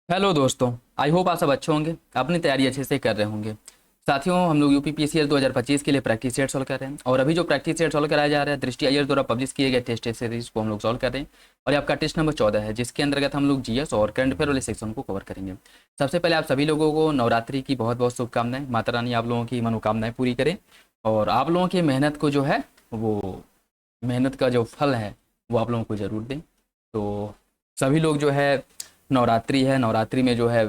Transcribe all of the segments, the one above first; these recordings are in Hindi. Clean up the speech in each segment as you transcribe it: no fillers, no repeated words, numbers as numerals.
हेलो दोस्तों। आई होप आप सब अच्छे होंगे, अपनी तैयारी अच्छे से कर रहे होंगे। साथियों, हम लोग यूपीपीसीएस 2025 के लिए प्रैक्टिस सेट सॉल्व कर रहे हैं और अभी जो प्रैक्टिस सेट सॉल्व कराया जा रहा है दृष्टि आईएएस द्वारा पब्लिश किए गए टेस्ट सीरीज को हम लोग सॉल्व कर रहे हैं। और ये आपका टेस्ट नंबर 14 है, जिसके अंतर्गत हम लोग जीएस और करंट अफेयर वाले सेक्शन को कवर करेंगे। सबसे पहले आप सभी लोगों को नवरात्रि की बहुत बहुत शुभकामनाएं। माता रानी आप लोगों की मनोकामनाएं पूरी करें और आप लोगों की मेहनत को जो है वो मेहनत का जो फल है वो आप लोगों को ज़रूर दें। तो सभी लोग जो है नवरात्रि है, नवरात्रि में जो है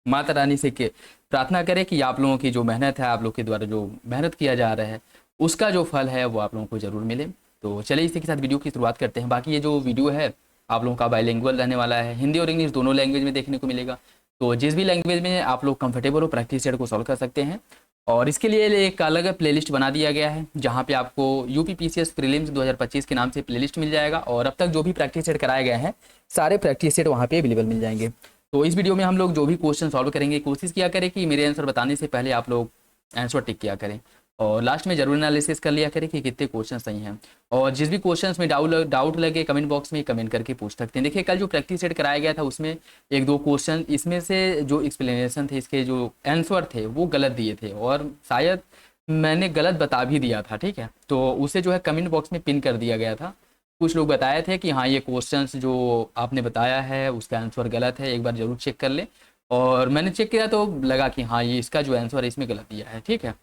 माता रानी से के प्रार्थना करें कि आप लोगों की जो मेहनत है, आप लोग के द्वारा जो मेहनत किया जा रहा है उसका जो फल है वो आप लोगों को ज़रूर मिले। तो चलिए इसी के साथ वीडियो की शुरुआत करते हैं। बाकी ये जो वीडियो है आप लोगों का बाइलिंगुअल रहने वाला है, हिंदी और इंग्लिश दोनों लैंग्वेज में देखने को मिलेगा। तो जिस भी लैंग्वेज में आप लोग कंफर्टेबल हो प्रैक्टिस सेट को सॉल्व कर सकते हैं। और इसके लिए एक अलग प्लेलिस्ट बना दिया गया है जहाँ पे आपको यूपीपीसीएस प्रीलिम्स 2025 के नाम से प्लेलिस्ट मिल जाएगा और अब तक जो भी प्रैक्टिस सेट कराए गए हैं सारे प्रैक्टिस सेट वहाँ पे अवेलेबल मिल जाएंगे। तो इस वीडियो में हम लोग जो भी क्वेश्चन सॉल्व करेंगे कोशिश किया करें कि मेरे आंसर बताने से पहले आप लोग आंसर टिक किया करें और लास्ट में जरूर एनालिसिस कर लिया करें कि कितने क्वेश्चन सही हैं। और जिस भी क्वेश्चन में डाउट लगे कमेंट बॉक्स में कमेंट करके पूछ सकते हैं। देखिए, कल जो प्रैक्टिस सेट कराया गया था उसमें एक दो क्वेश्चन इसमें से जो एक्सप्लेनेशन थे, इसके जो आंसर थे वो गलत दिए थे और शायद मैंने गलत बता भी दिया था। ठीक है, तो उसे जो है कमेंट बॉक्स में पिन कर दिया गया था। कुछ लोग बताए थे कि हाँ, ये क्वेश्चंस जो आपने बताया है उसका आंसर गलत है, एक बार जरूर चेक कर ले। और मैंने चेक किया तो लगा कि हाँ, ये इसका जो आंसर है इसमें गलत दिया है। ठीक है,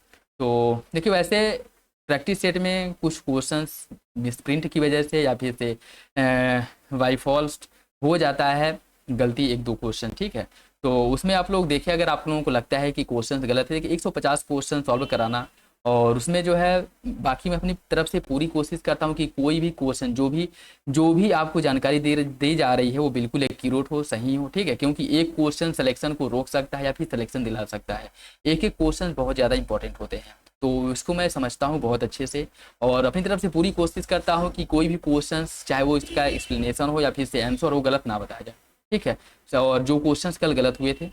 तो देखिए वैसे प्रैक्टिस सेट में कुछ क्वेश्चंस मिसप्रिंट की वजह से या फिर से बाई फॉल्स हो जाता है गलती, एक दो क्वेश्चन। ठीक है, तो उसमें आप लोग देखिए, अगर आप लोगों को लगता है कि क्वेश्चन गलत है, देखिए 150 क्वेश्चन सॉल्व कराना और उसमें जो है बाकी मैं अपनी तरफ से पूरी कोशिश करता हूँ कि कोई भी क्वेश्चन जो भी आपको जानकारी दी जा रही है वो बिल्कुल एक्यूरेट हो, सही हो। ठीक है, क्योंकि एक क्वेश्चन सिलेक्शन को रोक सकता है या फिर सिलेक्शन दिला सकता है। एक एक क्वेश्चन बहुत ज़्यादा इंपॉर्टेंट होते हैं, तो इसको मैं समझता हूँ बहुत अच्छे से और अपनी तरफ से पूरी कोशिश करता हूँ कि कोई भी क्वेश्चन चाहे वो इसका एक्सप्लेनेशन हो या फिर से आंसर हो गलत ना बताया जाए। ठीक है, और जो क्वेश्चंस कल गलत हुए थे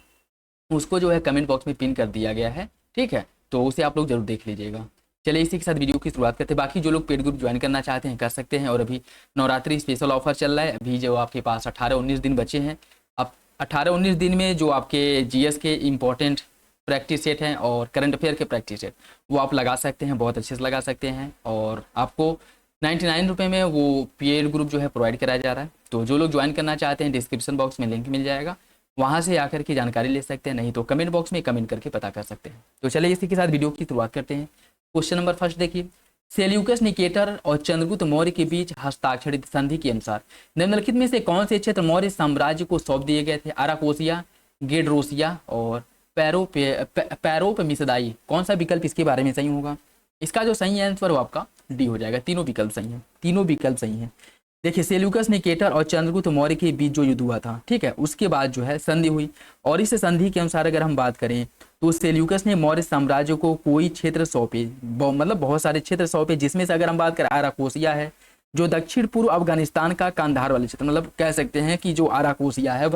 उसको जो है कमेंट बॉक्स में पिन कर दिया गया है। ठीक है, तो उसे आप लोग जरूर देख लीजिएगा। चलिए इसी के साथ वीडियो की शुरुआत करते हैं। बाकी जो लोग पेड ग्रुप ज्वाइन करना चाहते हैं कर सकते हैं और अभी नवरात्रि स्पेशल ऑफर चल रहा है। अभी जो आपके पास 18-19 दिन बचे हैं, अब 18-19 दिन में जो आपके जीएस के इम्पोर्टेंट प्रैक्टिस सेट हैं और करंट अफेयर के प्रैक्टिस सेट वो आप लगा सकते हैं, बहुत अच्छे से लगा सकते हैं। और आपको 99 रुपये में वो पेड ग्रुप जो है प्रोवाइड कराया जा रहा है। तो जो लोग ज्वाइन करना चाहते हैं डिस्क्रिप्शन बॉक्स में लिंक मिल जाएगा, वहाँ से आकर के जानकारी ले सकते हैं, नहीं तो कमेंट बॉक्स में कमेंट करके पता कर सकते हैं। तो चलिए इसी के साथ वीडियो की शुरुआत करते हैं। क्वेश्चन नंबर फर्स्ट देखिए, सेल्यूकस निकेटर और चंद्रगुप्त मौर्य के बीच हस्ताक्षरित संधि के अनुसार निम्नलिखित में से कौन से क्षेत्र मौर्य साम्राज्य को सौंप दिए गए थे? अराकोसिया, गेडरोसिया और पैरोपमिसदाई। कौन सा विकल्प इसके बारे में सही होगा? इसका जो सही आंसर वो आपका डी हो जाएगा। तीनों विकल्प सही हैं, तीनों विकल्प सही हैं। देखिए, सेल्यूकस निकेटर और चंद्रगुप्त मौर्य के बीच जो युद्ध हुआ था, ठीक है, उसके बाद जो है संधि हुई और इस संधि के अनुसार अगर हम बात करें तो सेल्यूकस ने मौर्य साम्राज्य को कोई क्षेत्र सौंपे, मतलब बहुत सारे क्षेत्र सौंपे, जिसमें से अगर हम बात करें अराकोसिया है जो दक्षिण पूर्व अफगानिस्तान का कांधार वाले क्षेत्र, मतलब कह सकते हैं कि जो अराकोसिया है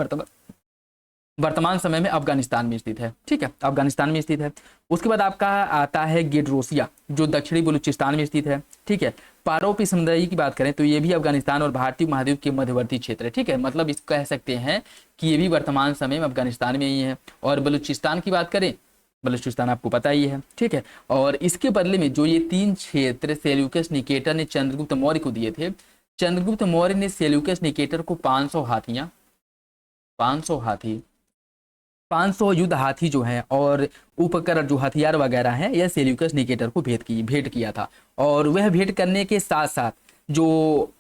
वर्तमान समय में अफगानिस्तान में स्थित है। ठीक है, अफगानिस्तान में स्थित है। उसके बाद आपका आता है गेडरोसिया जो दक्षिणी बलूचिस्तान में स्थित है। ठीक है, पारोपी समुदाय की बात करें तो ये भी अफगानिस्तान और भारतीय महाद्वीप के मध्यवर्ती क्षेत्र है। ठीक है, मतलब इसको कह सकते हैं कि ये भी वर्तमान समय में अफगानिस्तान में ही है। और बलूचिस्तान की बात करें, बलूचिस्तान आपको पता ही है। ठीक है, और इसके बदले में जो ये तीन क्षेत्र सेल्यूकस निकेटर ने चंद्रगुप्त मौर्य को दिए थे, चंद्रगुप्त मौर्य ने सेल्यूकस निकेटर को 500 हाथियां, 500 हाथी, 500 युद्ध हाथी जो हैं और उपकरण जो हथियार वगैरह हैं, यह सेल्यूकस निकेटर को भेंट किया था। और वह भेंट करने के साथ साथ जो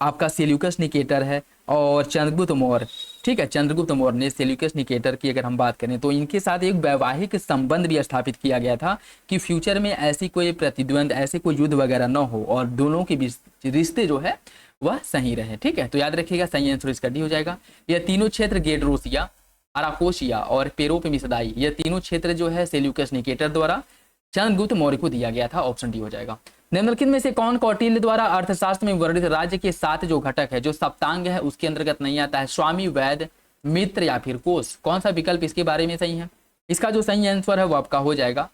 आपका सेल्यूकस निकेटर है और चंद्रगुप्त मौर्य, ठीक है, चंद्रगुप्त मौर्य ने सेल्यूकस निकेटर की अगर हम बात करें तो इनके साथ एक वैवाहिक संबंध भी स्थापित किया गया था कि फ्यूचर में ऐसी कोई प्रतिद्वंद, ऐसे कोई युद्ध वगैरह न हो और दोनों के बीच रिश्ते जो है वह सही रहे। ठीक है, तो याद रखिएगा सही आंसर इसका डी हो जाएगा। यह तीनों क्षेत्र गेडरोसिया, अराकोशिया और पेरोपमिसदाई, ये तीनों क्षेत्र जो है सेल्यूकस निकेटर द्वारा चंद्रगुप्त मौर्य को दिया गया था। ऑप्शन डी हो जाएगा। निम्नलिखित में से कौन कौटिल्य द्वारा अर्थशास्त्र में वर्णित राज्य के 7 जो घटक है, जो सप्तांग है, उसके अंतर्गत नहीं आता है? स्वामी, वैद्य, मित्र या फिर कोष। कौन सा विकल्प इसके बारे में सही है? इसका जो सही आंसर है वो आपका हो जाएगा,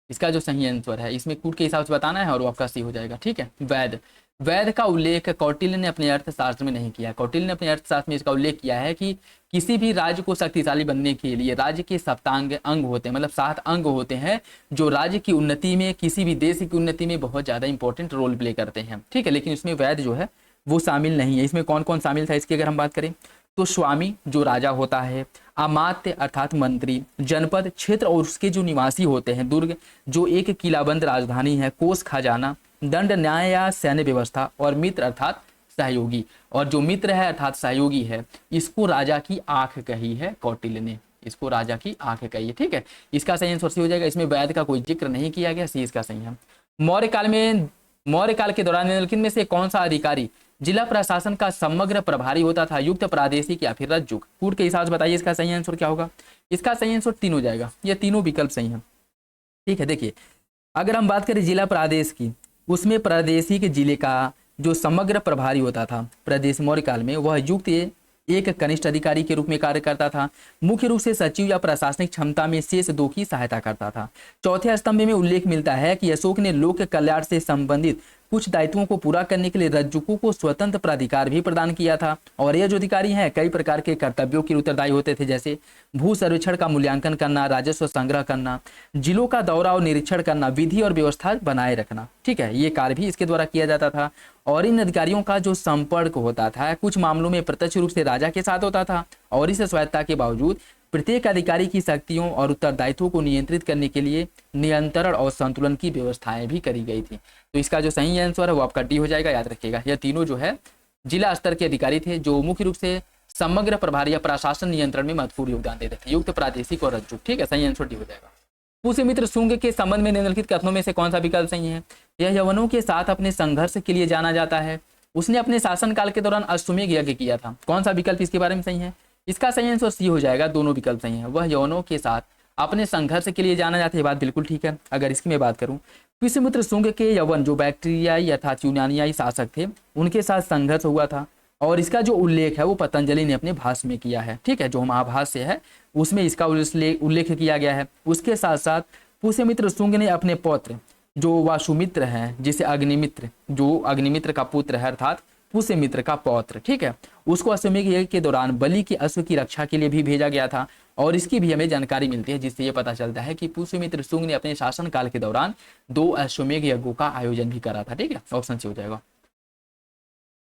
इसका जो सही आंसर है इसमें कूट के हिसाब से बताना है और वो आपका सी हो जाएगा। ठीक है, वैद्य। वैध का उल्लेख कौटिल्य ने अपने अर्थशास्त्र में नहीं किया। कौटिल्य ने अपने अर्थशास्त्र में इसका उल्लेख किया है कि किसी भी राज्य को शक्तिशाली बनने के लिए राज्य के सप्तांग अंग होते हैं, मतलब 7 अंग होते हैं जो राज्य की उन्नति में, किसी भी देश की उन्नति में बहुत ज्यादा इंपॉर्टेंट रोल प्ले करते हैं। ठीक है, लेकिन इसमें वैध जो है वो शामिल नहीं है। इसमें कौन कौन शामिल था इसकी अगर हम बात करें तो स्वामी जो राजा होता है, अमात्य अर्थात मंत्री, जनपद क्षेत्र और उसके जो निवासी होते हैं, दुर्ग जो एक किलाबंद राजधानी है, कोष खजाना, दंड न्याय या सैन्य व्यवस्था, और मित्र अर्थात सहयोगी। और जो मित्र है अर्थात सहयोगी है, इसको राजा की आंख कही है कौटिल्य ने, इसको राजा की आंख कही है। ठीक है, इसका सही आंसर सी हो जाएगा। इसमें वैध का कोई जिक्र नहीं किया गया, सी इसका सही है। मौर्य काल के दौरान निम्नलिखित में से कौन सा अधिकारी जिला प्रशासन का समग्र प्रभारी होता था? युक्त, प्रादेशिक या फिर रज्जुक? कूट के हिसाब से बताइए इसका सही आंसर क्या होगा। इसका सही आंसर 3 हो जाएगा, ये तीनों विकल्प सही हैं। ठीक है, देखिए अगर हम बात करें जिला प्रदेश की, उसमें प्रादेशिक जिले का जो समग्र प्रभारी होता था प्रदेश मौर्य काल में, वह युक्त एक कनिष्ठ अधिकारी के रूप में कार्य करता था। मुख्य रूप से सचिव या प्रशासनिक क्षमता में शेष 2 की सहायता करता था। चौथे स्तंभ में उल्लेख मिलता है कि अशोक ने लोक कल्याण से संबंधित कुछ दायित्वों को पूरा करने के लिए रज्जुकों को स्वतंत्र प्राधिकार भी प्रदान किया था। और ये जो अधिकारी हैं कई प्रकार के कर्तव्यों के उत्तरदायी होते थे, जैसे भू सर्वेक्षण का मूल्यांकन करना, राजस्व संग्रह करना, जिलों का दौरा और निरीक्षण करना, विधि और व्यवस्था बनाए रखना। ठीक है, ये कार्य भी इसके द्वारा किया जाता था। और इन अधिकारियों का जो संपर्क होता था कुछ मामलों में प्रत्यक्ष रूप से राजा के साथ होता था, और इस स्वायत्तता के बावजूद प्रत्येक अधिकारी की शक्तियों और उत्तरदायित्वों को नियंत्रित करने के लिए नियंत्रण और संतुलन की व्यवस्थाएं भी करी गई थी। तो इसका जो सही आंसर है वो आपका डी हो जाएगा, याद रखिएगा। यह तीनों जो है जिला स्तर के अधिकारी थे जो मुख्य रूप से समग्र प्रभारी या प्रशासन नियंत्रण में महत्वपूर्ण योगदान देते थे, युक्त, प्रादेशिक और रज्जुक। ठीक है, सही आंसर डी हो जाएगा। पुष्यमित्र शुंग के संबंध में निम्नलिखित कथनों में से कौन सा विकल्प सही है? यह यवनों के साथ अपने संघर्ष के लिए जाना जाता है। उसने अपने शासनकाल के दौरान अश्वमेध यज्ञ किया था। कौन सा विकल्प इसके बारे में सही है? इसका सही आंसर सी हो जाएगा, दोनों विकल्प सही है। वह यवनों के साथ अपने संघर्ष के लिए जाना जाता है, बात बिल्कुल ठीक है। अगर इसकी मैं बात करूं, पुष्यमित्र शुंग के यवन जो बैक्टीरियाई अर्थात यूनानियाई शासक थे उनके साथ संघर्ष हुआ था, और इसका जो उल्लेख है वो पतंजलि ने अपने भाष्य में किया है। ठीक है, जो महाभाष्य है उसमें इसका उल्लेख किया गया है। उसके साथ साथ पुष्यमित्र शुंग ने अपने पौत्र जो वासुमित्र है, जिसे अग्निमित्र, जो अग्निमित्र का पुत्र है अर्थात पुष्यमित्र का पौत्र, ठीक है, उसको अश्वमेध यज्ञ के दौरान बलि की अश्व की रक्षा के लिए भी भेजा गया था। और इसकी भी हमें जानकारी मिलती है, जिससे ये पता चलता है कि पुष्यमित्र शुंग ने अपने शासन काल के दौरान 2 अश्वमेध यज्ञों का आयोजन भी करा था। ठीक है, ऑप्शन सी हो जाएगा।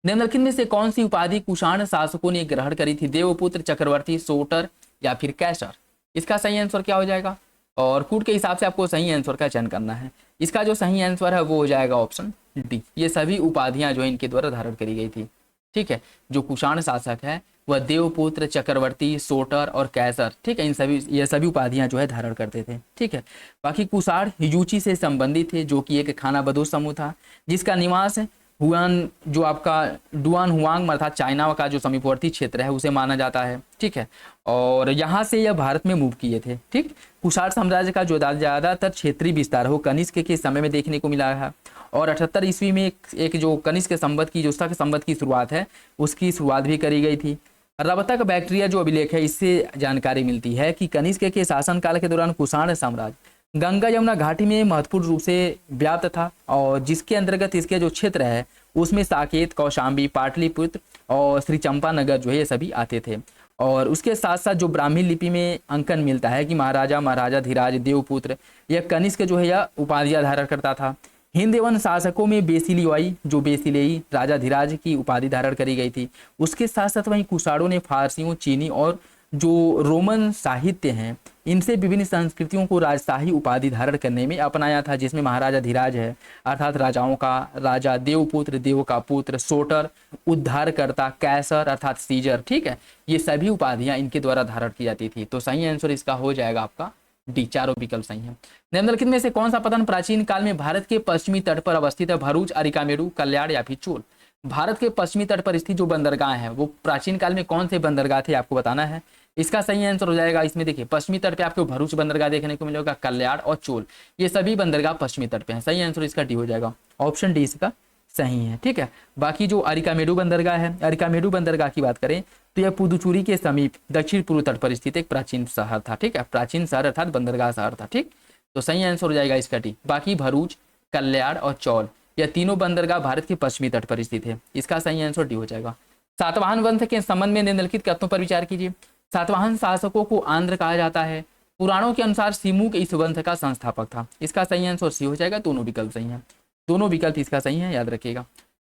निम्नलिखित में से कौन सी उपाधि कुषाण शासकों ने ग्रहण करी थी? देवपुत्र, चक्रवर्ती, सोटर या फिर कैसर? इसका सही आंसर क्या हो जाएगा? और कूट के हिसाब से आपको सही आंसर का चयन करना है। इसका जो सही आंसर है वो हो जाएगा ऑप्शन डी। ये सभी उपाधियां जो इनके द्वारा धारण करी गई थी। ठीक है, जो कुषाण शासक है वह देवपुत्र, चक्रवर्ती, सोटर और कैसर, ठीक है, ये सभी उपाधियां जो है धारण करते थे। ठीक है, बाकी कुषाण हिजूची से संबंधित थे, जो कि एक खानाबदोश समूह था जिसका निवास हुआन जो आपका डुआन हुआंग अर्थात चाइना का जो समीपवर्ती क्षेत्र है उसे माना जाता है। ठीक है, और यहाँ से यह भारत में मूव किए थे। ठीक, कुषाण साम्राज्य का जो ज़्यादातर क्षेत्रीय विस्तार हो कनिष्क के समय में देखने को मिला है। और 78 ईस्वी में एक जो कनिष्क संवत की, जो शक संवत की शुरुआत है, उसकी शुरुआत भी करी गई थी। रबतक बैक्टीरिया जो अभिलेख है इससे जानकारी मिलती है कि कनिष्क के शासनकाल के दौरान कुषाण साम्राज्य गंगा यमुना घाटी में महत्वपूर्ण रूप से व्याप्त था, और जिसके अंतर्गत इसके जो क्षेत्र है उसमें साकेत, कौशाम्बी, पाटलिपुत्र और श्री चंपानगर जो है ये सभी आते थे। और उसके साथ साथ जो ब्राह्मी लिपि में अंकन मिलता है कि महाराजा धीराज, देवपुत्र, यह कनिष्क जो है यह उपाधियां धारण करता था। हिंद एवं शासकों में बेसिलियाई जो बेसिलेई राजा धीराज की उपाधि धारण करी गई थी। उसके साथ साथ वहीं कुषाणों ने फारसियों, चीनी और जो रोमन साहित्य हैं इनसे विभिन्न संस्कृतियों को राजशाही उपाधि धारण करने में अपनाया था, जिसमें महाराजा धीराज है अर्थात राजाओं का राजा, देवपुत्र, देव का पुत्र, सोटर, उद्धारकर्ता, कैसर अर्थात सीजर, ठीक है, ये सभी उपाधियां इनके द्वारा धारण की जाती थी। तो सही आंसर इसका हो जाएगा आपका डी, चारों विकल्प सही है। निम्नलिखित में से कौन सा पतन प्राचीन काल में भारत के पश्चिमी तट पर अवस्थित है? भरूच, अरिकामेडु, कल्याण या फिर चोल? भारत के पश्चिमी तट पर स्थित जो बंदरगाह है वो प्राचीन काल में कौन से बंदरगाह थे आपको बताना है। इसका सही आंसर हो जाएगा, इसमें देखिए पश्चिमी तट पे आपको भरूच बंदरगाह देखने को मिलेगा, कल्याण और चोल, ये सभी बंदरगाह पश्चिमी तट पे हैं। सही आंसर इसका डी हो जाएगा, ऑप्शन डी इसका सही है। ठीक है, बाकी जो अरिकामेडु बंदरगाह है, अरिकामेडु बंदरगाह की बात करें तो यह पुदुचेरी के समीप दक्षिण पूर्व तट पर स्थित एक प्राचीन शहर था। ठीक है, प्राचीन शहर अर्थात बंदरगाह शहर था। ठीक, तो सही आंसर हो जाएगा इसका डी। बाकी भरूच, कल्याण और चौल यह तीनों बंदरगाह भारत के पश्चिमी तट पर स्थित है। इसका सही आंसर डी हो जाएगा। सातवाहन वंश के संबंध में निम्नलिखित कथनों पर विचार कीजिए। सातवाहन शासकों को आंध्र कहा जाता है। पुराणों के अनुसार सिमुक इस वंश का संस्थापक था। इसका सही आंसर सी हो जाएगा। दोनों विकल्प सही है, दोनों विकल्प इसका सही है, याद रखिएगा।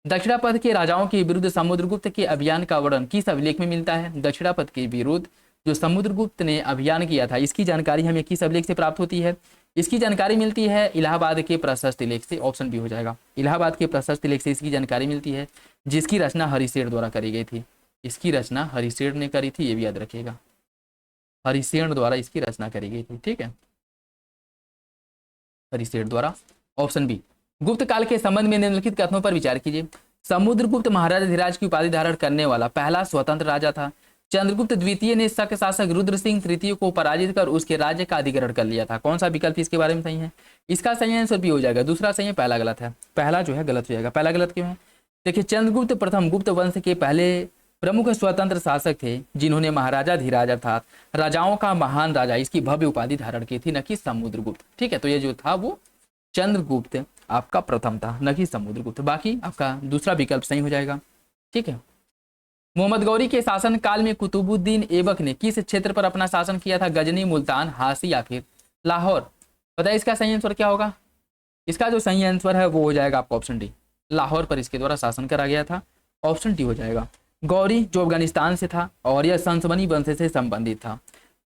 दक्षिणापथ के राजाओं के विरुद्ध समुद्रगुप्त के अभियान का वर्णन किस अभिलेख में मिलता है? दक्षिणापथ के विरुद्ध जो समुद्रगुप्त ने अभियान किया था, इसकी जानकारी हमें किस अभिलेख से प्राप्त होती है? इसकी जानकारी मिलती है इलाहाबाद के प्रशस्त लेख से। ऑप्शन बी हो जाएगा। इलाहाबाद के प्रशस्त लेख से इसकी जानकारी मिलती है, जिसकी रचना हरिसेठ द्वारा करी गई थी। इसकी रचना हरिसेठ ने करी थी, ये भी याद रखिएगा। हरिसेठ द्वारा इसकी रचना करी गई थी। ठीक है, हरिसेठ द्वारा। Option B. गुप्त काल के संबंध में निम्नलिखित कथनों पर विचार कीजिए। समुद्रगुप्त महाराजा धीराज की उपाधि धारण करने वाला पहला स्वतंत्र राजा था। चंद्रगुप्त द्वितीय ने शक शासक रुद्र सिंह तृतीय को पराजित कर उसके राज्य का अधिग्रहण कर लिया था। कौन सा विकल्प इसके बारे में सही है? इसका सही आंसर बी हो जाएगा। दूसरा सही है, पहला गलत है। पहला जो है गलत हो जाएगा। पहला गलत क्यों है? देखिए, चंद्रगुप्त प्रथम गुप्त वंश के पहले प्रमुख स्वतंत्र शासक थे, जिन्होंने महाराजा धीराज अर्थात राजाओं का महान राजा इसकी भव्य उपाधि धारण की थी, न कि समुद्रगुप्त। ठीक है, तो ये जो था वो चंद्रगुप्त आपका प्रथम था, न कि समुद्रगुप्त। बाकी आपका दूसरा विकल्प सही हो जाएगा। ठीक है। मोहम्मद गौरी के शासन काल में कुतुबुद्दीन ऐबक ने किस क्षेत्र पर अपना शासन किया था? गजनी, मुल्तान, हासी या फिर लाहौर? बताइए इसका सही आंसर क्या होगा? इसका जो सही आंसर है वो हो जाएगा आपका ऑप्शन डी। लाहौर पर इसके द्वारा शासन करा गया था। ऑप्शन डी हो जाएगा। गौरी जो अफगानिस्तान से था और यह संसबनी वंश से संबंधित था।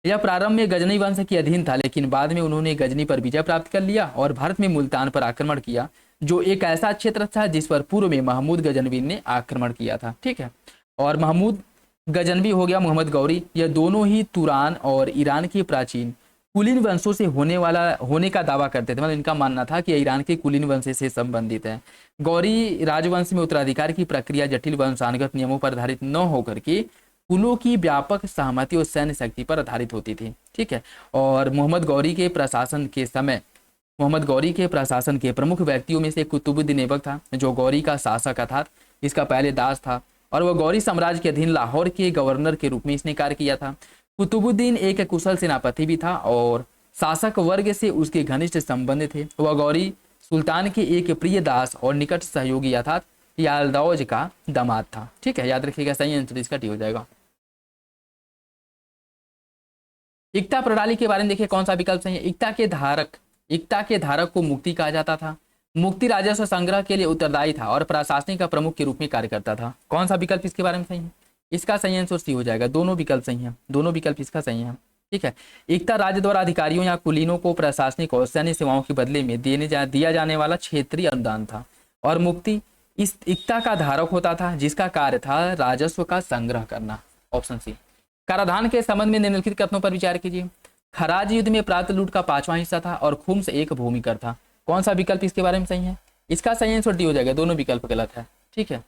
यह प्रारंभ में गजनी वंश के अधीन था, लेकिन बाद में उन्होंने गजनी पर विजय प्राप्त कर लिया और भारत में मुल्तान पर आक्रमण किया, जो एक ऐसा क्षेत्र था जिस पर पूर्व में महमूद गजनवी ने आक्रमण किया था। ठीक है, और महमूद गजनवी हो गया मोहम्मद गौरी, यह दोनों ही तुरान और ईरान के प्राचीन कुलीन वंशों से होने का दावा करते थे। मतलब इनका मानना था कि ईरान के कुलीन वंश से संबंधित है। गौरी राजवंश में उत्तराधिकार की प्रक्रिया जटिल वंशानुगत नियमों पर आधारित न होकर के कुलों की व्यापक सहमति और सैन्य शक्ति पर आधारित होती थी। ठीक है, और मोहम्मद गौरी के प्रशासन के प्रमुख व्यक्तियों में से कुतुबुद्दीन ऐबक था, जो गौरी का शासक था, इसका पहले दास था और वह गौरी साम्राज्य के अधीन लाहौर के गवर्नर के रूप में इसने कार्य किया था। कुतुबुद्दीन एक कुशल सेनापति भी था और शासक वर्ग से उसके घनिष्ठ संबंध थे। वह गौरी सुल्तान के एक प्रिय दास और निकट सहयोगी अर्थात यालदौज का दामाद था। ठीक है, याद रखिएगा। सही आंसर इसका टी हो जाएगा। इक्ता प्रणाली के बारे में देखिए, कौन सा विकल्प सही है? इक्ता के धारक को मुक्ति कहा जाता था। मुक्ति राजस्व संग्रह के लिए उत्तरदायी था और प्रशासनिक का प्रमुख के रूप में कार्य करता था। कौन सा विकल्प इसके बारे में सही है? इसका सही आंसर सी हो जाएगा। दोनों विकल्प सही हैं, दोनों विकल्प इसका सही है। ठीक है, इक्ता राज्य द्वारा अधिकारियों या कुलीनों को प्रशासनिक और सैन्य सेवाओं के बदले में दिया जाने वाला क्षेत्रीय अनुदान था और मुक्ति इस इक्ता का धारक होता था, जिसका कार्य था राजस्व का संग्रह करना। Option C. कराधान के संबंध में निम्नलिखित कथनों पर विचार कीजिए। खराज युद्ध में प्राप्त लूट का 5वां हिस्सा था और खुम्स एक भूमिकर था। कौन सा विकल्प इसके बारे में सही है? इसका सही आंसर डी हो जाएगा। दोनों विकल्प गलत है। ठीक है,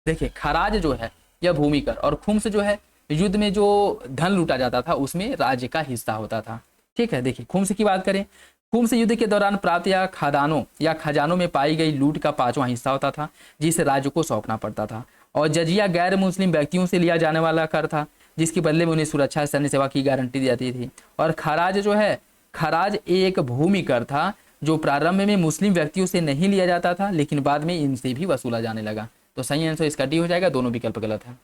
देखिए, खराज जो है यह भूमिकर और खुम्स जो है युद्ध में जो धन लूटा जाता था उसमें राज्य का हिस्सा होता था। ठीक है, देखिए, खुम्स की बात करें, खुम्स युद्ध के दौरान प्राप्त या खजानों में पाई गई लूट का 5वां हिस्सा होता था, जिसे राज्य को सौंपना पड़ता था। और जजिया गैर मुस्लिम व्यक्तियों से लिया जाने वाला कर था, जिसके बदले में उन्हें सुरक्षा सैन्य सेवा की गारंटी दी जाती थी। और खराज जो है, खराज एक भूमि कर था जो प्रारंभ में मुस्लिम व्यक्तियों से नहीं लिया जाता था, लेकिन बाद में इनसे भी वसूला जाने लगा। तो सही आंसर इसका डी हो जाएगा। दोनों विकल्प गलत है।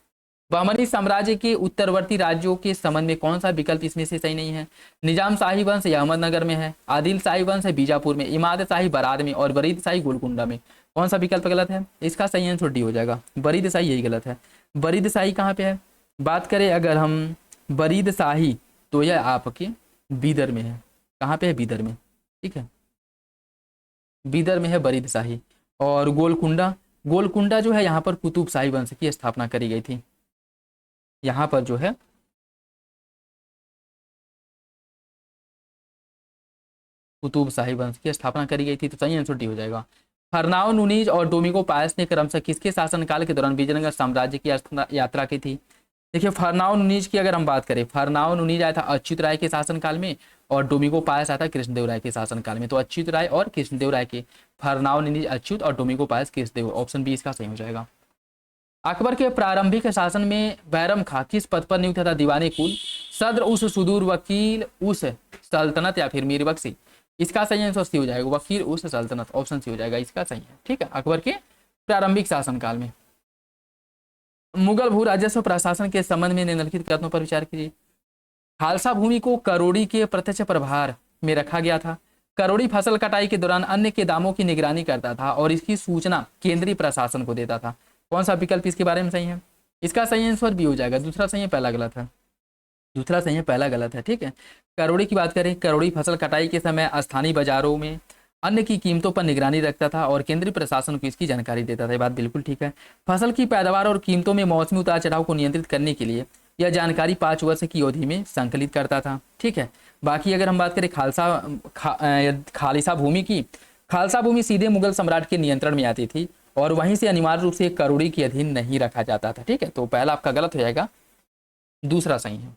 बहमनी साम्राज्य के उत्तरवर्ती राज्यों के संबंध में कौन सा विकल्प इसमें से सही नहीं है? निजाम शाही वंश अहमदनगर में है, आदिल शाही वंश है बीजापुर में, इमाद शाही बराद में और बरीद शाही गोलकुंडा में। कौन सा विकल्प गलत है? इसका सही आंसर डी हो जाएगा। बरीद शाही यही गलत है। बरीद शाही कहाँ पे है? बात करें अगर हम बरीद शाही, तो यह आपके बीदर में है। कहाँ पे है? बीदर में। ठीक है, बीदर में है बरीद शाही। और गोलकुंडा जो है यहाँ पर कुतुब शाही वंश की स्थापना करी गई थी। यहाँ पर जो है कुतुब शाही वंश की स्थापना करी गई थी। तो सही आंसर डी हो जाएगा। फरनाओ नुनीज और डोमिगो पायस ने क्रमशः किसके शासनकाल के दौरान विजयनगर साम्राज्य की यात्रा की थी? देखिए, फरनाओ नुनीज की अगर हम बात करें, फरनाओ नुनीज आया था अच्युत राय के शासनकाल में और डोमिगो पायस आया था कृष्णदेव राय के शासनकाल में। तो अच्युत राय और कृष्णदेव राय के, फरनाओ नुनीज अच्युत और डोमिगो पायस कृष्णदेव। ऑप्शन बी इसका सही हो जाएगा। अकबर के प्रारंभिक शासन में बैरम खां किस पद पर नियुक्त था? दीवाने कुल, सद्र उस सुदूर वकील उस सल्तनत या फिर मीर बख्शी? इसका सही आंसर सी हो जाएगा, वह फिर उस सल्तनत, ऑप्शन सी हो जाएगा, इसका सही है। ठीक है, अकबर के प्रारंभिक शासनकाल में। मुगल भू राजस्व प्रशासन के संबंध में निम्नलिखित कथनों पर विचार कीजिए। खालसा भूमि को करोड़ी के प्रत्यक्ष प्रभार में रखा गया था। करोड़ी फसल कटाई के दौरान अन्य के दामों की निगरानी करता था और इसकी सूचना केंद्रीय प्रशासन को देता था। कौन सा विकल्प इसके बारे में सही है? इसका सही आंसर बी हो जाएगा, दूसरा सही है, पहला गलत है। दूसरा सही है, पहला गलत है। ठीक है, करोड़ी की बात करें, करोड़ी फसल कटाई के समय स्थानीय बाजारों में अन्य की कीमतों पर निगरानी रखता था और केंद्रीय प्रशासन को इसकी जानकारी देता था। ये बात बिल्कुल ठीक है। फसल की पैदावार और कीमतों में मौसमी उतार चढ़ाव को नियंत्रित करने के लिए यह जानकारी 5 वर्ष की अवधि में संकलित करता था। ठीक है, बाकी अगर हम बात करें खालिसा भूमि की, खालसा भूमि सीधे मुगल सम्राट के नियंत्रण में आती थी और वहीं से अनिवार्य रूप से करोड़ी के अधीन नहीं रखा जाता था। ठीक है, तो पहला आपका गलत हो जाएगा, दूसरा सही है।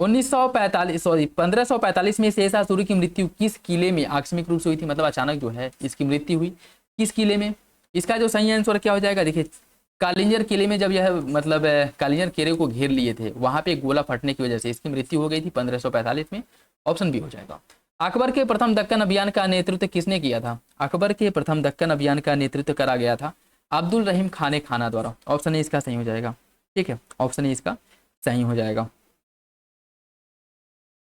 1545 में शेरशाह सूरी की मृत्यु किस किले में आकस्मिक रूप से हुई थी? मतलब अचानक जो है इसकी मृत्यु हुई, किस किले में? इसका जो सही आंसर क्या हो जाएगा, देखिए कालिंजर किले में। जब यह मतलब कालिंजर किले को घेर लिए थे, वहां पे गोला फटने की वजह से इसकी मृत्यु हो गई थी 1545 में। ऑप्शन बी हो जाएगा। अकबर के प्रथम दक्कन अभियान का नेतृत्व किसने किया था? अकबर के प्रथम दक्कन अभियान का नेतृत्व करा गया था अब्दुल रहीम खान खाना द्वारा। ऑप्शन ए इसका सही हो जाएगा। ठीक है, ऑप्शन ए इसका सही हो जाएगा।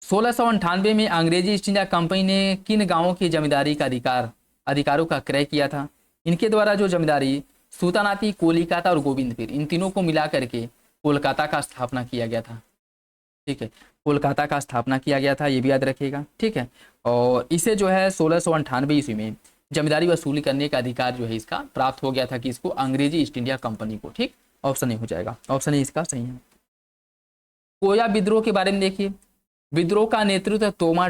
1698 में अंग्रेजी ईस्ट इंडिया कंपनी ने किन गांवों की जमींदारी का अधिकारों का क्रय किया था? इनके द्वारा जो जमींदारी सूतानाती, कोलिकाता और गोविंदपीर, इन तीनों को मिला करके कोलकाता का स्थापना किया गया था। ठीक है, कोलकाता का स्थापना किया गया था, ये भी याद रखिएगा। ठीक है, और इसे जो है 1698 ईस्वी में जमींदारी वसूली करने का अधिकार जो है इसका प्राप्त हो गया था कि इसको अंग्रेजी ईस्ट इंडिया कंपनी को। ठीक, ऑप्शन ए हो जाएगा, ऑप्शन ए इसका सही है। कोया विद्रोह के बारे में देखिए। विद्रोह का नेतृत्व तोमा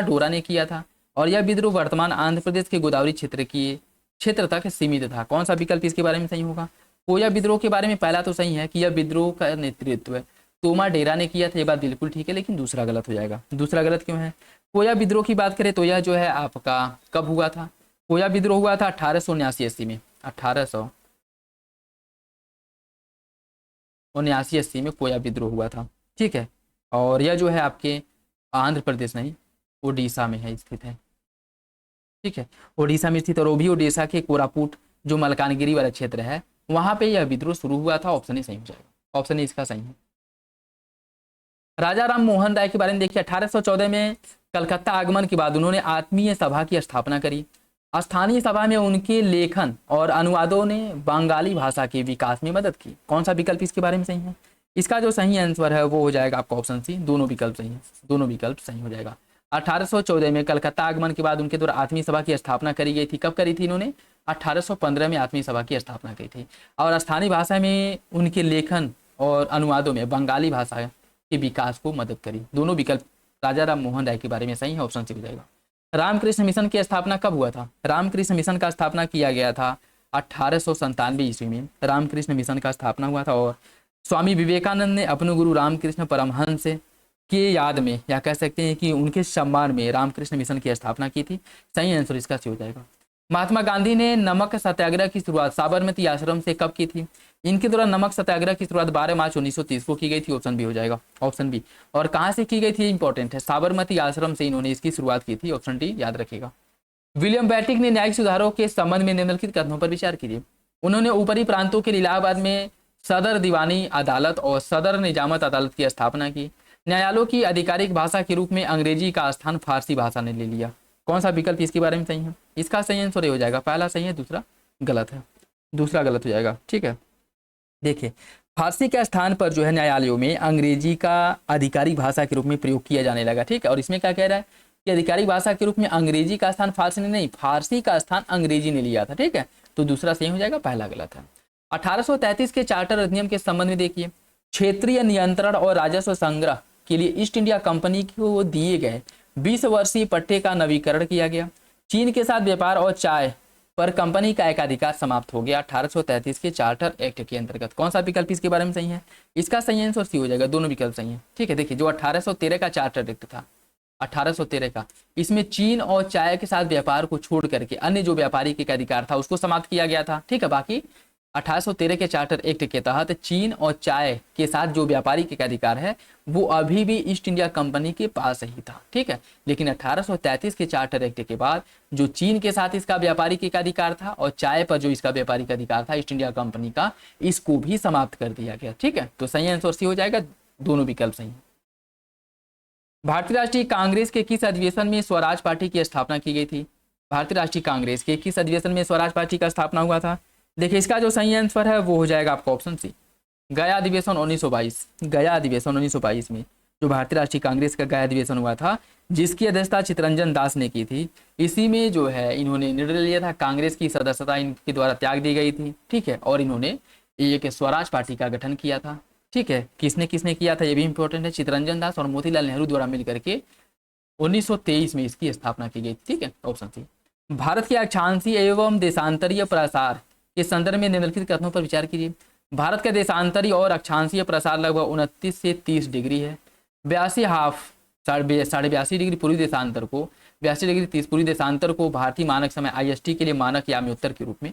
डोरा ने किया था और यह विद्रोह वर्तमान आंध्र प्रदेश के गोदावरी क्षेत्र तक सीमित था। कौन सा विकल्प इसके बारे में सही होगा? कोया विद्रोह के बारे में पहला तो सही है कि यह विद्रोह का नेतृत्व तोमा डेरा ने किया था, ये बात बिल्कुल ठीक है, लेकिन दूसरा गलत हो जाएगा। दूसरा गलत क्यों है? कोया विद्रोह की बात करें तो यह जो है आपका कब हुआ था? कोया विद्रोह हुआ था 1879-80 में। 1879-80 में कोया विद्रोह हुआ था। ठीक है, और यह जो है आपके आंध्र प्रदेश नहीं, ओडिशा में है स्थित है। ठीक है, ओडिशा में स्थित, और वो भी ओडिशा के कोरापुट जो मलकानगिरी वाला क्षेत्र है वहां पे यह विद्रोह शुरू हुआ था। ऑप्शन ही सही हो जाएगा, ऑप्शन ही इसका सही है। राजा राम मोहन राय के बारे में देखिए। 1814 में कलकत्ता आगमन के बाद उन्होंने आत्मीय सभा की स्थापना करी। स्थानीय सभा में उनके लेखन और अनुवादों ने बंगाली भाषा के विकास में मदद की। कौन सा विकल्प इसके बारे में सही है? इसका जो सही आंसर है वो हो जाएगा आपका ऑप्शन सी, दोनों विकल्प सही है, दोनों विकल्प सही हो जाएगा। 1814 में कलकत्ता आगमन के बाद उनके द्वारा आत्मीय सभा की स्थापना करी गई थी। कब करी थी इन्होंने? 1815 में आत्मीय सभा की स्थापना की थी और स्थानीय भाषा में उनके लेखन और अनुवादों में बंगाली भाषा के विकास को मदद करी। दोनों विकल्प राजा राम मोहन राय के बारे में सही है, ऑप्शन सी हो जाएगा। रामकृष्ण मिशन की स्थापना कब हुआ था? रामकृष्ण मिशन का स्थापना किया गया था 1897 ईस्वी में। रामकृष्ण मिशन का स्थापना हुआ था और स्वामी विवेकानंद ने अपने गुरु रामकृष्ण परमहंस के याद में, या कह सकते हैं कि उनके सम्मान में रामकृष्ण मिशन की स्थापना की थी। सही आंसर इसका सी हो जाएगा। महात्मा गांधी ने नमक सत्याग्रह की शुरुआत साबरमती आश्रम से कब की थी? इनके द्वारा नमक सत्याग्रह की शुरुआत 12 मार्च 1930 को की गई थी। ऑप्शन बी हो जाएगा, ऑप्शन बी। और कहां से की गई थी इंपॉर्टेंट है, साबरमती आश्रम से इन्होंने इसकी शुरुआत की थी। ऑप्शन डी याद रखेगा। विलियम बेटिक ने न्यायिक सुधारों के संबंध में निम्नलिखित कथनों पर विचार कीजिए। उन्होंने ऊपरी प्रांतों के इलाहाबाद में सदर दीवानी अदालत और सदर निजामत अदालत की स्थापना की। न्यायालयों की आधिकारिक भाषा के रूप में अंग्रेजी का स्थान फारसी भाषा ने ले लिया। कौन सा विकल्प इसके बारे में सही है? इसका सही आंसर हो जाएगा, पहला सही है, दूसरा गलत है, दूसरा गलत हो जाएगा। ठीक है, देखिए फारसी के स्थान पर जो है न्यायालयों में अंग्रेजी का आधिकारिक भाषा के रूप में प्रयोग किया जाने लगा। ठीक है, और इसमें क्या कह रहा है कि आधिकारिक भाषा के रूप में अंग्रेजी का स्थान फारसी ने नहीं, फारसी का स्थान अंग्रेजी ने लिया था। ठीक है, तो दूसरा सही हो जाएगा, पहला गलत है। 1833 के चार्टर अधिनियम के संबंध में देखिए। क्षेत्रीय नियंत्रण और राजस्व संग्रह के लिए ईस्ट इंडिया कंपनी को दिए गए 20 वर्षीय पट्टे का नवीकरण किया गया। चीन के साथ व्यापार और चाय पर कंपनी का एकाधिकार समाप्त हो गया 1833 के चार्टर एक्ट के अंतर्गत। कौन सा विकल्प इसके बारे में सही है? इसका सही आंसर सी हो जाएगा, दोनों विकल्प सही है। ठीक है, देखिए जो 1813 का चार्टर एक्ट था, 1813 का, इसमें चीन और चाय के साथ व्यापार को छोड़ करके अन्य जो व्यापारिक एक अधिकार था उसको समाप्त किया गया था। ठीक है, बाकी 1813 के चार्टर एक्ट के तहत चीन और चाय के साथ जो व्यापारिक अधिकार है वो अभी भी ईस्ट इंडिया कंपनी के पास ही था, ठीक है। लेकिन 1833 के चार्टर एक्ट के बाद जो चीन के साथ इसका व्यापारिक अधिकार था और चाय पर जो इसका व्यापारिक अधिकार था ईस्ट इंडिया कंपनी का, इसको भी समाप्त कर दिया गया, ठीक है। तो सही आंसर सी हो जाएगा, दोनों विकल्प सही है। भारतीय राष्ट्रीय कांग्रेस के किस अधिवेशन में स्वराज पार्टी की स्थापना की गई थी? भारतीय राष्ट्रीय कांग्रेस के किस अधिवेशन में स्वराज पार्टी का स्थापना हुआ था? देखिए इसका जो सही आंसर है वो हो जाएगा आपका ऑप्शन सी, गया अधिवेशन 1922। गया अधिवेशन 1922 में जो भारतीय राष्ट्रीय कांग्रेस का गया अधिवेशन हुआ था, जिसकी अध्यक्षता चित्तरंजन दास ने की थी, इसी में जो है इन्होंने निर्णय लिया था, कांग्रेस की सदस्यता इनके द्वारा त्याग दी गई थी, ठीक है। और इन्होंने एक स्वराज पार्टी का गठन किया था, ठीक है। किसने किसने किया था ये भी इंपॉर्टेंट है, चित्तरंजन दास और मोतीलाल नेहरू द्वारा मिलकर के 1923 में इसकी स्थापना की गई, ठीक है, ऑप्शन सी। भारत के अक्षांशीय एवं देशांतरीय प्रसार के संदर्भ में निम्नलिखित कथनों पर विचार कीजिए। भारत का देशांतरीय और अक्षांशीय प्रसार लगभग 29 से 30 डिग्री है। 82.5 डिग्री पूर्वी देशांतर को 82 डिग्री 30 पूर्वी देशांतर को भारतीय मानक समय IST के लिए मानक याम्योत्तर के रूप में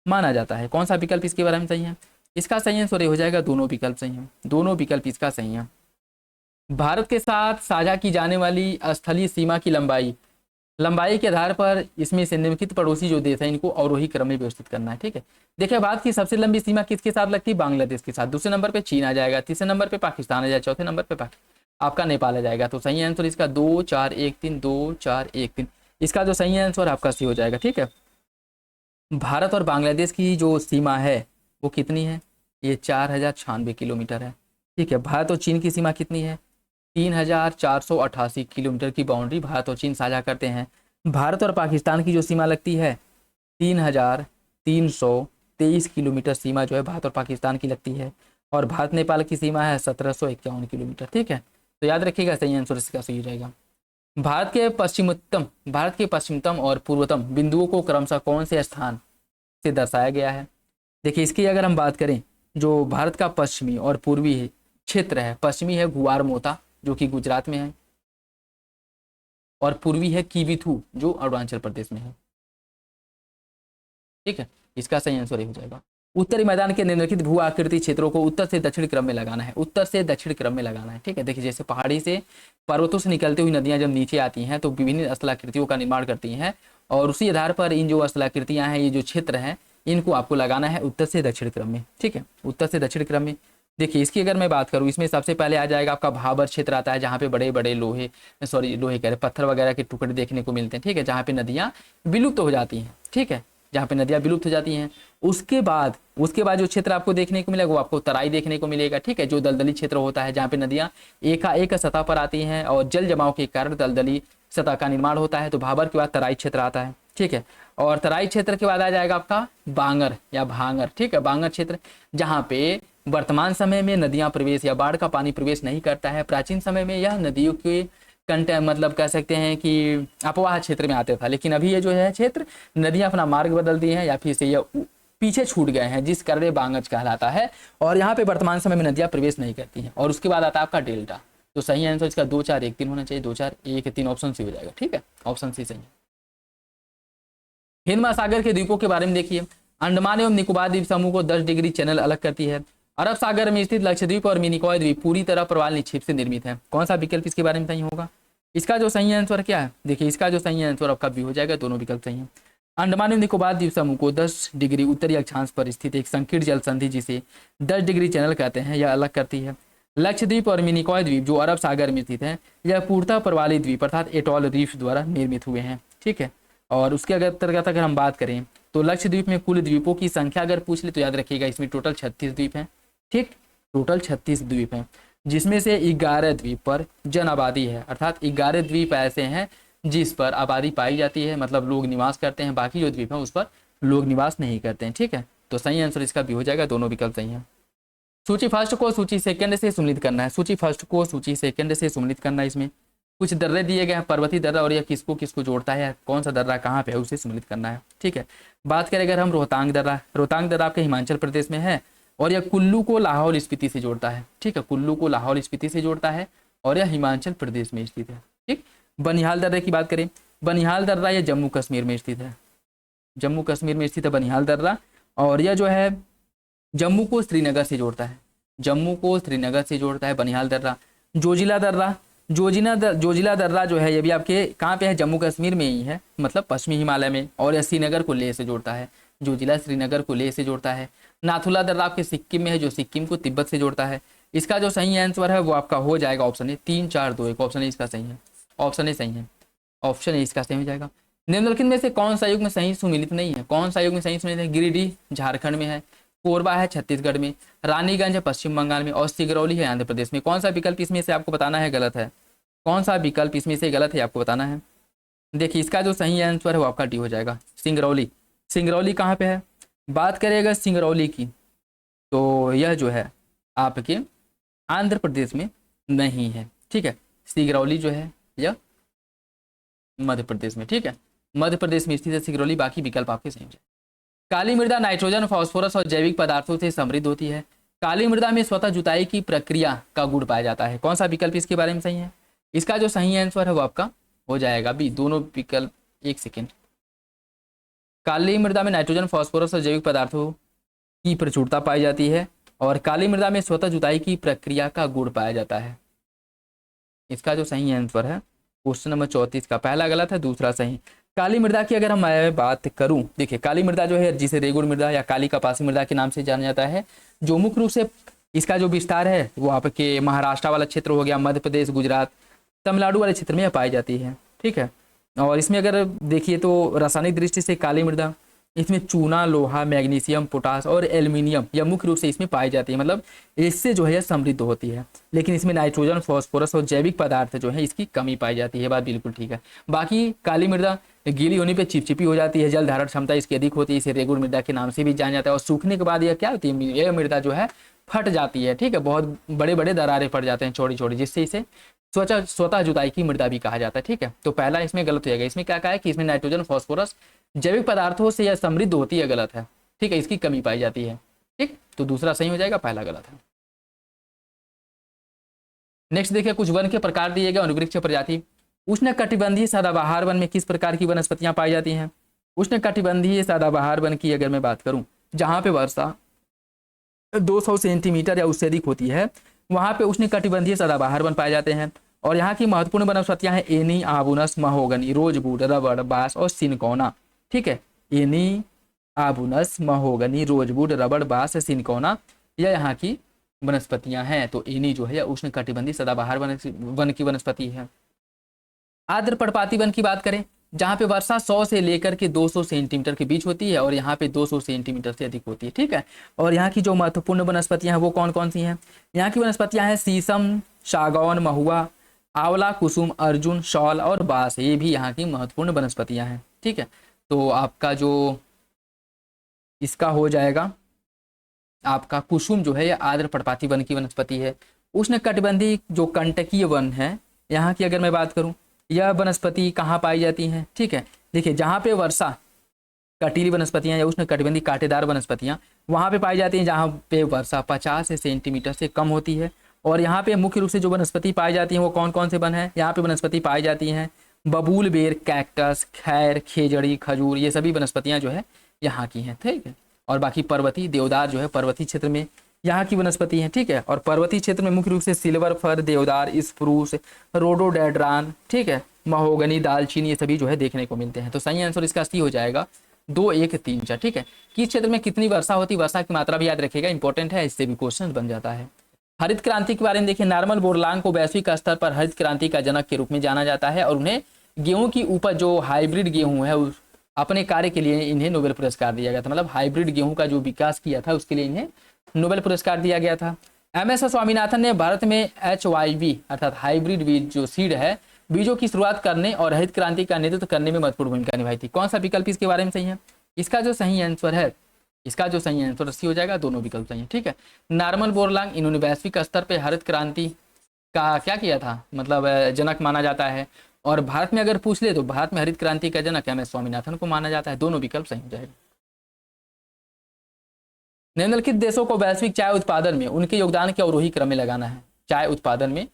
माना जाता है। कौन सा विकल्प इसके बारे में सही है? इसका सही आंसर हो जाएगा, दोनों विकल्प सही है, दोनों विकल्प इसका सही है। भारत के साथ साझा की जाने वाली स्थलीय सीमा की लंबाई के आधार पर इसमें से निम्नलिखित पड़ोसी जो देश है इनको अवरोही क्रम में व्यवस्थित करना है, ठीक है। देखिए भारत की सबसे लंबी सीमा किसके साथ लगती है? बांग्लादेश के साथ। दूसरे नंबर पे चीन आ जाएगा, तीसरे नंबर पे पाकिस्तान आ जाएगा, चौथे नंबर पे आपका नेपाल आ जाएगा। तो सही आंसर इसका 2 4 1 3, 2 4 1 3, इसका जो सही आंसर आपका सी हो जाएगा, ठीक है। भारत और बांग्लादेश की जो सीमा है वो कितनी है? ये 4096 किलोमीटर है, ठीक है। भारत और चीन की सीमा कितनी है? 3488 किलोमीटर की बाउंड्री भारत और चीन साझा करते हैं। भारत और पाकिस्तान की जो सीमा लगती है 3323 किलोमीटर सीमा जो है भारत और पाकिस्तान की लगती है। और भारत नेपाल की सीमा है 1751 किलोमीटर, ठीक है। तो याद रखिएगा सही आंसर इसका सही रहेगा। भारत के पश्चिमतम और पूर्वतम बिंदुओं को क्रमशः कौन से स्थान से दर्शाया गया है? देखिए इसकी अगर हम बात करें, जो भारत का पश्चिमी और पूर्वी क्षेत्र है, पश्चिमी है गुआरमोता जो कि गुजरात में है, और पूर्वी है कीविथू जो अरुणाचल प्रदेश में है, ठीक है। इसका सही आंसर हो जाएगा। उत्तरी मैदान के निम्नलिखित भू आकृति क्षेत्रों को उत्तर से दक्षिण क्रम में लगाना है, उत्तर से दक्षिण क्रम में लगाना है, ठीक है। देखिए जैसे पहाड़ी से पर्वतों से निकलती हुई नदियां जब नीचे आती हैं तो विभिन्न स्थलाकृतियों का निर्माण करती हैं, और उसी आधार पर इन जो स्थलाकृतियां हैं, ये जो क्षेत्र हैं, इनको आपको लगाना है उत्तर से दक्षिण क्रम में, ठीक है, उत्तर से दक्षिण क्रम में। देखिए इसकी अगर मैं बात करूँ, इसमें सबसे पहले आ जाएगा आपका भाबर क्षेत्र आता है, जहाँ पे बड़े बड़े लोहे कह रहे पत्थर वगैरह के टुकड़े देखने को मिलते हैं, ठीक है, जहाँ पे नदियाँ विलुप्त हो जाती हैं, ठीक है, जहाँ पे नदियाँ विलुप्त हो जाती हैं। उसके बाद जो क्षेत्र आपको देखने को मिलेगा वो आपको तराई देखने को मिलेगा, ठीक है, जो दलदली क्षेत्र होता है, जहाँ पे नदियाँ एकाएक सतह पर आती हैं और जल जमाव के कारण दलदली सतह का निर्माण होता है। तो भाबर के बाद तराई क्षेत्र आता है, ठीक है। और तराई क्षेत्र के बाद आ जाएगा आपका बांगर या भांगर, ठीक है, बांगर क्षेत्र, जहाँ पे वर्तमान समय में नदियां प्रवेश या बाढ़ का पानी प्रवेश नहीं करता है। प्राचीन समय में यह नदियों के मतलब कह सकते हैं कि अपवाह क्षेत्र में आते था, लेकिन अभी ये जो है क्षेत्र नदियां अपना मार्ग बदल दी हैं या फिर से ये पीछे छूट गए हैं, जिस कारण बांगज कहलाता है, और यहाँ पे वर्तमान समय में नदियां प्रवेश नहीं करती हैं। और उसके बाद आता है आपका डेल्टा। तो सही आंसर इसका 2 4 1 3 होना चाहिए, 2 4 1 3 ऑप्शन सी हो जाएगा, ठीक है, ऑप्शन सी सही है। हिंद महासागर के द्वीपों के बारे में देखिए, अंडमान एवं निकोबार द्वीप समूह को 10 डिग्री चैनल अलग करती है। अरब सागर में स्थित लक्षद्वीप और मिनिकॉय द्वीप पूरी तरह प्रवाल निक्षेप से निर्मित है। कौन सा विकल्प इसके बारे में सही होगा? इसका जो सही आंसर क्या है? देखिए इसका जो सही आंसर आपका भी हो जाएगा, दोनों विकल्प सही है। अंडमान एवं निकोबार द्वीप समूह को 10 डिग्री उत्तरी अक्षांश पर स्थित एक संकीर्ण जल संधि जिसे 10 डिग्री चैनल कहते हैं, यह अलग करती है। लक्षद्वीप और मिनिकॉय द्वीप जो अरब सागर में स्थित है, यह पूर्णतः प्रवाली द्वीप अर्थात एटॉल रीफ द्वारा निर्मित हुए हैं, ठीक है। और उसके अंतर्गत अगर हम बात करें तो लक्षद्वीप में कुल द्वीपों की संख्या अगर पूछ ले तो याद रखिएगा इसमें टोटल 36 द्वीप हैं, ठीक, टोटल 36 द्वीप हैं, जिसमें से 11 द्वीप पर जन आबादी है, अर्थात 11 द्वीप ऐसे हैं जिस पर आबादी पाई जाती है, मतलब लोग निवास करते हैं। बाकी जो द्वीप हैं उस पर लोग निवास नहीं करते हैं, ठीक है। तो सही आंसर इसका भी हो जाएगा, दोनों विकल्प सही हैं। सूची फर्स्ट को सूची सेकंड से सम्मिलित करना है, सूची फर्स्ट को सूची सेकंड से सम्मिलित करना है। इसमें कुछ दर्रे दिए गए हैं, पर्वतीय दर्रा, और यह किसको किसको जोड़ता है, कौन सा दर्रा कहाँ पे है, उसे सम्मिलित करना है, ठीक है। बात करें अगर हम रोहतांग दर्रा आपके हिमाचल प्रदेश में है, और यह कुल्लू को लाहौल स्पीति से जोड़ता है, ठीक है, कुल्लू को लाहौल स्पीति से जोड़ता है, और यह हिमाचल प्रदेश में स्थित है, ठीक। बनिहाल दर्रे की बात करें, बनिहाल दर्रा यह जम्मू कश्मीर में स्थित है, जम्मू कश्मीर में स्थित है बनिहाल दर्रा, और यह जो है जम्मू को श्रीनगर से जोड़ता है, जम्मू को श्रीनगर से जोड़ता है बनिहाल दर्रा। जोजिला दर्रा, जोजिला दर्रा जो है ये भी आपके कहाँ पे है, जम्मू कश्मीर में ही है, मतलब पश्चिमी हिमालय में, और यह श्रीनगर को लेह से जोड़ता है। जोजिला श्रीनगर को लेह से जोड़ता है। नाथुला दर्रा आपके सिक्किम में है, जो सिक्किम को तिब्बत से जोड़ता है। इसका जो सही आंसर है वो आपका हो जाएगा ऑप्शन ए, 3 4 2 1, ऑप्शन ए इसका सही है, ऑप्शन ए सही है, ऑप्शन ए इसका सही हो जाएगा। निम्नलिखित में से कौन सा युग में सही सुमिलित नहीं है, कौन सा युग में सही सुमिलित है? गिरिडीह झारखंड में है, कोरबा है छत्तीसगढ़ में, रानीगंज है पश्चिम बंगाल में, और सिगरौली है आंध्र प्रदेश में। कौन सा विकल्प इसमें से आपको बताना है गलत है, कौन सा विकल्प इसमें से गलत है आपको बताना है। देखिए इसका जो सही आंसर है वो आपका डी हो जाएगा, सिंगरौली। सिंगरौली कहाँ पे है? बात करें अगर सिंगरौली की तो यह जो है आपके आंध्र प्रदेश में नहीं है, ठीक है। सिंगरौली जो है यह मध्य प्रदेश में, ठीक है, मध्य प्रदेश में स्थित है सिंगरौली। बाकी विकल्प आपके सही है। काली मृदा नाइट्रोजन, फास्फोरस और जैविक पदार्थों से समृद्ध होती है। काली मृदा में स्वतः जुताई की प्रक्रिया का गुण पाया जाता है। कौन सा विकल्प इसके बारे में सही है? इसका जो सही आंसर है वो आपका हो जाएगा बी, दोनों विकल्प। एक सेकेंड, काली मृदा में नाइट्रोजन, फास्फोरस और जैविक पदार्थों की प्रचुरता पाई जाती है, और काली मृदा में स्वतः जुताई की प्रक्रिया का गुण पाया जाता है। इसका जो सही आंसर है क्वेश्चन नंबर 34 का पहला गलत है, दूसरा सही। काली मृदा की अगर मैं बात करूं, देखिए काली मृदा जो है जिसे रेगुड़ मृदा या काली कपासी मृदा के नाम से जाना जाता है, जो मुख्य रूप से इसका जो विस्तार है वो आपके महाराष्ट्र वाला क्षेत्र हो गया, मध्य प्रदेश, गुजरात, तमिलनाडु वाले क्षेत्र में पाई जाती है, ठीक है। और इसमें अगर देखिए तो रासायनिक दृष्टि से काली मृदा, इसमें चूना, लोहा, मैग्नीशियम, पोटास और एल्यूमिनियम यह मुख्य रूप से इसमें पाई जाती है, मतलब इससे जो है यह समृद्ध होती है। लेकिन इसमें नाइट्रोजन, फास्फोरस और जैविक पदार्थ जो है इसकी कमी पाई जाती है, बात बिल्कुल ठीक है। बाकी काली मृदा गीली होने पे चिपचिपी हो जाती है, जल धारण क्षमता इसकी अधिक होती है, इसे रेगुड़ मृदा के नाम से भी जाना जाता है। और सूखने के बाद यह क्या होती है, यह मृदा जो है फट जाती है, ठीक है, बहुत बड़े बड़े दरारें पड़ जाते हैं छोटी छोटी, जिससे इसे स्वतः जुताई की मृदा भी कहा जाता है, ठीक है। तो पहला इसमें गलत हो जाएगा। इसमें क्या कहा है कि इसमें नाइट्रोजन, फास्फोरस, जैविक पदार्थों से यह समृद्ध होती है, गलत है, ठीक है, इसकी कमी पाई जाती है, ठीक। तो दूसरा सही हो जाएगा, पहला गलत है। नेक्स्ट देखिए, कुछ वन के प्रकार दिए गए, वृक्ष प्रजाति। उष्ण कटिबंधीय सदाबहार वन में किस प्रकार की वनस्पतियां पाई जाती हैं? उष्ण कटिबंधीय सदाबहार वन की अगर मैं बात करूं, जहां पे वर्षा 200 सेंटीमीटर या उससे अधिक होती है, वहां पे उष्ण कटिबंधीय सदाबहार वन पाए जाते हैं। और यहाँ की महत्वपूर्ण वनस्पतियां हैं एनी, आबुनस, महोगनी, रोजवुड, रबड़, बांस और सिनकोना, ठीक है। एनी, आबुनस, महोगनी, रोजवुड, रबड़, बांस, सिनकोना यह यहाँ की वनस्पतियां हैं। तो एनी जो है उष्ण कटिबंधीय सदाबहार वन की वनस्पति है। आर्द्र पर्णपाती वन की बात करें, जहाँ पे वर्षा 100 से लेकर के 200 सेंटीमीटर के बीच होती है, और यहाँ पे 200 सेंटीमीटर से अधिक होती है, ठीक है। और यहाँ की जो महत्वपूर्ण वनस्पतियां हैं वो कौन कौन सी हैं? यहाँ की वनस्पतियां हैं शीशम, सागौन, महुआ, आंवला, कुसुम, अर्जुन, शॉल और बांस, ये भी यहाँ की महत्वपूर्ण वनस्पतियां हैं, ठीक है। तो आपका जो इसका हो जाएगा आपका कुसुम जो है यह आर्द्र पर्णपाती वन की वनस्पति है। उष्ण कटिबंधीय जो कंटकीय वन है, यहाँ की अगर मैं बात करूँ, यह वनस्पति कहाँ पाई जाती हैं, ठीक है। देखिए जहाँ पे वर्षा, कटीली वनस्पतियां या उष्ण कटिबंधीय कांटेदार वनस्पतियां वहाँ पे पाई जाती हैं जहाँ पे वर्षा 50 सेंटीमीटर से कम होती है। और यहाँ पे मुख्य रूप से जो वनस्पति पाई जाती हैं वो कौन कौन से वन है? यहाँ पे वनस्पति पाई जाती हैं बबूल, बेर, कैक्टस, खैर, खेजड़ी, खजूर, ये सभी वनस्पतियां जो है यहाँ की हैं, ठीक है। और बाकी पर्वतीय देवदार जो है पर्वतीय क्षेत्र में यहाँ की वनस्पति है, ठीक है। और पर्वतीय क्षेत्र में मुख्य रूप से सिल्वर फर, देवदार, स्प्रूस, रोडोडेड्रान, ठीक है, महोगनी, दालचीनी, ये सभी जो है देखने को मिलते हैं। तो सही आंसर इसका सी हो जाएगा 2 1 3 4, ठीक है। किस क्षेत्र में कितनी वर्षा होती, वर्षा की मात्रा भी याद रखिएगा, इंपॉर्टेंट है, इससे भी क्वेश्चन बन जाता है। हरित क्रांति के बारे में देखिए, नॉर्मन बोरलांग को वैश्विक स्तर पर हरित क्रांति का जनक के रूप में जाना जाता है, और उन्हें गेहूं की उपज जो हाइब्रिड गेहूं है अपने कार्य के लिए इन्हें नोबेल पुरस्कार दिया गया था। मतलब हाइब्रिड गेहूं का जो विकास किया था उसके लिए इन्हें नोबेल पुरस्कार दिया गया था। MS स्वामीनाथन ने भारत में HYV अर्थात हाइब्रिड बीज जो सीड है, बीजों की शुरुआत करने और हरित क्रांति का नेतृत्व करने में महत्वपूर्ण भूमिका निभाई थी। कौन सा विकल्प इसके बारे में सही है? इसका जो सही आंसर है, इसका जो सही आंसर सी हो जाएगा, दोनों विकल्प सही है, ठीक है। नॉर्मन बोरलांग, इन्होंने वैश्विक स्तर पर हरित क्रांति का क्या किया था, मतलब जनक माना जाता है। और भारत में अगर पूछ ले तो भारत में हरित क्रांति का जनक MS स्वामीनाथन को माना जाता है। दोनों विकल्प सही हो जाएगा। निम्नलिखित देशों को वैश्विक चाय उत्पादन में उनके योगदान के अवरोही क्रम में लगाना है। चाय उत्पादन में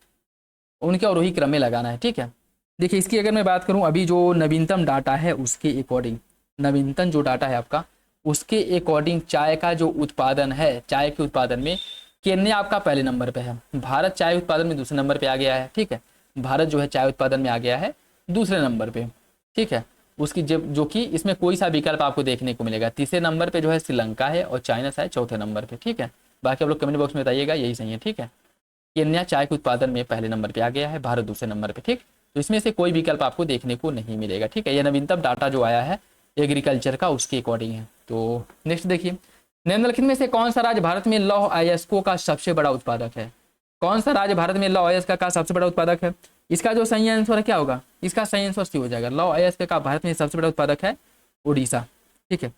उनके अवरोही क्रम में लगाना है, ठीक है। देखिए इसकी अगर मैं बात करूं, अभी जो नवीनतम डाटा है उसके अकॉर्डिंग, नवीनतम जो डाटा है आपका उसके अकॉर्डिंग चाय का जो उत्पादन है, चाय के उत्पादन में केन्या आपका पहले नंबर पे है, भारत चाय उत्पादन में दूसरे नंबर पे आ गया है। ठीक है, भारत जो है चाय उत्पादन में आ गया है दूसरे नंबर पे। ठीक है, उसकी जो कि इसमें कोई सा विकल्प आपको देखने को मिलेगा। तीसरे नंबर पे जो है श्रीलंका है और चाइना शायद चौथे नंबर पे। ठीक है, बाकी आप लोग कमेंट बॉक्स में बताइएगा यही सही है। ठीक है, केन्या चाय के उत्पादन में पहले नंबर पे आ गया है, भारत दूसरे नंबर पे। ठीक, तो इसमें से कोई विकल्प आपको देखने को नहीं मिलेगा। ठीक है, यह नवीनतम डाटा जो आया है एग्रीकल्चर का उसके अकॉर्डिंग है। तो नेक्स्ट देखिए, निम्नलिखित में से कौन सा राज्य भारत में लौह अयस्कों का सबसे बड़ा उत्पादक है? कौन सा राज्य भारत में लौह अयस्क का सबसे बड़ा उत्पादक है? इसका जो सही आंसर क्या होगा? इसका सही आंसर सी हो जाएगा। लौह अयस्क का भारत में सबसे बड़ा उत्पादक है उड़ीसा। ठीक है,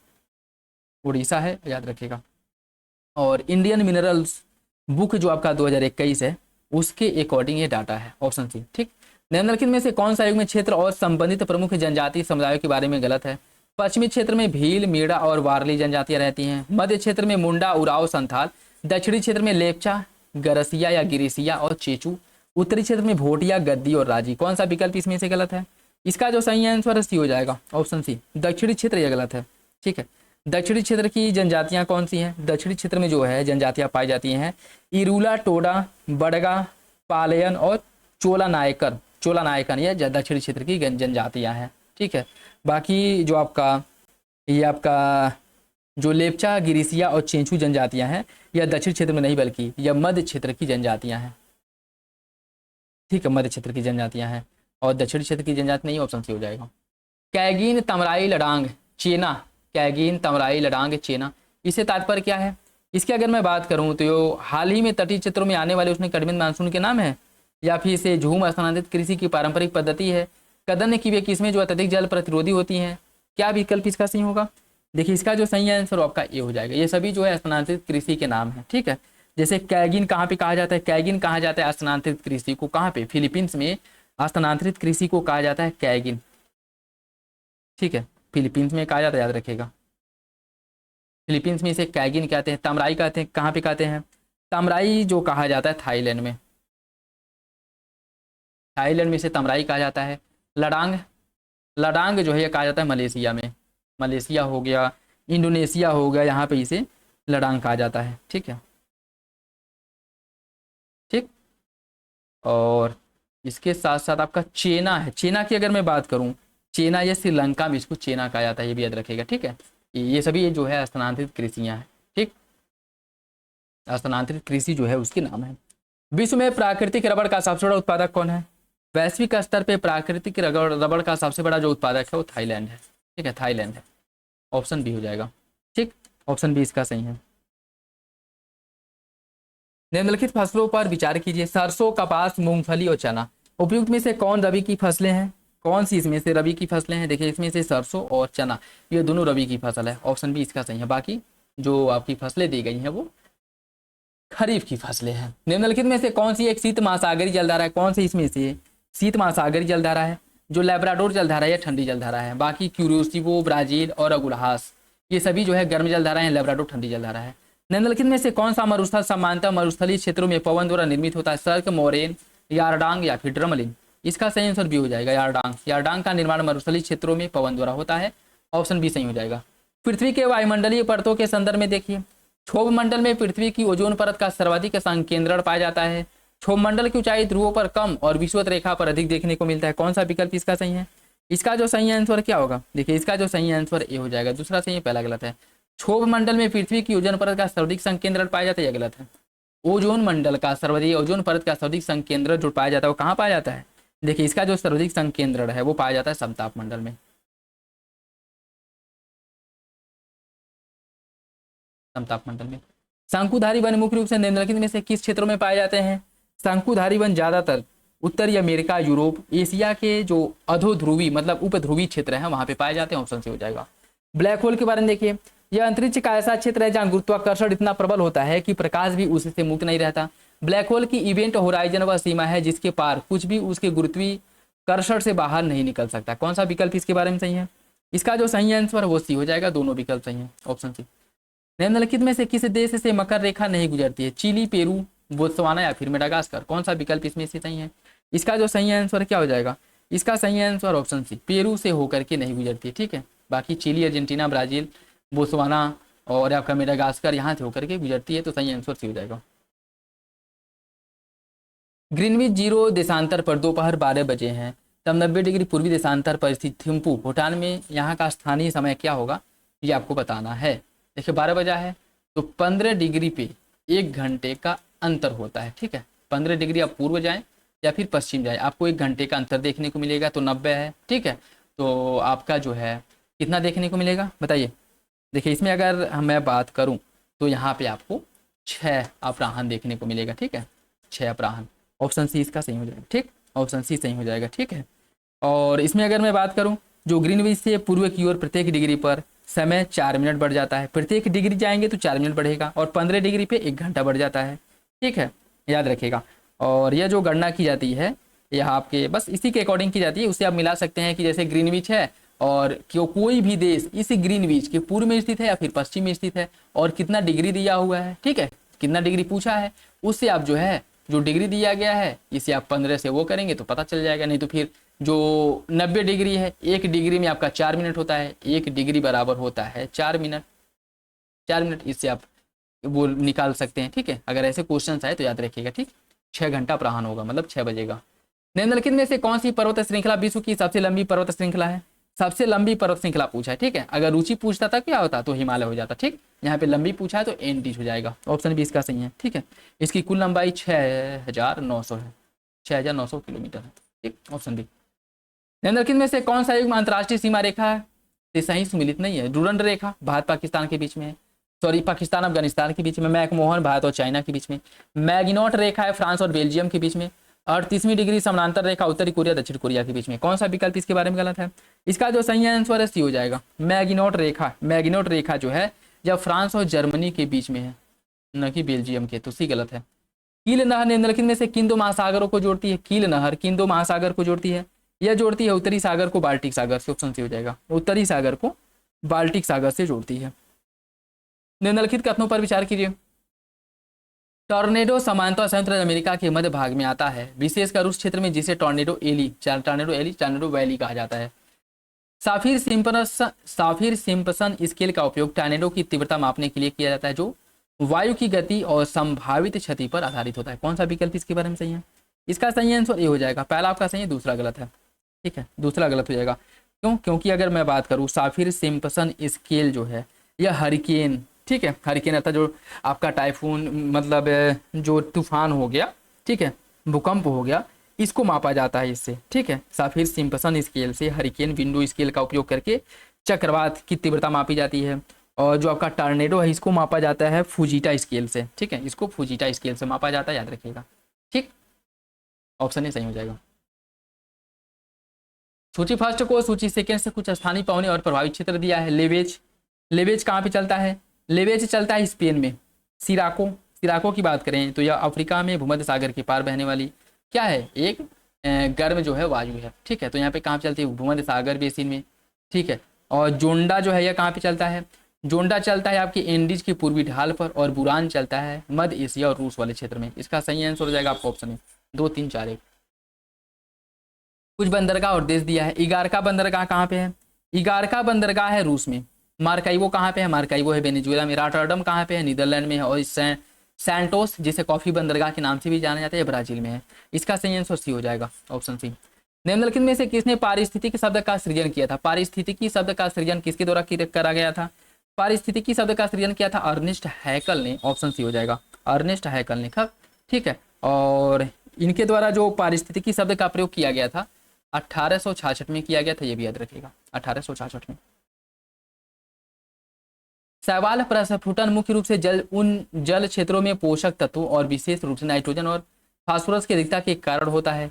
उड़ीसा है, याद रखिएगा। और इंडियन मिनरल्स बुक जो आपका 2021 है उसके अकॉर्डिंग ये डाटा है, ऑप्शन सी। ठीक, निम्नलिखित में से कौन सा युग्म क्षेत्र और संबंधित प्रमुख जनजातीय समुदायों के बारे में गलत है? पश्चिमी क्षेत्र में भील, मेड़ा और वारली जनजातियां रहती हैं। मध्य क्षेत्र में मुंडा, उराव, संथाल। दक्षिणी क्षेत्र में लेपचा, गरसिया या गिरिसिया और चेचू। उत्तरी क्षेत्र में भोटिया, गद्दी और राजी। कौन सा विकल्प इसमें से गलत है? इसका जो सही आंसर सी हो जाएगा, ऑप्शन सी, दक्षिणी क्षेत्र यह गलत है। ठीक है, दक्षिणी क्षेत्र की जनजातियां कौन सी हैं? दक्षिणी क्षेत्र में जो है जनजातियां पाई जाती हैं इरूला, टोडा, बड़गा, पालयन और चोला नायकर। चोला नायकन ये दक्षिणी क्षेत्र की जनजातियां हैं। ठीक है, बाकी जो आपका ये आपका जो लेपचा, गिरिसिया और चेंचू जनजातियां हैं यह दक्षिण क्षेत्र में नहीं बल्कि यह मध्य क्षेत्र की जनजातियां हैं। ठीक है, मध्य क्षेत्र की जनजातियां हैं और दक्षिण क्षेत्र की जनजाति नहीं, ऑप्शन सी हो जाएगा। कैगीन, तमराई, लडांग, चेना। कैगीन, तमराई, लडांग, चेना, इससे तात्पर्य क्या है? इसकी अगर मैं बात करूं तो यो हाल ही में तटीय क्षेत्रों में आने वाले उसमें कठिन मानसून के नाम है, या फिर इसे झूम स्थानांतरित कृषि की पारंपरिक पद्धति है, कदन की वे किस्में जो अत्यधिक जल प्रतिरोधी होती हैं। क्या विकल्प इसका सही होगा? देखिए, इसका जो सही आंसर आपका ए हो जाएगा। ये सभी जो है स्थानांतरित कृषि के नाम है। ठीक है, जैसे कैगिन कहाँ पे कहा जाता है? कैगिन कहा जाता है स्थानांतरित कृषि को, कहाँ पे? फिलीपींस में स्थानांतरित कृषि को कहा जाता है कैगिन। ठीक है, फिलीपींस में कहा जाता है, याद रखिएगा। फिलीपींस में इसे कैगिन कहते हैं। तमराई कहते हैं, कहाँ पे कहते हैं? तमराई जो कहा जाता है थाईलैंड में, थाईलैंड में इसे तमराई कहा जाता है। लडांग, लडांग जो है ये कहा जाता है मलेशिया में, मलेशिया हो गया, इंडोनेशिया हो गया, यहाँ पे इसे लडांग कहा जाता है। ठीक है, ठीक, और इसके साथ साथ आपका चेना है। चेना की अगर मैं बात करूं, चेना ये श्रीलंका में इसको चेना कहा जाता है, ये भी याद रखिएगा। ठीक है, ये सभी जो है स्थानांतरित कृषियां हैं। ठीक, स्थानांतरित कृषि जो है उसके नाम है। विश्व में प्राकृतिक रबड़ का सबसे बड़ा उत्पादक कौन है? वैश्विक स्तर पे प्राकृतिक रबड़ का सबसे बड़ा जो उत्पादक है वो थाईलैंड है। ठीक है, थाईलैंड है, ऑप्शन बी हो जाएगा। ठीक, ऑप्शन बी इसका सही है। निम्नलिखित फसलों पर विचार कीजिए। सरसों, कपास, मूंगफली और चना, उपयुक्त में से कौन रबी की फसलें हैं? कौन सी इसमें से रबी की फसलें हैं? देखिए, इसमें से सरसों और चना ये दोनों रबी की फसल है, ऑप्शन बी इसका सही है। बाकी जो आपकी फसलें दी गई हैं वो खरीफ की फसलें हैं। निम्नलिखित में से कौन सी एक शीत महासागरीय जलधारा है? कौन सी इसमें से शीत महासागरीय जलधारा है? जो लेब्राडोर जलधारा है या ठंडी जलधारा है। बाकी क्यूरियोसिवो, ब्राजील और अगुलहास ये सभी जो है गर्म जलधारा है, लेब्राडोर ठंडी जलधारा है। निम्नलिखित में से कौन सा मरुस्थल सामान्यतः मरुस्थलीय क्षेत्रों में पवन द्वारा निर्मित होता है? सर्क, मोरेन, यारडांग या फिर ड्रमलिन। इसका सही आंसर बी हो जाएगा, यारडांग। यारडांग का निर्माण मरुस्थलीय क्षेत्रों में पवन द्वारा होता है, ऑप्शन बी सही हो जाएगा। पृथ्वी के वायुमंडलीय परतों के संदर्भ में देखिए, क्षोभ मंडल में पृथ्वी की ओजोन परत का सर्वाधिक संकेंद्रण पाया जाता है। क्षोभ मंडल की ऊंचाई ध्रुवों पर कम और विषुवत रेखा पर अधिक देखने को मिलता है। कौन सा विकल्प इसका सही है? इसका जो सही आंसर क्या होगा? देखिए, इसका जो सही आंसर ए हो जाएगा। दूसरा सही है, पहला गलत है। क्षोभ मंडल में पृथ्वी की ओजोन परत का सर्वाधिक संकेंद्रण पाया जाता है, यह गलत है। ओजोन मंडल का सर्वाधिक, ओजोन परत का सर्वाधिक संकेंद्रण जो पाया जाता है वो कहाँ पाया जाता है? देखिए, इसका जो सर्वाधिक संकेंद्रण है वो पाया जाता है समताप मंडल में, समताप मंडल में। शंकुधारी वन मुख्य रूप से निम्नलिखित में से किस क्षेत्रों में पाए जाते हैं? शंकुधारी वन ज्यादातर उत्तरी अमेरिका, यूरोप, एशिया के जो अधोध्रुवी मतलब उपध्रुवी क्षेत्र है वहां पे पाए जाते हैं, ऑप्शन से हो जाएगा। ब्लैक होल के बारे में देखिए, यह अंतरिक्ष का ऐसा क्षेत्र है जहां गुरुत्वाकर्षण इतना प्रबल होता है कि प्रकाश भी उससे मुक्त नहीं रहता। ब्लैक होल की इवेंट होराइजन वह सीमा है जिसके पार कुछ भी उसके गुरुत्वाकर्षण से बाहर नहीं निकल सकता। कौन सा विकल्प इसके बारे में सही है? इसका जो सही आंसर वो सी हो जाएगा, दोनों विकल्प सही है, ऑप्शन सी। निम्नलिखित में से किस देश से मकर रेखा नहीं गुजरती है? चिली, पेरू, बोत्सवाना या फिर मेडागास्कर। कौन सा विकल्प इसमें से सही है? इसका जो सही आंसर क्या हो जाएगा? इसका सही आंसर ऑप्शन सी, पेरू से होकर के नहीं गुजरती है। ठीक है, बाकी चिली, अर्जेंटीना, ब्राजील, बोत्सवाना और आपका मेडागास्कर यहाँ से होकर के गुजरती है, तो सही आंसर सी हो जाएगा। ग्रीनविच जीरो देशांतर पर दोपहर 12 बजे हैं, तब 90 डिग्री पूर्वी देशांतर पर स्थित थिम्पू भूटान में यहाँ का स्थानीय समय क्या होगा, ये आपको बताना है। देखिए 12 बजा है तो 15 डिग्री पे 1 घंटे का अंतर होता है, ठीक है। 15 डिग्री आप पूर्व जाएं या फिर पश्चिम जाएं, आपको 1 घंटे का अंतर देखने को मिलेगा, तो 90 है, ठीक है। तो आपका जो है कितना देखने को मिलेगा बताइए। देखिए इसमें अगर मैं बात करूं तो यहाँ पे आपको 6 अपराहन देखने को मिलेगा, ठीक है, 6 अपराहन। ऑप्शन सी इसका सही हो जाएगा, ठीक, ऑप्शन सी सही हो जाएगा, ठीक है। और इसमें अगर मैं बात करूं, जो ग्रीनविच से पूर्व की ओर प्रत्येक डिग्री पर समय 4 मिनट बढ़ जाता है, प्रत्येक डिग्री जाएंगे तो 4 मिनट बढ़ेगा, और 15 डिग्री पे 1 घंटा बढ़ जाता है, ठीक है, याद रखिएगा। और यह जो गणना की जाती है यह आपके बस इसी के अकॉर्डिंग की जाती है, उससे आप मिला सकते हैं कि जैसे ग्रीनविच है और क्यों कोई भी देश इस ग्रीनविच के पूर्व में स्थित है या फिर पश्चिम में स्थित है, और कितना डिग्री दिया हुआ है, ठीक है, कितना डिग्री पूछा है, उससे आप जो है जो डिग्री दिया गया है इसे आप 15 से वो करेंगे तो पता चल जाएगा। नहीं तो फिर जो 90 डिग्री है, 1 डिग्री में आपका 4 मिनट होता है, 1 डिग्री बराबर होता है 4 मिनट, 4 मिनट, इससे आप वो निकाल सकते हैं, ठीक है। अगर ऐसे क्वेश्चन आए तो याद रखिएगा, ठीक, 6 घंटा प्रहान होगा, मतलब 6 बजेगा। निम्नलिखित में से कौन सी पर्वत श्रृंखला विश्व की सबसे लंबी पर्वत श्रृंखला है, सबसे लंबी पर्वत श्रृंखला पूछा है, ठीक है। अगर रुचि पूछता था क्या होता तो हिमालय हो जाता, ठीक, यहाँ पे लंबी पूछा है तो एंटीज हो जाएगा, ऑप्शन बी इसका सही है, ठीक है। इसकी कुल लंबाई 6900 है, 6900 किलोमीटर है, ठीक, ऑप्शन बी। निम्नलिखित में से कौन सा युग्म अंतर्राष्ट्रीय सीमा रेखा से सही सुमिलित नहीं है, डूरंड रेखा भारत पाकिस्तान के बीच में है, सॉरी पाकिस्तान अफगानिस्तान के बीच में, मैकमोहन भारत और चाइना के बीच में, मैगिनोट रेखा है फ्रांस और बेल्जियम के बीच में, 38वीं डिग्री समानांतर रेखा उत्तरी कोरिया दक्षिण कोरिया के बीच में। कौन सा विकल्प इसके बारे में गलत है, इसका जो सही आंसर है सी हो जाएगा, मैगिनोट रेखा। मैगिनोट रेखा जो है जब फ्रांस और जर्मनी के बीच में है, न कि बेल्जियम के, तो सी गलत है। कील नहर निम्नलिखित में से किन दो महासागरों को जोड़ती है, कील नहर किन दो महासागर को जोड़ती है, यह जोड़ती है उत्तरी सागर को बाल्टिक सागर से, ऑप्शन सी हो जाएगा, उत्तरी सागर को बाल्टिक सागर से जोड़ती है। निम्नलिखित कथनों पर विचार कीजिए। टॉर्नेडो सामान्यतः संयुक्त राज्य अमेरिका के मध्य भाग में आता है, विशेषकर उस क्षेत्र में जिसे टॉर्नेडो वैली कहा जाता है। साफिर सिम्पसन स्केल का उपयोग टॉर्नेडो की तीव्रता मापने के लिए किया जाता है, जो वायु की गति और संभावित क्षति पर आधारित होता है। कौन सा विकल्प इसके बारे में सही है, इसका सही आंसर ये हो जाएगा, पहला आपका सही है, दूसरा गलत है, ठीक है, दूसरा गलत हो जाएगा। क्यों, क्योंकि अगर मैं बात करूँ साफिर सिम्पसन स्केल जो है यह हरिकेन, ठीक है, हरिकेन अर्थात जो आपका टाइफून मतलब जो तूफान हो गया, ठीक है, भूकंप हो गया, इसको मापा जाता है इससे, ठीक है। साफिर सिम्पसन स्केल से हरिकेन विंडो स्केल का उपयोग करके चक्रवात की तीव्रता मापी जाती है, और जो आपका टॉर्नेडो है इसको मापा जाता है फुजीटा स्केल से, ठीक है, इसको फुजीटा स्केल से मापा जाता है, याद रखिएगा, ठीक, ऑप्शन ए सही हो जाएगा। सूची फर्स्ट को सूची सेकेंड से कुछ स्थानीय पौने और प्रभावित क्षेत्र दिया है। लेवेज, लेवेज कहाँ पे चलता है, लेवेज चलता है स्पेन में। सिराको की बात करें तो यह अफ्रीका में भूमध्य सागर के पार बहने वाली क्या है, एक गर्म जो है वायु है, ठीक है। तो यहाँ पे कहाँ चलती है, भूमध्य सागर बेसिन में, ठीक है। और जोंडा जो है यह कहाँ पे चलता है, जोंडा चलता है आपके एंडीज की पूर्वी ढाल पर, और बुरान चलता है मध्य एशिया और रूस वाले क्षेत्र में। इसका सही आंसर हो जाएगा आपका ऑप्शन है 2, 3, 4, 1। कुछ बंदरगाह और देश दिया है। इगारका बंदरगाह कहाँ पे है, इगारका बंदरगाह है रूस में। मार्काइवो कहाँ पे है, मार्काइवो है वेनेजुएला में। रॉटरडम कहाँ पे है, नीदरलैंड में है। और सैंटोस जिसे कॉफी बंदरगाह के नाम से भी जाना जाता है, ब्राजील में है। इसका सही आंसर सी हो जाएगा, ऑप्शन सी। निम्नलिखित में से किसने पारिस्थितिकी शब्द का सृजन किया था, पारिस्थितिकी शब्द का सृजन किसके द्वारा करा गया था, पारिस्थितिकी शब्द का सृजन किया था अर्नेस्ट हैकल ने, ऑप्शन सी हो जाएगा, अर्नेस्ट हैकल ने, ठीक है। और इनके द्वारा जो पारिस्थितिकी शब्द का प्रयोग किया गया था 1866 में किया गया था, ये भी याद रखिएगा, 1866 में। शैवाल प्रस्फुटन मुख्य रूप से उन जल क्षेत्रों में पोषक तत्वों और विशेष रूप से नाइट्रोजन और फास्फोरस की अधिकता के कारण होता है।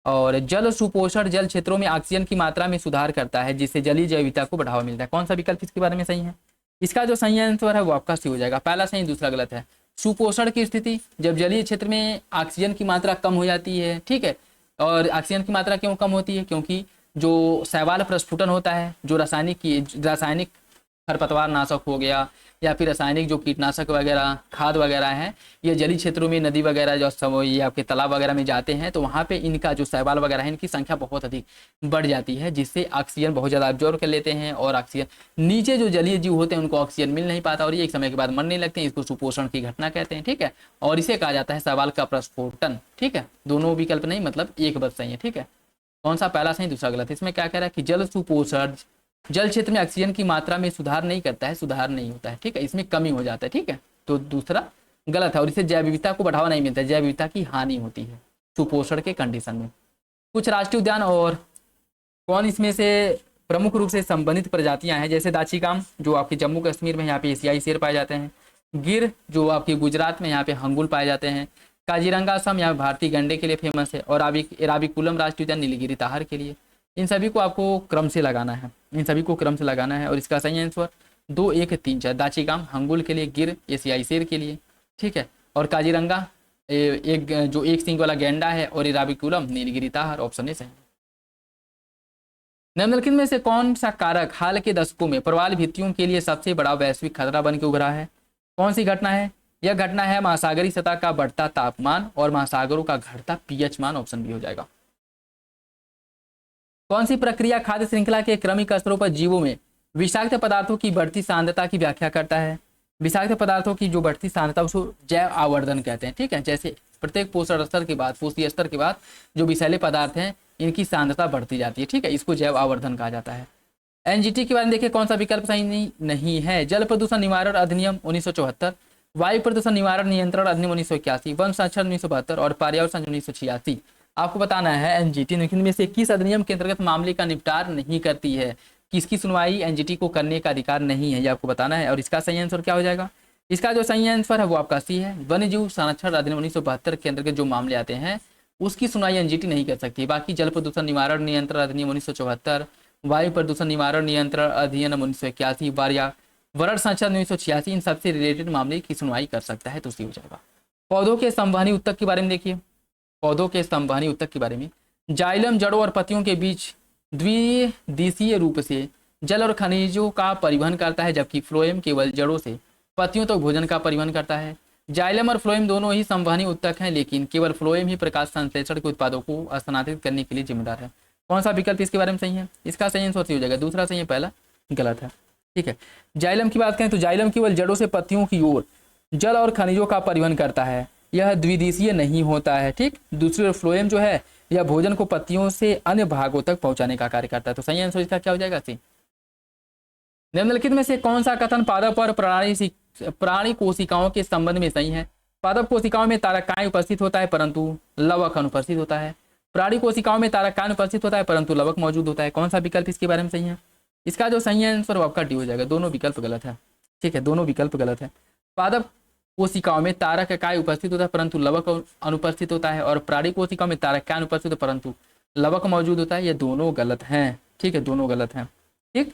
और जल सुपोषण जल क्षेत्रों में ऑक्सीजन की मात्रा में सुधार करता है, जिससे जलीय जैव विविधता को बढ़ावा मिलता है। कौन सा विकल्प इसके बारे में सही है, इसका जो सही आंसर है वो आपका सी हो जाएगा, पहला सही दूसरा गलत है। सुपोषण की स्थिति जब जलीय क्षेत्र में ऑक्सीजन की मात्रा कम हो जाती है, ठीक है। और ऑक्सीजन की मात्रा क्यों कम होती है, क्योंकि जो शैवाल प्रस्फुटन होता है, जो रासायनिक खरपतवार नाशक हो गया, या फिर रासायनिक जो कीटनाशक वगैरह खाद वगैरह हैं, ये जलीय क्षेत्रों में नदी वगैरह जो सब ये आपके तालाब वगैरह में जाते हैं, तो वहाँ पे इनका जो शैवाल वगैरह है इनकी संख्या बहुत अधिक बढ़ जाती है, जिससे ऑक्सीजन बहुत ज़्यादा अब्जॉर्व कर लेते हैं और ऑक्सीजन नीचे जो जलीय जीव होते हैं उनको ऑक्सीजन मिल नहीं पाता और ये एक समय के बाद मरने लगते हैं। इसको सुपोषण की घटना कहते हैं, ठीक है। और इसे कहा जाता है शैवाल का प्रस्फोटन, ठीक है। दोनों विकल्प नहीं, मतलब एक बस सही है, ठीक है। कौन सा पहला सही दूसरा गलत है। इसमें क्या कह रहा है कि जल सुपोषण जल क्षेत्र में ऑक्सीजन की मात्रा में सुधार नहीं करता है, सुधार नहीं होता है, ठीक है, इसमें कमी हो जाता है, ठीक है। तो दूसरा गलत है और इससे जैव विविधता को बढ़ावा नहीं मिलता है, जैव विविधता की हानि होती है सुपोषण के कंडीशन में। कुछ राष्ट्रीय उद्यान और कौन इसमें से प्रमुख रूप से संबंधित प्रजातियां हैं, जैसे दाचिकाम जो आपके जम्मू कश्मीर में, यहाँ पे एशियाई शेर पाए जाते हैं। गिर जो आपके गुजरात में, यहाँ पे हंगुल पाए जाते हैं। काजीरंगा असम यहाँ भारतीय गंडे के लिए फेमस है और एराविकुलम राष्ट्रीय उद्यान नीलगिरी ताहर के लिए। इन सभी को आपको क्रम से लगाना है, इन सभी को क्रम से लगाना है और इसका सही आंसर 2, 1, 3, 4 दाचिकाम हंगुल के लिए, गिर एशियाई शेर के लिए, ठीक है। और काजीरंगा एक जो एक सिंग वाला गैंडा है और एराविकुलम नीलगिरी ताहर, ऑप्शन ए सही। निम्नलिखित में से कौन सा कारक हाल के दशकों में प्रवाल भित्तियों के लिए सबसे बड़ा वैश्विक खतरा बन के उभरा है। कौन सी घटना है। यह घटना है महासागरीय सतह का बढ़ता तापमान और महासागरों का घटता पीएच मान, ऑप्शन बी हो जाएगा। कौन सी प्रक्रिया खाद्य श्रृंखला के क्रमिक स्तरों पर जीवों में विषाक्त पदार्थों की बढ़ती सांद्रता की व्याख्या करता है। विषाक्त पदार्थों की जो बढ़ती सांद्रता उसको जैव आवर्धन कहते हैं, ठीक है। जैसे प्रत्येक पोषण स्तर के बाद, पोषकीय स्तर के बाद जो विषैले पदार्थ हैं इनकी सांद्रता बढ़ती जाती है, ठीक है, इसको जैव आवर्धन कहा जाता है। एनजीटी के बारे में देखिए, कौन सा विकल्प सही नहीं है। जल प्रदूषण निवारण अधिनियम 1974, वायु प्रदूषण निवारण नियंत्रण अधिनियम 1981, वन संरक्षण 1972 और पर्यावरण संरक्षण 1986। आपको बताना है एनजीटी निम्न में से किस अधिनियम के अंतर्गत मामले का निपटार नहीं करती है, किसकी सुनवाई एनजीटी को करने का अधिकार नहीं है, ये आपको बताना है। और इसका सही आंसर क्या हो जाएगा। इसका जो सही आंसर है वो आपका सी है। वन्य जीव संरक्षण अधिनियम 1972 के अंतर्गत जो मामले आते हैं उसकी सुनवाई एनजीटी नहीं कर सकती। बाकी जल प्रदूषण निवारण नियंत्रण अधिनियम 1974, वायु प्रदूषण निवारण नियंत्रण अधिनियम 1981, पर्यावरण संरक्षण 1986, इन सबसे रिलेटेड मामले की सुनवाई कर सकता है, तो सी हो जाएगा। पौधों के संवहनी उत्तक के बारे में देखिए, पौधों के संवहनी उत्तक के बारे में, जाइलम जड़ों और पत्तियों के बीच द्विदिशीय रूप से जल और खनिजों का परिवहन करता है, जबकि फ्लोएम केवल जड़ों से पत्तियों तक भोजन का परिवहन करता है। जाइलम और फ्लोएम दोनों ही संवहनी उत्तक हैं, लेकिन केवल फ्लोएम ही प्रकाश संश्लेषण के उत्पादों को स्थानांतरित करने के लिए जिम्मेदार है। कौन सा विकल्प इसके बारे में सही है। इसका सही आंसर हो जाएगा दूसरा सही है, पहला गलत है, ठीक है। जाइलम की बात करें तो जाइलम केवल जड़ों से पत्तियों की ओर जल और खनिजों का परिवहन करता है, यह द्विदिशीय नहीं होता है, ठीक। दूसरी ओर फ्लोएम जो है यह भोजन को पत्तियों से अन्य भागों तक पहुंचाने का कार्य करता है, तो सही आंसर इसका क्या हो जाएगा सी। निम्नलिखित में से कौन सा कथन पादप और प्राणी कोशिकाओं के संबंध में सही है। पादप कोशिकाओं में तारकाएं उपस्थित होता है परंतु लवक अनुपस्थित होता है। प्राणी कोशिकाओं में तारकाएं उपस्थित होता है परंतु लवक मौजूद होता है। कौन सा विकल्प इसके बारे में सही है। इसका जो सही आंसर आपका डी हो जाएगा, दोनों विकल्प गलत है, ठीक है, दोनों विकल्प गलत है। पादप कोशिकाओं में तारकाएं उपस्थित होता है परंतु लवक अनुपस्थित होता है और प्राणी कोशिकाओं में तारकाएं उपस्थित होता है परंतु लवक मौजूद होता है, ये दोनों गलत हैं, ठीक है, दोनों गलत हैं, ठीक।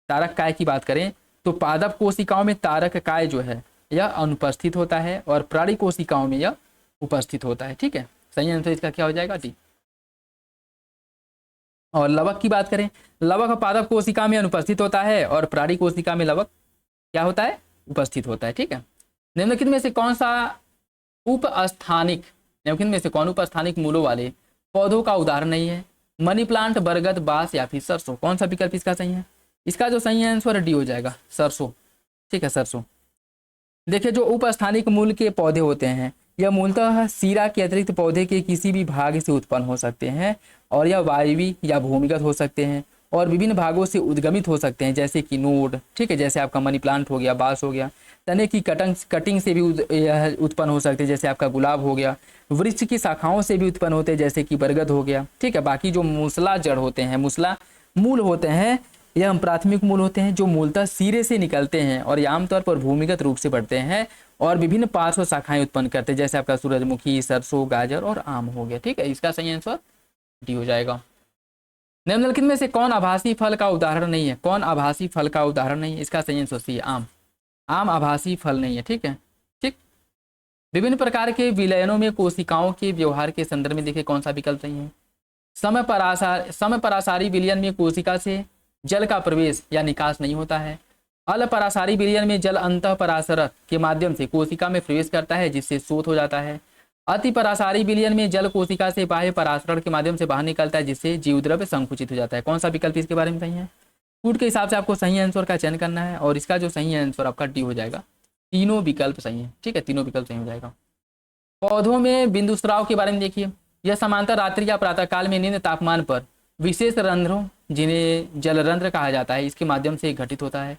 तारक काय की बात करें तो पादप कोशिकाओं में तारक काय जो है यह अनुपस्थित होता है और प्राणी कोशिकाओं में यह उपस्थित होता है, ठीक है। सही आंसर इसका क्या हो जाएगा डी। और लवक की बात करें, लवक पादप कोशिका में अनुपस्थित होता है और प्राणी कोशिका में लवक क्या होता है, उपस्थित होता है, ठीक है। निम्नलिखित में से कौन सा उपस्थानिक मूलों वाले पौधों का उदाहरण नहीं है। मनी प्लांट, बरगद, बांस या फिर सरसों। कौन सा विकल्प इसका सही है। इसका जो सही आंसर डी हो जाएगा, सरसों, ठीक है, सरसों। देखिए जो उपस्थानिक मूल के पौधे होते हैं यह मूलतः सीरा के अतिरिक्त पौधे के किसी भी भाग से उत्पन्न हो सकते हैं और यह वायवी या भूमिगत हो सकते हैं और विभिन्न भागों से उद्गमित हो सकते हैं, जैसे कि नोड, ठीक है, जैसे आपका मनी प्लांट हो गया, बांस हो गया। तने की कटिंग से भी उत्पन्न हो सकते हैं, जैसे आपका गुलाब हो गया। वृक्ष की शाखाओं से भी उत्पन्न होते हैं, जैसे कि बरगद हो गया, ठीक है। बाकी जो मूसला जड़ होते हैं, मूसला मूल होते हैं, यह हम प्राथमिक मूल होते हैं जो मूलतः सिरे से निकलते हैं और ये आमतौर पर भूमिगत रूप से बढ़ते हैं और विभिन्न पार्श्व शाखाएं उत्पन्न करते हैं, जैसे आपका सूरजमुखी, सरसों, गाजर और आम हो गया, ठीक है। इसका सही आंसर डी हो जाएगा। निम्नलिखित में से कौन आभासी फल का उदाहरण नहीं है। कौन आभासी फल का उदाहरण नहीं है। इसका सही आंसर सी है, आम। आम आभासी फल नहीं है, ठीक है, ठीक। विभिन्न प्रकार के विलयनों में कोशिकाओं के व्यवहार के संदर्भ में देखिए कौन सा विकल्प सही है। समय परासारी विलयन में कोशिका से जल का प्रवेश या निकास नहीं होता है। अल्परासारी विलयन में जल अंतःपरासरक के माध्यम से कोशिका में प्रवेश करता है जिससे शोथ हो जाता है। अति परासारी विलयन में जल कोशिका से बाह्य परासरण के माध्यम से बाहर निकलता है जिससे जीवद्रव्य संकुचित हो जाता है। कौन सा विकल्प इसके बारे में सही है? फूड के हिसाब से आपको सही आंसर का चयन करना है और इसका जो सही आंसर आपका डी हो जाएगा। तीनों विकल्प सही है, ठीक है, तीनों विकल्प सही हो जाएगा। पौधों में बिंदुस्राव के बारे में देखिए, यह समांतर रात्रि या प्रातः काल में निम्न तापमान पर विशेष रंध्रों जिन्हें जलरंध्र कहा जाता है इसके माध्यम से घटित होता है।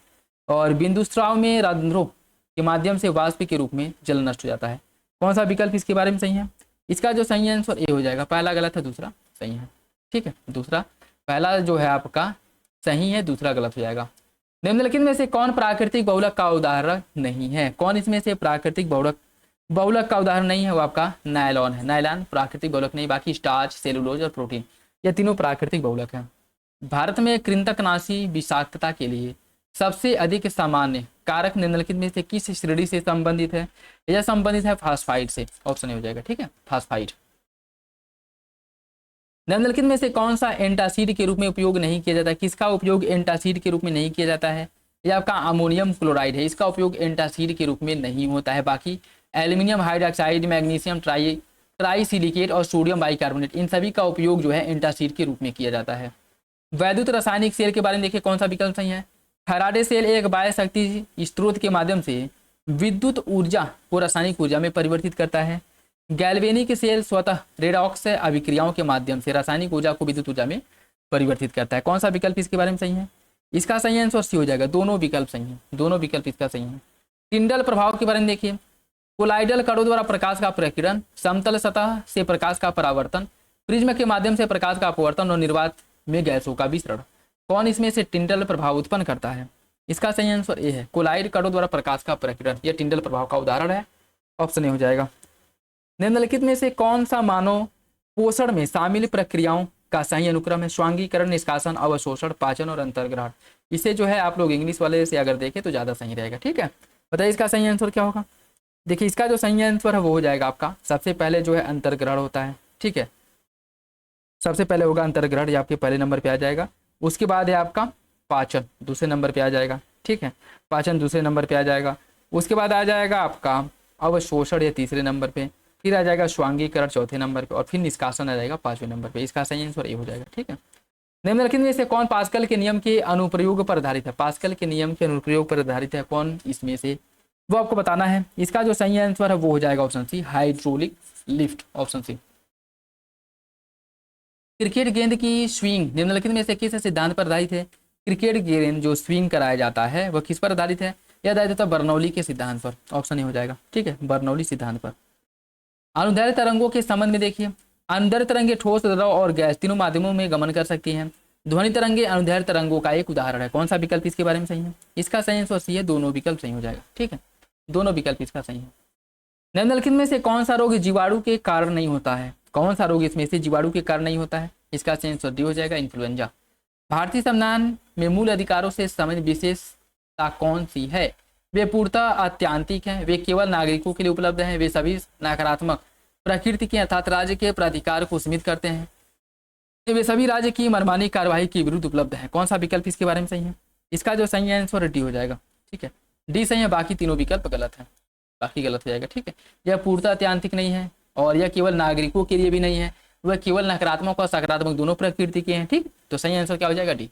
और बिंदुस्राव में रंध्रों के माध्यम से वाष्प के रूप में जल नष्ट हो जाता है। कौन सा विकल्प इसके बारे में सही है? इसका जो सही आंसर ए हो जाएगा। पहला गलत है, दूसरा सही है, ठीक है, दूसरा, पहला जो है आपका सही है, दूसरा गलत हो जाएगा। निम्नलिखित में से कौन प्राकृतिक बहुलक का उदाहरण नहीं है? कौन इसमें से प्राकृतिक बहुलक का उदाहरण नहीं है? वो आपका नायलॉन है। नायलॉन प्राकृतिक बहुलक नहीं, बाकी स्टार्च, सेलुलोज और प्रोटीन ये तीनों प्राकृतिक बहुलक हैं। भारत में कृंतकनाशी विषाक्तता के लिए सबसे अधिक सामान्य कारक निम्नलिखित में से किस श्रेणी से संबंधित है? यह संबंधित है फास्फाइड से। ऑप्शन हो जाएगा, ठीक है, फास्फाइड। निम्नलिखित में से कौन सा एंटासिड के रूप में उपयोग नहीं किया जाता है? किसका उपयोग एंटासिड के रूप में नहीं किया जाता है? यह आपका अमोनियम क्लोराइड है, इसका उपयोग एंटासिड के रूप में नहीं होता है। बाकी एल्यूमिनियम हाइड्रोक्साइड, मैग्नीशियम ट्राईसिलिकेट और सोडियम बाइकार्बोनेट इन सभी का उपयोग जो है एंटासिड के रूप में किया जाता है। वैद्युत रासायनिक सेल के बारे में देखिए, कौन सा विकल्प सही है? फैराडे सेल एक बाह्य शक्ति स्रोत के माध्यम से विद्युत ऊर्जा को रासायनिक ऊर्जा में परिवर्तित करता है। गैल्वेनिक सेल स्वतः रेडॉक्स अभिक्रियाओं के माध्यम से रासायनिक ऊर्जा को विद्युत ऊर्जा में परिवर्तित करता है। कौन सा विकल्प इसके बारे में सही है? इसका सही आंसर सी हो जाएगा। दोनों विकल्प सही है, दोनों विकल्प इसका सही है। टिंडल प्रभाव के बारे में देखिए, कोलाइडल कणों द्वारा प्रकाश का प्रकीर्णन, समतल सतह से प्रकाश का परावर्तन, प्रिज्म के माध्यम से प्रकाश का अपवर्तन और निर्वात में गैसों का विसरण, कौन इसमें से टिंडल प्रभाव उत्पन्न करता है? इसका सही आंसर ए है, कोलाइड कणों द्वारा प्रकाश का प्रकीर्णन, यह टिंडल प्रभाव का उदाहरण है। ऑप्शन ए हो जाएगा। निम्नलिखित में से कौन सा मानव पोषण में शामिल प्रक्रियाओं का सही अनुक्रम है? स्वांगीकरण, निष्कासन, अवशोषण, पाचन और अंतर्ग्रहण। इसे जो है आप लोग इंग्लिश वाले से अगर देखें तो ज्यादा सही रहेगा, ठीक है। बताइए इसका सही आंसर क्या होगा? देखिए इसका जो सही आंसर है वो हो जाएगा आपका, सबसे पहले जो है अंतर्ग्रहण होता है, ठीक है, सबसे पहले होगा अंतर्ग्रहण, ये आपके पहले नंबर पे आ जाएगा। उसके बाद है आपका पाचन, दूसरे नंबर पे आ जाएगा, ठीक है, पाचन दूसरे नंबर पे आ जाएगा। उसके बाद आ जाएगा आपका अवशोषण, या तीसरे नंबर पे, फिर आ जाएगा स्वांगीकरण चौथे नंबर पे, और फिर निष्कासन आ जाएगा पांचवें नंबर पे। इसका सही आंसर ये हो जाएगा, ठीक है। निम्नलिखित में से कौन पास्कल के नियम के अनुप्रयोग पर आधारित है? पास्कल के नियम के अनुप्रयोग पर आधारित है कौन इसमें से, वो आपको बताना है। इसका जो सही आंसर है वो हो जाएगा option C, hydraulic lift, option C. Cricket गेंद की स्विंग निम्नलिखित में से किस सिद्धांत पर आधारित है? क्रिकेट गेंद जो स्विंग कराया जाता है वह किस पर आधारित है? यह आधारित है बर्नौली के सिद्धांत पर। ऑप्शन ए हो जाएगा, ठीक है, बर्नौली सिद्धांत पर। अनुदैर्ध्य तरंगों के संबंध में देखिए, अनुदैर्ध्य तरंगे ठोस, द्रव और गैस तीनों माध्यमों में गमन कर सकती हैं। ध्वनि तरंगे अनुदैर्ध्य तरंगों का एक उदाहरण है। कौन सा विकल्प इसके बारे में सही है? इसका सही आंसर सी है, दोनों विकल्प सही हो जाएगा, ठीक है, दोनों विकल्प इसका सही है। निम्नलिखित में से कौन सा रोग जीवाणु के कारण नहीं होता है? कौन सा रोग इसमें से जीवाणु के कारण नहीं होता है? इसका सही आंसर डी हो जाएगा, इन्फ्लुएंजा। भारतीय संविधान में मूल अधिकारों से संबंधित विशेषता कौन सी है? वे पूर्णतः आत्यांतिक हैं, वे केवल नागरिकों के लिए उपलब्ध हैं, वे सभी नकारात्मक प्रकृति के अर्थात राज्य के प्राधिकार को सीमित करते हैं, वे सभी राज्य की मनमानी कार्यवाही के विरुद्ध उपलब्ध है। कौन सा विकल्प इसके बारे में सही है? इसका जो सही आंसर डी हो जाएगा, ठीक है, डी सही है, बाकी तीनों विकल्प गलत है, बाकी गलत हो जाएगा, ठीक है। यह पूर्णतः आत्यांतिक नहीं है, और यह केवल नागरिकों के लिए भी नहीं है, वह केवल नकारात्मक और सकारात्मक दोनों प्रकृति के हैं, ठीक। तो सही आंसर क्या हो जाएगा? डी।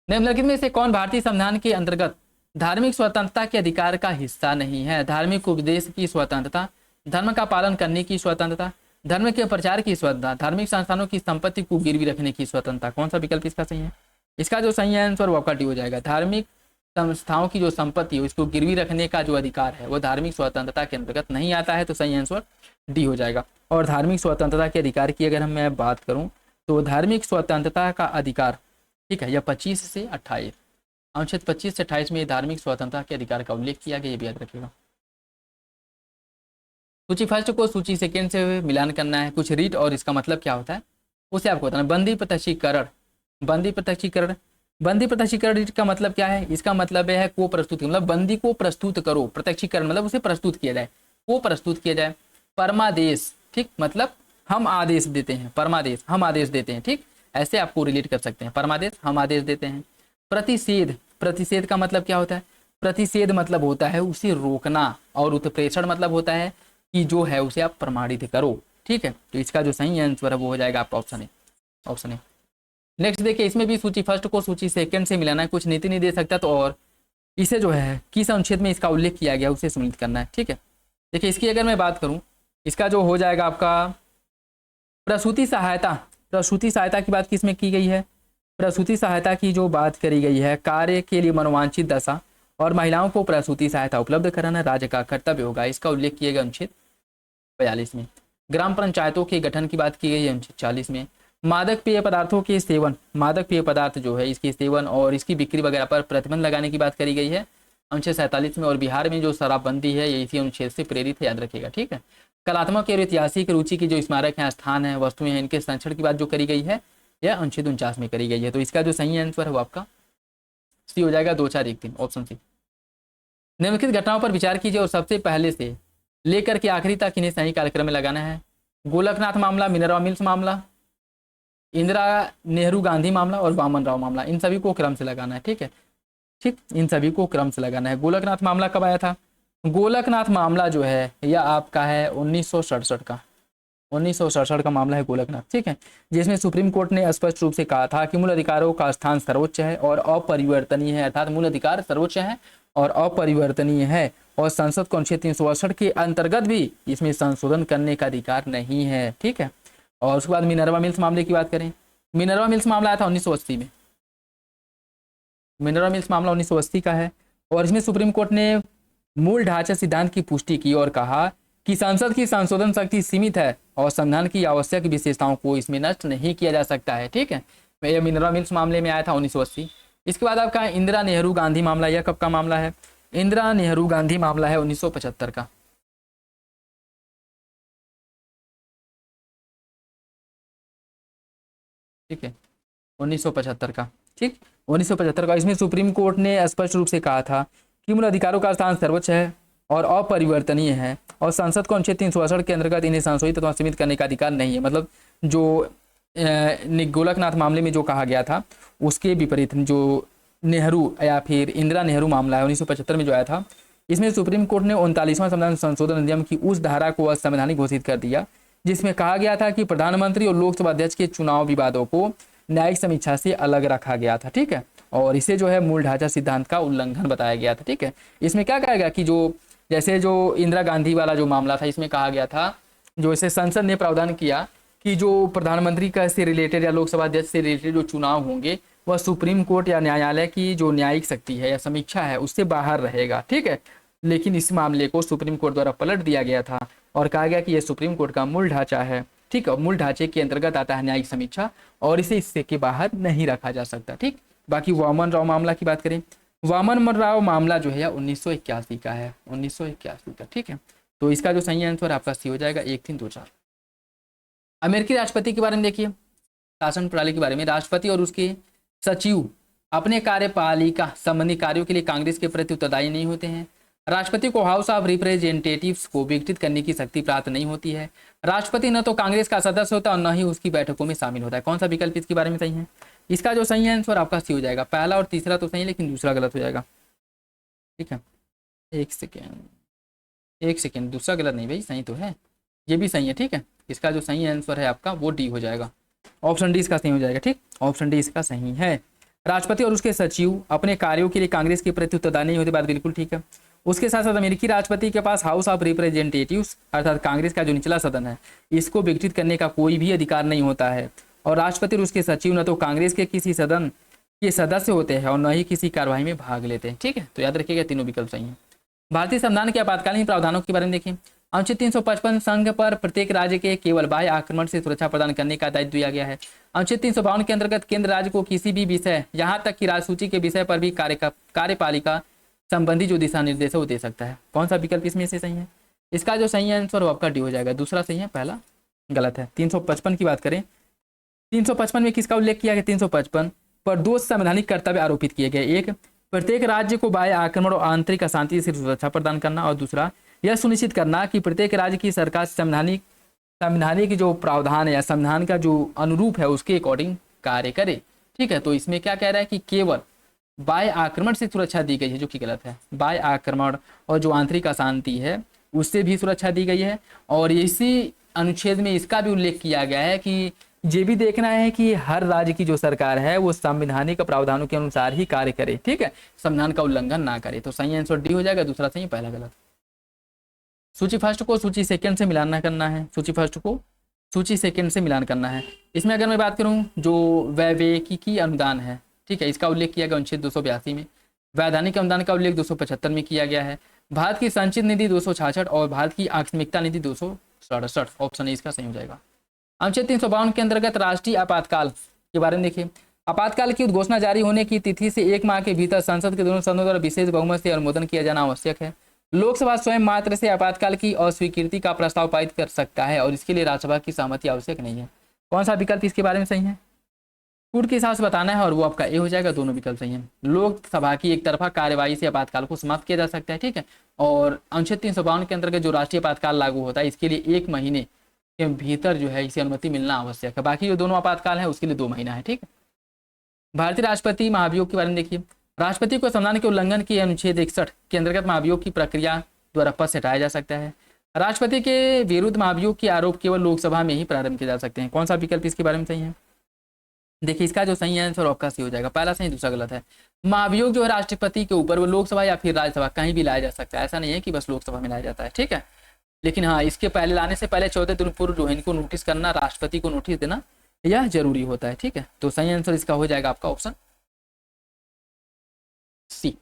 निम्नलिखित में से कौन भारतीय संविधान के अंतर्गत धार्मिक स्वतंत्रता के अधिकार का हिस्सा नहीं है? धार्मिक उपदेश की स्वतंत्रता, धर्म का पालन करने की स्वतंत्रता, धर्म के प्रचार की स्वतंत्रता, धार्मिक संस्थानों की संपत्ति को गिरवी रखने की स्वतंत्रता। कौन सा विकल्प इसका सही है? इसका जो सही आंसर वो आपका डी हो जाएगा। धार्मिक संस्थाओं की जो संपत्ति है उसको गिरवी रखने का जो अधिकार है वो धार्मिक स्वतंत्रता के अंतर्गत नहीं आता है, तो सही आंसर डी हो जाएगा। और धार्मिक स्वतंत्रता के अधिकार की अगर मैं बात करूं तो धार्मिक स्वतंत्रता का अधिकार, ठीक है, यह 25 से 28, अनुच्छेद 25 से 28 में धार्मिक स्वतंत्रता के अधिकार का उल्लेख किया गया, ये भी याद रखिएगा। सूची फर्स्ट को सूची सेकेंड से मिलान करना है, कुछ रीड और इसका मतलब क्या होता है उसे आपको बताना। बंदी प्रत्यक्षीकरण, बंदी प्रत्यक्षीकरण, बंदी प्रत्यक्षीकरण का मतलब क्या है? इसका मतलब है को प्रस्तुत, मतलब बंदी को प्रस्तुत करो, प्रत्यक्षीकरण मतलब उसे प्रस्तुत किया जाए, को प्रस्तुत किया जाए। परमादेश, ठीक, मतलब हम आदेश देते हैं, परमादेश हम आदेश देते हैं, ठीक, ऐसे आपको रिलेट कर सकते हैं। परमादेश हम आदेश देते हैं। प्रतिषेध प्रतिषेध का मतलब क्या होता है? प्रतिषेध मतलब होता है उसे रोकना, और उत्प्रेषण मतलब होता है कि जो है उसे आप प्रमाणित करो। ठीक है, तो इसका जो सही आंसर है वो हो जाएगा आपका option A, option A. Next देखिए, इसमें भी सूची फर्स्ट को सूची सेकंड से मिलाना है, कुछ नीति नहीं दे सकता तो, और इसे जो है किस अनुच्छेद में इसका उल्लेख किया गया उसे सम्मिलित करना है। ठीक है, देखिए इसकी अगर मैं बात करूं, इसका जो हो जाएगा आपका प्रसूति सहायता, प्रसूति सहायता की बात किसमें की गई है? प्रसूति सहायता की जो बात करी गई है, कार्य के लिए मनोवांछित दशा और महिलाओं को प्रसूति सहायता उपलब्ध कराना राज्य का कर्तव्य होगा, इसका उल्लेख किया गया अनुच्छेद 42 में। ग्राम पंचायतों के गठन की बात की गई है अनुच्छेद 40 में। मादक पेय पदार्थों के सेवन, मादक पेय पदार्थ जो है इसके सेवन और इसकी बिक्री वगैरह पर प्रतिबंध लगाने की बात करी गई है अनुच्छेद 47 में। और बिहार में जो शराबबंदी है ये इसी अनुच्छेद से प्रेरित है, याद रखिएगा। ठीक है, कलात्मक और ऐतिहासिक रुचि की जो स्मारक है, स्थान है, वस्तुएं हैं, इनके संरक्षण की बात जो करी गई है यह अनुच्छेद 49 में करी गई है। तो इसका जो सही आंसर है वो आपका सी हो जाएगा, 2 4 1 3 ऑप्शन सी। निम्नलिखित घटनाओं पर विचार कीजिए और सबसे पहले से लेकर के आखिरी तक इन्हें सही कार्यक्रम में लगाना है। गोलकनाथ मामला, मिनरवा मिल्स मामला, इंदिरा नेहरू गांधी मामला और वामन राव मामला, इन सभी को क्रम से लगाना है। ठीक है, ठीक, इन सभी को क्रम से लगाना है। गोलकनाथ मामला कब आया था? गोलकनाथ मामला जो है यह आपका है 1967 का, 1967 का मामला है गोलकनाथ। ठीक है, जिसमें सुप्रीम कोर्ट ने स्पष्ट रूप से कहा था कि मूल अधिकारों का स्थान सर्वोच्च है और अपरिवर्तनीय है, अर्थात मूल अधिकार सर्वोच्च है और अपरिवर्तनीय है, और संसद को अनुच्छेद 368 के अंतर्गत भी इसमें संशोधन करने का अधिकार नहीं है। ठीक है, और उसके बाद मिनरवा मिल्स मामले की बात करें, मिनरवा मिल्स मामला आया था 1980 में, मिनरवा मिल्स मामला 1980 का है, और इसमें सुप्रीम कोर्ट ने मूल ढांचा सिद्धांत की पुष्टि की और कहा कि संसद की संशोधन शक्ति सीमित है और संविधान की आवश्यक विशेषताओं को इसमें नष्ट नहीं किया जा सकता है। ठीक है, यह मिनरवा मिल्स मामले में आया था 1980। इसके बाद आपका इंदिरा नेहरू गांधी मामला, यह कब का मामला है? इंदिरा नेहरू गांधी मामला है 1975 का। ठीक है, 1975 का। ठीक, 1975 का। इसमें सुप्रीम कोर्ट ने स्पष्ट रूप से कहा था कि मूल अधिकारों का स्थान सर्वोच्च है और अपरिवर्तनीय है, और संसद को अनुच्छेद 368 के अंतर्गत इन्हें संशोधित अथवा सीमित करने का अधिकार नहीं है। मतलब जो गोलकनाथ मामले में जो कहा गया था उसके विपरीत जो नेहरू या फिर इंदिरा नेहरू मामला है 1975 में जो आया था, इसमें सुप्रीम कोर्ट ने 39वां संविधान संशोधन अधिनियम की उस धारा को असंवैधानिक घोषित कर दिया जिसमें कहा गया था कि प्रधानमंत्री और लोकसभा अध्यक्ष के चुनाव विवादों को न्यायिक समीक्षा से अलग रखा गया था। ठीक है, और इसे जो है मूल ढांचा सिद्धांत का उल्लंघन बताया गया था। ठीक है, इसमें क्या कहा गया कि जो जैसे जो इंदिरा गांधी वाला जो मामला था, इसमें कहा गया था, जो इसे संसद ने प्रावधान किया कि जो प्रधानमंत्री का से रिलेटेड या लोकसभा अध्यक्ष से रिलेटेड जो चुनाव होंगे वह सुप्रीम कोर्ट या न्यायालय की जो न्यायिक शक्ति है या समीक्षा है उससे बाहर रहेगा। ठीक है, लेकिन इस मामले को सुप्रीम कोर्ट द्वारा पलट दिया गया था और कहा गया कि यह सुप्रीम कोर्ट का मूल ढांचा है। ठीक है, मूल ढांचे के अंतर्गत आता है न्यायिक समीक्षा और इसे इससे के बाहर नहीं रखा जा सकता। ठीक, बाकी वामन राव मामला की बात करें, वामन राव मामला जो है 1981 का है, 1981 का। ठीक है, तो इसका जो सही आंसर आपका सी हो जाएगा 1 3 2 4। अमेरिकी राष्ट्रपति के बारे में देखिए, शासन प्रणाली के बारे में। राष्ट्रपति और उसके सचिव अपने कार्यपालिका संबंधी कार्यों के लिए कांग्रेस के प्रति उत्तरदायी नहीं होते हैं। राष्ट्रपति को हाउस ऑफ रिप्रेजेंटेटिव्स को विघटित करने की शक्ति प्राप्त नहीं होती है। राष्ट्रपति न तो कांग्रेस का सदस्य होता और न ही उसकी बैठकों में शामिल होता है। कौन सा विकल्प इसके बारे में सही है? इसका जो सही आंसर आपका सी हो जाएगा। पहला और तीसरा तो सही है लेकिन दूसरा गलत हो जाएगा। ठीक है, एक सेकेंड, दूसरा गलत नहीं भाई, सही तो है, ये भी सही है। ठीक है, इसका जो सही आंसर है आपका वो डी हो जाएगा, ऑप्शन डी इसका सही हो जाएगा। ठीक, ऑप्शन डी इसका सही है। राष्ट्रपति और उसके सचिव अपने कार्यों के लिए कांग्रेस के प्रति उत्तरदायी नहीं होते, बात बिल्कुल ठीक है। उसके साथ साथ अमेरिकी राष्ट्रपति के पास हाउस ऑफ रिप्रेजेंटेटिव्स अर्थात कांग्रेस का जो निचला सदन है इसको विघटित करने का कोई भी अधिकार नहीं होता है। और राष्ट्रपति और उसके सचिव न तो कांग्रेस के किसी सदन के सदस्य होते हैं और न ही किसी कार्यवाही में भाग लेते हैं। ठीक है, तो याद रखिएगा तीनों विकल्प सही हैं। भारतीय संविधान के आपातकालीन प्रावधानों के बारे में देखें। अनुच्छेद 355 संघ पर प्रत्येक राज्य के केवल बाह्य आक्रमण से सुरक्षा प्रदान करने का दायित्व दिया गया है। अनुच्छेद 352 के अंतर्गत केंद्र राज्य को किसी भी विषय यहाँ तक कि राजसूची के विषय पर भी कार्यपालिका संबंधी जो दिशा निर्देश है वो दे सकता है। कौन सा विकल्प इसमें से सही है? इसका जो सही आंसर वो आपका डी हो जाएगा। दूसरा सही है, पहला गलत है। 355 की बात करें, 355 में किसका उल्लेख किया गया? 355 पर 2 संवैधानिक कर्तव्य आरोपित किए गए। एक, प्रत्येक राज्य को बाह्य आक्रमण और आंतरिक अशांति से सुरक्षा प्रदान करना, और दूसरा यह सुनिश्चित करना कि प्रत्येक राज्य की सरकार संवैधानिक जो प्रावधान है या संविधान का जो अनुरूप है उसके अकॉर्डिंग कार्य करे। ठीक है, तो इसमें क्या कह रहा है कि केवल बाह्य आक्रमण से सुरक्षा दी गई है, जो कि गलत है। बाह्य आक्रमण और जो आंतरिक अशांति है उससे भी सुरक्षा दी गई है। और इसी अनुच्छेद में इसका भी उल्लेख किया गया है कि ये भी देखना है कि हर राज्य की जो सरकार है वो संवैधानिक प्रावधानों के अनुसार ही कार्य करे, ठीक है, संविधान का उल्लंघन ना करे। तो सही आंसर डी हो जाएगा, दूसरा सही, पहला गलत। सूची फर्स्ट को सूची सेकंड से मिलान करना है, सूची फर्स्ट को सूची सेकंड से मिलान करना है। इसमें अगर मैं बात करूं जो वैवेकिकी अनुदान है, ठीक है, इसका उल्लेख किया गया अनुच्छेद 282 में। वैधानिक अनुदान का उल्लेख 275 में किया गया है। भारत की संचित निधि 266 और भारत की आकस्मिकता निधि 267। ऑप्शन ए इसका सही हो जाएगा। अनुच्छेद 352 के अंतर्गत राष्ट्रीय आपातकाल के बारे में देखिए। आपातकाल की उद्घोषणा जारी होने की तिथि से 1 माह के भीतर संसद के दोनों सदनों द्वारा विशेष बहुमत से अनुमोदन किया जाना आवश्यक है। लोकसभा स्वयं मात्र से आपातकाल की अस्वीकृति का प्रस्ताव पारित कर सकता है और इसके लिए राज्यसभा की सहमति आवश्यक नहीं है। कौन सा विकल्प इसके बारे में सही है? कूट के हिसाब से बताना है और वो आपका ए हो जाएगा, दोनों विकल्प सही है। लोकसभा की एक तरफा कार्यवाही से आपातकाल को समाप्त किया जा सकता है, ठीक है। और अनुच्छेद 352 के अंतर्गत जो राष्ट्रीय आपातकाल लागू होता है इसके लिए 1 महीने के भीतर जो है इसे अनुमति मिलना आवश्यक है। बाकी जो दोनों आपातकाल है उसके लिए 2 महीना है, ठीक है। भारतीय राष्ट्रपति महाभियोग के बारे में देखिए। राष्ट्रपति को संविधान के उल्लंघन के अनुच्छेद 61 के अंतर्गत महाभियोग की प्रक्रिया द्वारा पद से हटाया जा सकता है। राष्ट्रपति के विरुद्ध महाभियोग के आरोप केवल लोकसभा में ही प्रारंभ किए जा सकते हैं। कौन सा विकल्प इसके बारे में सही है? देखिए इसका जो सही आंसर आपका सी हो जाएगा, पहला सही, दूसरा गलत है। महाभियोग जो है राष्ट्रपति के ऊपर वो लोकसभा या फिर राज्यसभा कहीं भी लाया जा सकता है, ऐसा नहीं है कि बस लोकसभा में लाया जाता है, ठीक है। लेकिन हाँ, इसके पहले लाने से पहले 14 दिन पूर्व जो है इनको नोटिस करना, राष्ट्रपति को नोटिस देना यह जरूरी होता है, ठीक है। तो सही आंसर इसका हो जाएगा आपका ऑप्शन सी।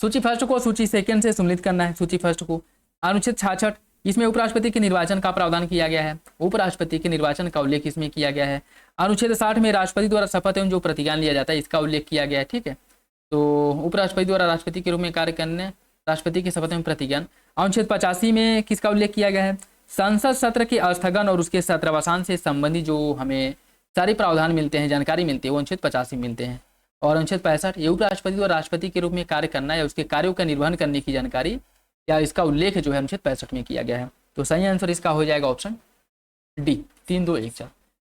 सूची फर्स्ट को सूची सेकंड से सम्मिलित करना है। सूची फर्स्ट को अनुच्छेद 66, इसमें उपराष्ट्रपति के निर्वाचन का प्रावधान किया गया है। उपराष्ट्रपति के निर्वाचन का उल्लेख इसमें किया गया है। अनुच्छेद 60 में राष्ट्रपति द्वारा शपथ एवं जो प्रतिज्ञान लिया जाता है इसका उल्लेख किया गया है, ठीक है। तो उपराष्ट्रपति द्वारा राष्ट्रपति के रूप में कार्य करने, राष्ट्रपति की शपथ एवं प्रतिज्ञान। अनुच्छेद 85 में किसका उल्लेख किया गया है? संसद सत्र के स्थगन और उसके सत्रावसान से संबंधित जो हमें सारे प्रावधान मिलते हैं, जानकारी मिलती है, वो अनुच्छेद 85 मिलते हैं। और अनुच्छेद 65 ये उपराष्ट्रपति द्वारा राष्ट्रपति के रूप में कार्य करना या उसके कार्यों का निर्वहन करने की जानकारी या इसका उल्लेख जो है अनुच्छेद 65 में किया गया है। तो सही आंसर इसका हो जाएगा ऑप्शन डी, 3, 2, 1, 4।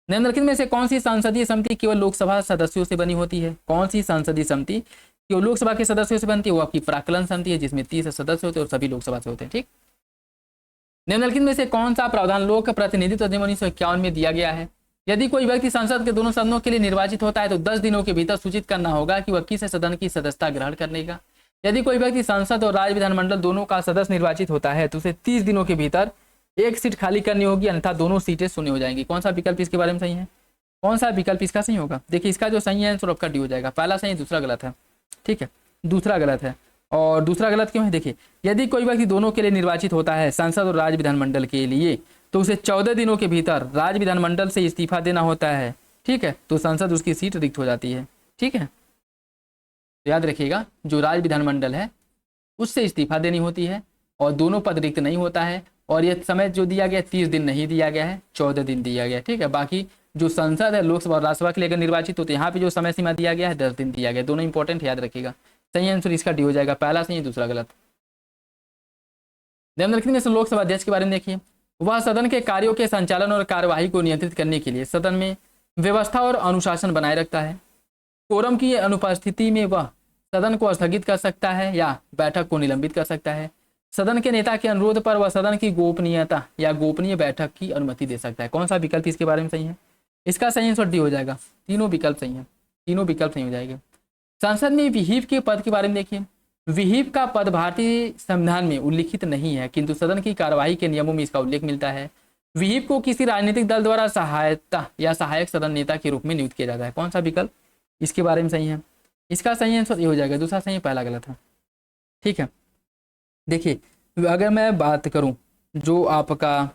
निम्नलिखित में से कौन सी संसदीय समिति केवल लोकसभा सदस्यों से बनी होती है? कौन सी संसदीय समिति केवल लोकसभा के सदस्यों से बनती है? वो आपकी प्राक्कलन समिति है जिसमें 30 सदस्य होते हैं और सभी लोकसभा से होते हैं, ठीक। निम्नलिखित में से कौन सा प्रावधान लोक प्रतिनिधित्व अधिनियम 1951 में दिया गया है? यदि कोई व्यक्ति संसद के दोनों सदनों के लिए निर्वाचित होता है तो 10 दिनों के भीतर सूचित करना होगा कि वह किस सदन की सदस्यता ग्रहण करेगा। यदि कोई व्यक्ति संसद और राज्य विधानमंडल दोनों का सदस्य निर्वाचित होता है तो उसे 30 दिनों के भीतर 1 सीट खाली करनी होगी, अन्यथा दोनों सीटें शून्य हो जाएंगी। कौन सा विकल्प इसके बारे में सही है? कौन सा विकल्प इसका सही होगा? देखिए इसका जो सही आंसर आपका डी हो जाएगा, पहला सही, दूसरा गलत है, ठीक है, दूसरा गलत है। और दूसरा गलत क्यों है? देखिए यदि कोई व्यक्ति दोनों के लिए निर्वाचित होता है, संसद और राज्य विधानमंडल के लिए, तो उसे 14 दिनों के भीतर राज्य विधानमंडल से इस्तीफा देना होता है, ठीक है। तो संसद उसकी सीट रिक्त हो जाती है, ठीक है। तो याद रखिएगा जो राज्य विधानमंडल है उससे इस्तीफा देनी होती है और दोनों पद रिक्त नहीं होता है। और यह समय जो दिया गया 30 दिन नहीं दिया गया है, 14 दिन दिया गया, ठीक है। बाकी जो संसद है लोकसभा और राज्यसभा के लिए अगर निर्वाचित होते हैं, यहाँ पे जो समय सीमा दिया गया है 10 दिन दिया गया, दोनों इंपॉर्टेंट याद रखिएगा। सही आंसर इसका डी हो जाएगा, पहला सही, दूसरा गलत। निम्नलिखित में से लोकसभा अध्यक्ष के बारे में देखिए। वह सदन के कार्यों के संचालन और कार्यवाही को नियंत्रित करने के लिए सदन में व्यवस्था और अनुशासन बनाए रखता है। कोरम की अनुपस्थिति में वह सदन को स्थगित कर सकता है या बैठक को निलंबित कर सकता है। सदन के नेता के अनुरोध पर वह सदन की गोपनीयता या गोपनीय बैठक की अनुमति दे सकता है। कौन सा विकल्प इसके बारे में सही है? इसका सही आंसर डी हो जाएगा, तीनों विकल्प सही है, तीनों विकल्प सही हो जाएंगे। संसद में विहिप के पद के बारे में देखिए। विहिप का पद भारतीय संविधान में उल्लिखित नहीं है, किंतु सदन की कार्यवाही के नियमों में इसका उल्लेख मिलता है। विहिप को किसी राजनीतिक दल द्वारा सहायता या सहायक सदन नेता के रूप में नियुक्त किया जाता है। कौन सा विकल्प इसके बारे में सही है? इसका सही आंसर ये हो जाएगा, दूसरा सही, पहला गलत है, ठीक है। देखिए अगर मैं बात करूं जो आपका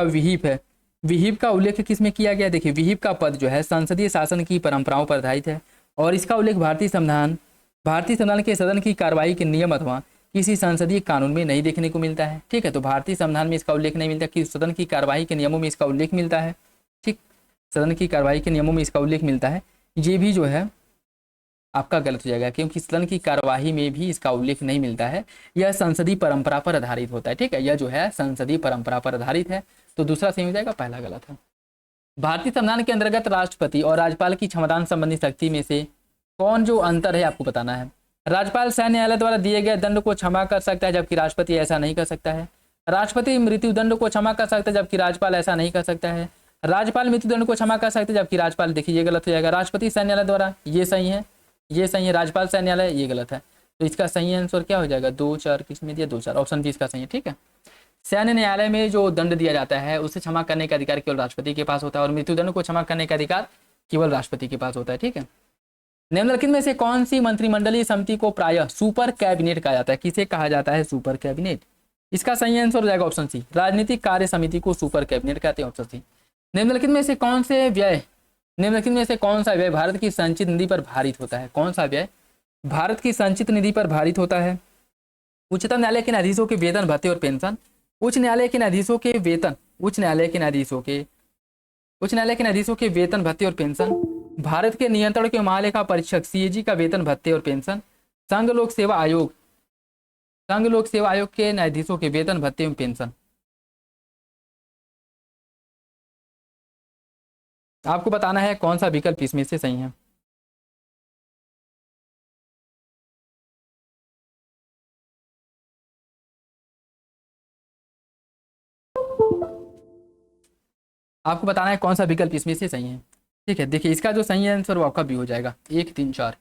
विहिप है, विहिप का उल्लेख किस में किया गया? देखिए विहिप का पद जो है संसदीय शासन की परंपराओं पर आधारित है और इसका उल्लेख भारतीय संविधान के सदन की कार्रवाई के नियम अथवा किसी संसदीय कानून में नहीं देखने को मिलता है, ठीक है। तो भारतीय संविधान में इसका उल्लेख नहीं मिलता, कि सदन की कार्यवाही के नियमों में इसका उल्लेख मिलता है, ठीक, सदन की कार्यवाही के नियमों में इसका उल्लेख मिलता है। ये भी जो है आपका गलत हो जाएगा, क्योंकि सदन की कार्यवाही में भी इसका उल्लेख नहीं मिलता है। यह संसदीय परंपरा पर आधारित होता है, ठीक है, यह जो है संसदीय परंपरा पर आधारित है। तो दूसरा सही हो जाएगा, पहला गलत है। भारतीय संविधान के अंतर्गत राष्ट्रपति और राज्यपाल की क्षमतान संबंधी शक्ति में से कौन जो अंतर है आपको बताना है। राज्यपाल सैन्य न्यायालय द्वारा दिए गए दंड को क्षमा कर सकता है, जबकि राष्ट्रपति ऐसा नहीं कर सकता है। राष्ट्रपति मृत्यु दंड को क्षमा कर सकता है, जबकि राज्यपाल ऐसा नहीं कर सकता है। राज्यपाल मृत्यु दंड को क्षमा कर सकते हैं, जबकि राज्यपाल, देखिए ये गलत हो जाएगा। राष्ट्रपति सैन्य न्यायालय द्वारा, ये सही है, ये सही है। राज्यपाल सैन्य न्यायालय, ये गलत है। तो इसका सही आंसर क्या हो जाएगा, 2-4 किसमें दिया, 2-4, ऑप्शन बी इसका सही है। ठीक है, सैन्य न्यायालय में जो दंड दिया जाता है उसे क्षमा करने का अधिकार केवल राष्ट्रपति के पास होता है, और मृत्युदंड को क्षमा करने का अधिकार केवल राष्ट्रपति के पास होता है। ठीक है, निम्नलिखित में से कौन सी मंत्रिमंडलीय समिति को प्रायः सुपर कैबिनेट कहा जाता है, किसे कहा जाता है सुपर कैबिनेट। इसका सही आंसर हो जाएगा ऑप्शन सी, राजनीतिक कार्य समिति को सुपर कैबिनेट कहते हैं, ऑप्शन सी। निम्नलिखित में से कौन सा व्यय भारत की संचित निधि पर भारित होता है, कौन सा व्यय भारत की संचित निधि पर भारित होता है। उच्चतम न्यायालय के न्यायाधीशों के वेतन भत्ते और पेंशन, उच्च न्यायालय के न्यायाधीशों के वेतन भत्ते और पेंशन, भारत के नियंत्रण के महालेखा परीक्षक सीएजी का वेतन भत्ते और पेंशन, संघ लोक सेवा आयोग के न्यायाधीशों के वेतन भत्ते एवं पेंशन। आपको बताना है कौन सा विकल्प इसमें से सही है। आपको बताना है कौन सा विकल्प इसमें से सही है। ठीक है, देखिए इसका जो सही आंसर वो आपका भी हो जाएगा 1-3-4।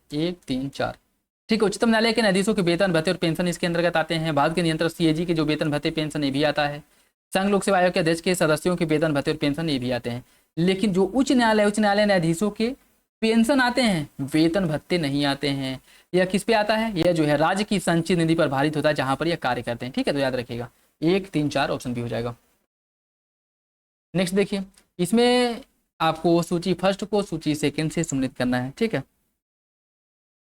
ठीक है, उच्चतम न्यायालय के न्यायाधीशों के वेतन भत्ते और पेंशन इसके अंतर्गत आते हैं। भारत के नियंत्रक सीएजी के जो वेतन भत्ते पेंशन ये भी आता है। संघ लोक सेवा आयोग के अध्यक्ष के सदस्यों के वेतन भत्ते और पेंशन ये भी आते हैं। लेकिन जो उच्च न्यायालय न्यायाधीशों के पेंशन आते हैं, वेतन भत्ते नहीं आते हैं। यह किस पे आता है, यह जो है राज्य की संचित निधि पर भारित होता है, जहां पर यह कार्य करते हैं। ठीक है, तो याद रखिएगा 1-3-4 ऑप्शन भी हो जाएगा। नेक्स्ट देखिए, इसमें आपको सूची फर्स्ट को सूची सेकंड से सम्मिलित करना है। ठीक है,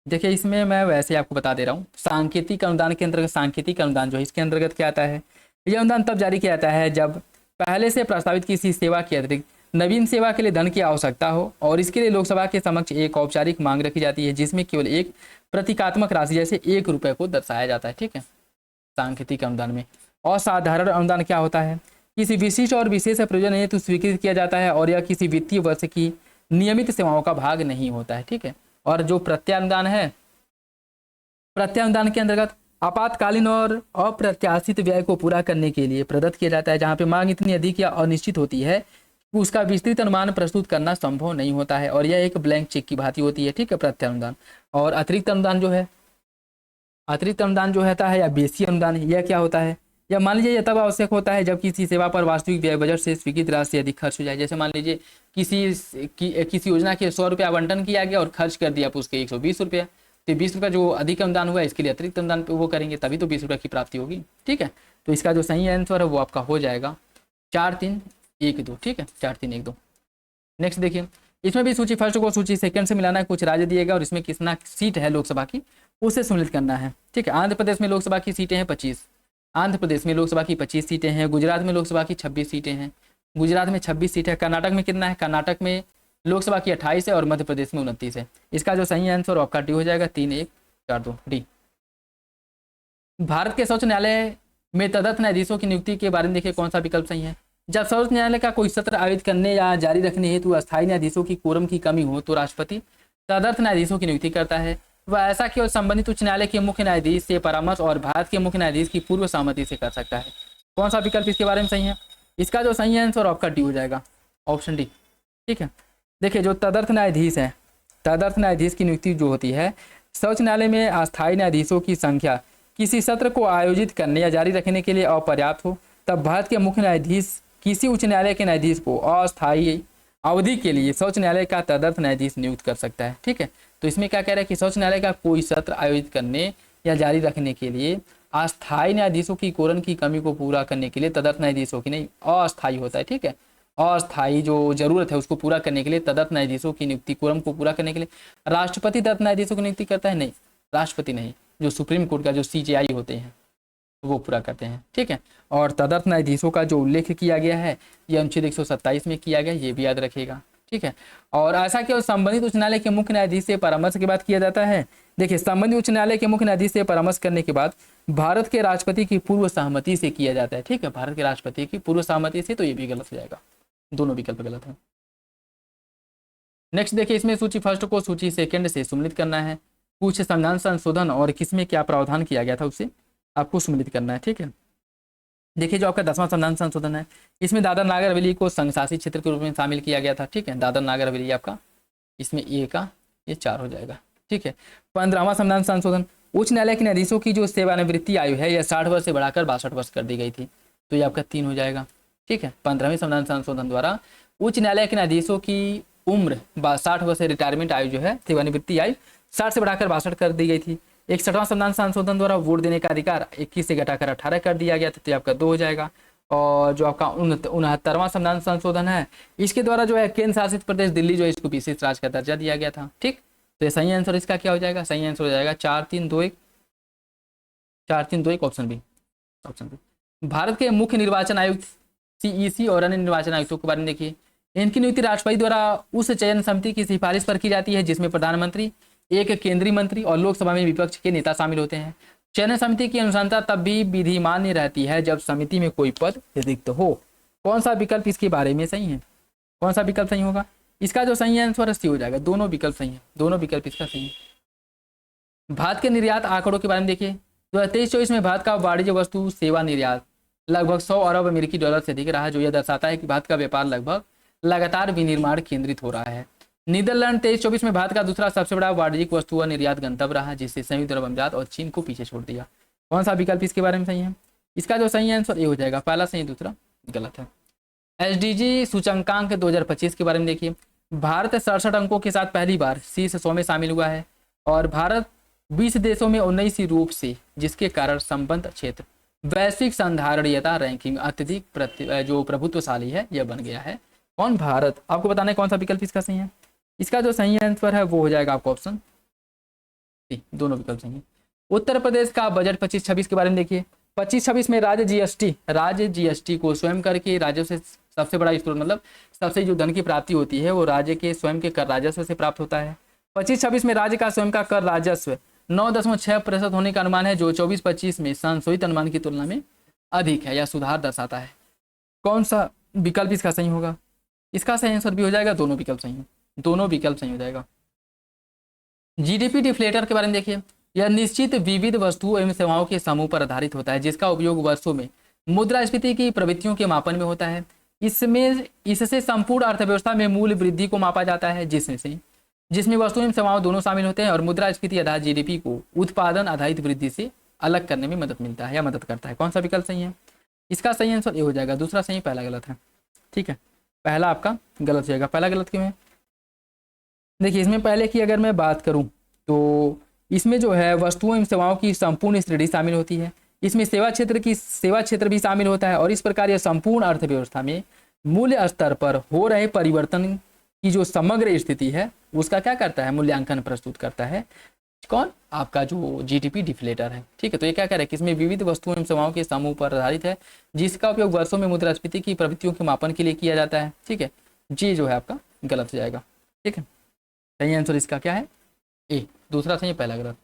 देखिए इसमें मैं वैसे आपको बता दे रहा हूँ। सांकेतिक अनुदान के अंतर्गत, सांकेतिक अनुदान जो है इसके अंतर्गत क्या आता है, यह अनुदान तब जारी किया जाता है जब पहले से प्रस्तावित किसी सेवा के अतिरिक्त नवीन सेवा के लिए धन की आवश्यकता हो, और इसके लिए लोकसभा के समक्ष एक औपचारिक मांग रखी जाती है, जिसमें केवल एक प्रतीकात्मक राशि जैसे 1 रुपये को दर्शाया जाता है। ठीक है, सांकेतिक अनुदान में। असाधारण अनुदान क्या होता है, किसी विशिष्ट और विशेष प्रयोजन हेतु स्वीकृत किया जाता है, और यह किसी वित्तीय वर्ष की नियमित सेवाओं का भाग नहीं होता है। ठीक है, और जो प्रत्यानुदान है, प्रत्यानुदान के अंतर्गत आपातकालीन और अप्रत्याशित व्यय को पूरा करने के लिए प्रदत्त किया जाता है, जहां पे मांग इतनी अधिक या अनिश्चित होती है कि उसका विस्तृत अनुमान प्रस्तुत करना संभव नहीं होता है, और यह एक ब्लैंक चेक की भांति होती है। ठीक है, प्रत्यानुदान। और अतिरिक्त अनुदान जो है, या बेसिक अनुदान, यह क्या होता है, या मान लीजिए यह तब आवश्यक होता है जब किसी सेवा पर वास्तविक व्यय बजट से स्वीकृत राशि से अधिक खर्च हो जाए। जैसे मान लीजिए किसी योजना के 100 रुपये आवंटन किया गया और खर्च कर दिया आप उसके 120 रुपये, तो 20 रुपये जो अधिक अनुदान हुआ इसके लिए अतिरिक्त अनुदान वो करेंगे, तभी तो 20 रुपये की प्राप्ति होगी। ठीक है, तो इसका जो सही आंसर है वो आपका हो जाएगा 4-3-1-2। ठीक है, 4-3-1-2। नेक्स्ट देखिए, इसमें भी सूची फर्स्ट को सूची सेकंड से मिलाना है। कुछ राज्य दिएगा और इसमें कितना सीट है लोकसभा की उससे सम्मिलित करना है। ठीक है, आंध्र प्रदेश में लोकसभा की सीटें हैं 25, आंध्र प्रदेश में लोकसभा की 25 सीटें हैं। गुजरात में लोकसभा की 26 सीटें हैं, गुजरात में 26 सीट है। कर्नाटक में कितना है, कर्नाटक में लोकसभा की 28 है, और मध्य प्रदेश में 29 है। इसका जो सही आंसर आपका डी हो जाएगा 3-1-4-2 डी। भारत के सर्वोच्च न्यायालय में तदर्थ न्यायाधीशों की नियुक्ति के बारे में देखिए कौन सा विकल्प सही है। जब सर्वोच्च न्यायालय का कोई सत्र आयोजित करने या जारी रखने हेतु अस्थायी न्यायाधीशों की कोरम की कमी हो तो राष्ट्रपति तदर्थ न्यायाधीशों की नियुक्ति करता है। वह ऐसा केवल संबंधित उच्च न्यायालय के मुख्य न्यायाधीश से परामर्श और भारत के मुख्य न्यायाधीश की पूर्व सहमति से कर सकता है। कौन सा विकल्प इसके बारे में सही है, इसका जो सही आंसर आपका डी हो जाएगा, ऑप्शन डी। ठीक है, देखिए जो तदर्थ न्यायाधीश है, तदर्थ न्यायाधीश की नियुक्ति जो होती है, सर्वोच्च न्यायालय में अस्थायी न्यायाधीशों की संख्या किसी सत्र को आयोजित करने या जारी रखने के लिए अपर्याप्त हो, तब भारत के मुख्य न्यायाधीश किसी उच्च न्यायालय के न्यायाधीश को अस्थायी अवधि के लिए सर्वोच्च न्यायालय का तदर्थ न्यायाधीश नियुक्त कर सकता है। ठीक है, तो इसमें क्या कह रहा है कि सर्वोच्च न्यायालय का कोई सत्र आयोजित करने या जारी रखने के लिए अस्थायी न्यायाधीशों की कोरन की कमी को पूरा करने के लिए तदर्थ न्यायाधीशों की नहीं, अस्थायी होता है। ठीक है, अस्थायी जो जरूरत है उसको पूरा करने के लिए तदर्थ न्यायाधीशों की नियुक्ति, कोरम को पूरा करने के लिए राष्ट्रपति तदर्थ न्यायाधीशों की नियुक्ति करता है, नहीं राष्ट्रपति नहीं, जो सुप्रीम कोर्ट का जो CJI होते हैं वो पूरा करते हैं। ठीक है, और तदर्थ न्यायाधीशों का जो उल्लेख किया गया है यह अनुच्छेद 127 में किया गया, ये भी याद रखिएगा। ठीक है, और ऐसा केवल संबंधित उच्च न्यायालय के मुख्य न्यायाधीश से परामर्श के बाद किया जाता है। देखिए, संबंधित उच्च न्यायालय के मुख्य न्यायाधीश से परामर्श करने के बाद भारत के राष्ट्रपति की पूर्व सहमति से किया जाता है। ठीक है, भारत के राष्ट्रपति की पूर्व सहमति से, तो ये भी गलत हो जाएगा, दोनों विकल्प गलत है। नेक्स्ट देखिए, इसमें सूची फर्स्ट को सूची सेकंड से सम्मिलित करना है। कुछ संविधान संशोधन और किसमें क्या प्रावधान किया गया था उसे आपको सम्मिलित करना है। ठीक है, देखिए जो आपका 10वां संविधान संशोधन है, इसमें दादर नागर हवेली को संघ शासित क्षेत्र के रूप में शामिल किया गया था। ठीक है, दादर नागर हवेली आपका इसमें ए का ये 4 हो जाएगा। ठीक है, 15वां संविधान संशोधन, उच्च न्यायालय के न्यायाधीशों की जो सेवानिवृत्ति आयु है यह 60 वर्ष से बढ़ाकर 62 वर्ष कर दी गई थी, तो ये आपका 3 हो जाएगा। ठीक है, 15वें संविधान संशोधन द्वारा उच्च न्यायालय के न्यायाधीशों की उम्र 60 वर्ष से रिटायरमेंट आयु जो है सेवानिवृत्ति आयु 60 से बढ़ाकर 62 कर दी गई थी। 61वां संविधान संशोधन द्वारा वोट देने का अधिकार 21 से घटाकर 18 कर दिया गया था, तो आपका 2 हो जाएगा। और जो आपका 69वां संविधान संशोधन है, इसके द्वारा जो है केंद्र शासित प्रदेश दिल्ली जो है इसको विशेष राज्य का दर्जा दिया गया था। ठीक, तो सही आंसर इसका क्या हो जाएगा, सही आंसर हो जाएगा 4-3-2-1 4-3-2-1 option B. Option B. Bharat के मुख्य निर्वाचन आयुक्त सीईसी और अन्य निर्वाचन आयुक्तों के बारे में देखिए, इनकी नियुक्ति राष्ट्रपति द्वारा उस चयन समिति की सिफारिश पर की जाती है जिसमें प्रधानमंत्री, एक केंद्रीय मंत्री और लोकसभा में विपक्ष के नेता शामिल होते हैं। चयन समिति की अनुशंसा तब भी विधिमान्य रहती है जब समिति में कोई पद रिक्त हो। कौन सा विकल्प इसके बारे में सही है, कौन सा विकल्प सही होगा, इसका जो सही आंसर सी हो जाएगा, दोनों विकल्प सही है, दोनों विकल्प इसका सही है। भारत के निर्यात आंकड़ों के बारे में देखिए, 2023-24 में भारत का वाणिज्य वस्तु सेवा निर्यात लगभग 100 अरब अमेरिकी डॉलर से अधिक रहा, जो यह दर्शाता है कि भारत का व्यापार लगभग लगातार विनिर्माण केंद्रित हो रहा है। नीदरलैंड 23-24 में भारत का दूसरा सबसे बड़ा वाणिज्यिक वस्तु व निर्यात गंतव्य रहा, जिससे संयुक्त अरब अमीरात और चीन को पीछे छोड़ दिया। कौन सा विकल्प इसके बारे में सही है, इसका जो सही आंसर ये हो जाएगा, पहला सही दूसरा गलत है। एसडीजी सूचकांक 2025 के बारे में देखिए, भारत 67 अंकों के साथ पहली बार शीर्ष 100 में शामिल हुआ है और भारत 20 देशों में 19 रूप से, जिसके कारण संबंध क्षेत्र वैश्विक संधारणीयता रैंकिंग अत्यधिक जो प्रभुत्वशाली है यह बन गया है। कौन, भारत। आपको बताना है कौन सा विकल्प इसका सही है, इसका जो सही आंसर है वो हो जाएगा आपका ऑप्शन सी, दोनों विकल्प सही है। उत्तर प्रदेश का बजट 25-26 के बारे में देखिए, 25-26 में राज्य जीएसटी को स्वयं कर के राज्यों से सबसे बड़ा स्रोत, मतलब सबसे जो धन की प्राप्ति होती है वो राज्य के स्वयं के कर राजस्व से प्राप्त होता है। 25-26 में राज्य का स्वयं का कर राजस्व 9.6% होने का अनुमान है, जो 24-25 में संशोधित अनुमान की तुलना में अधिक है या सुधार दर्शाता है। कौन सा विकल्प इसका सही होगा, इसका सही आंसर भी हो जाएगा, दोनों विकल्प सही है, दोनों विकल्प सही हो जाएगा। जीडीपी डिफ्लेटर के बारे में देखिए, यह निश्चित विविध वस्तुओं एवं सेवाओं के समूह पर आधारित होता है जिसका उपयोग वर्षों में मुद्रास्फीति की प्रवृत्तियों के मापन में होता है। इससे संपूर्ण अर्थव्यवस्था में मूल्य वृद्धि को मापा जाता है, जिसमें वस्तुओं एवं सेवाओं दोनों शामिल होते हैं, और मुद्रास्फीति आधारित जीडीपी को उत्पादन आधारित वृद्धि से अलग करने में मदद मिलता है या मदद करता है। कौन सा विकल्प सही है, इसका सही आंसर ये हो जाएगा, दूसरा सही, पहला गलत है। ठीक है, पहला आपका गलत हो जाएगा। पहला गलत क्यों है, देखिए इसमें पहले की अगर मैं बात करूं तो इसमें जो है वस्तुओं एवं सेवाओं की संपूर्ण श्रेणी शामिल होती है, इसमें सेवा क्षेत्र भी शामिल होता है, और इस प्रकार यह संपूर्ण अर्थव्यवस्था में मूल्य स्तर पर हो रहे परिवर्तन की जो समग्र स्थिति है उसका क्या करता है, मूल्यांकन प्रस्तुत करता है। कौन, आपका जो जीडीपी डिफ्लेटर है। ठीक है, तो ये क्या कह रहा है कि इसमें विविध वस्तुओं एवं सेवाओं के समूह पर आधारित है जिसका उपयोग वर्षों में मुद्रास्फीति की प्रवृत्तियों के मापन के लिए किया जाता है। ठीक है, जी जो है आपका गलत हो जाएगा। ठीक है, सही आंसर इसका क्या है, ए, दूसरा सही, पहला गलत।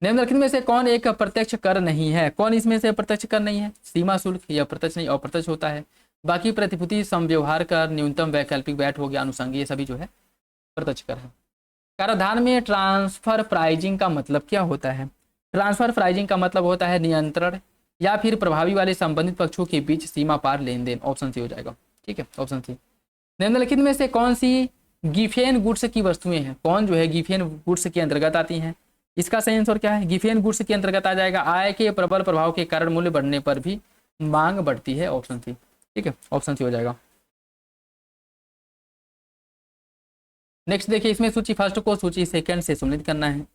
निम्नलिखित में से कौन एक अप्रत्यक्ष कर नहीं है, कौन इसमें से अप्रत्यक्ष कर नहीं है, सीमा शुल्क, या अप्रत्यक्ष नहीं अप्रत्यक्ष होता है, बाकी प्रतिभूति समव्यवहार कर, न्यूनतम वैकल्पिक वैट हो गया, अनुषंग, ये सभी जो है प्रत्यक्ष कर है। कराधान में ट्रांसफर प्राइजिंग का मतलब क्या होता है, ट्रांसफर प्राइजिंग का मतलब होता है नियंत्रण या फिर प्रभावी वाले संबंधित पक्षों के बीच सीमा पार लेन देन। ऑप्शन सी हो जाएगा। ठीक है, ऑप्शन सी। निम्नलिखित में से कौन सी गिफेन गुड्स की वस्तुएं हैं, कौन जो है गिफेन गुड्स के अंतर्गत आती हैं, इसका सही आंसर क्या है, गिफेन गुड्स के अंतर्गत आ जाएगा आय के प्रबल प्रभाव के कारण मूल्य बढ़ने पर भी मांग बढ़ती है। Option C. ठीक है, ऑप्शन सी हो जाएगा। नेक्स्ट देखिए, इसमें सूची फर्स्ट को सूची सेकंड से सम्मिलित करना है।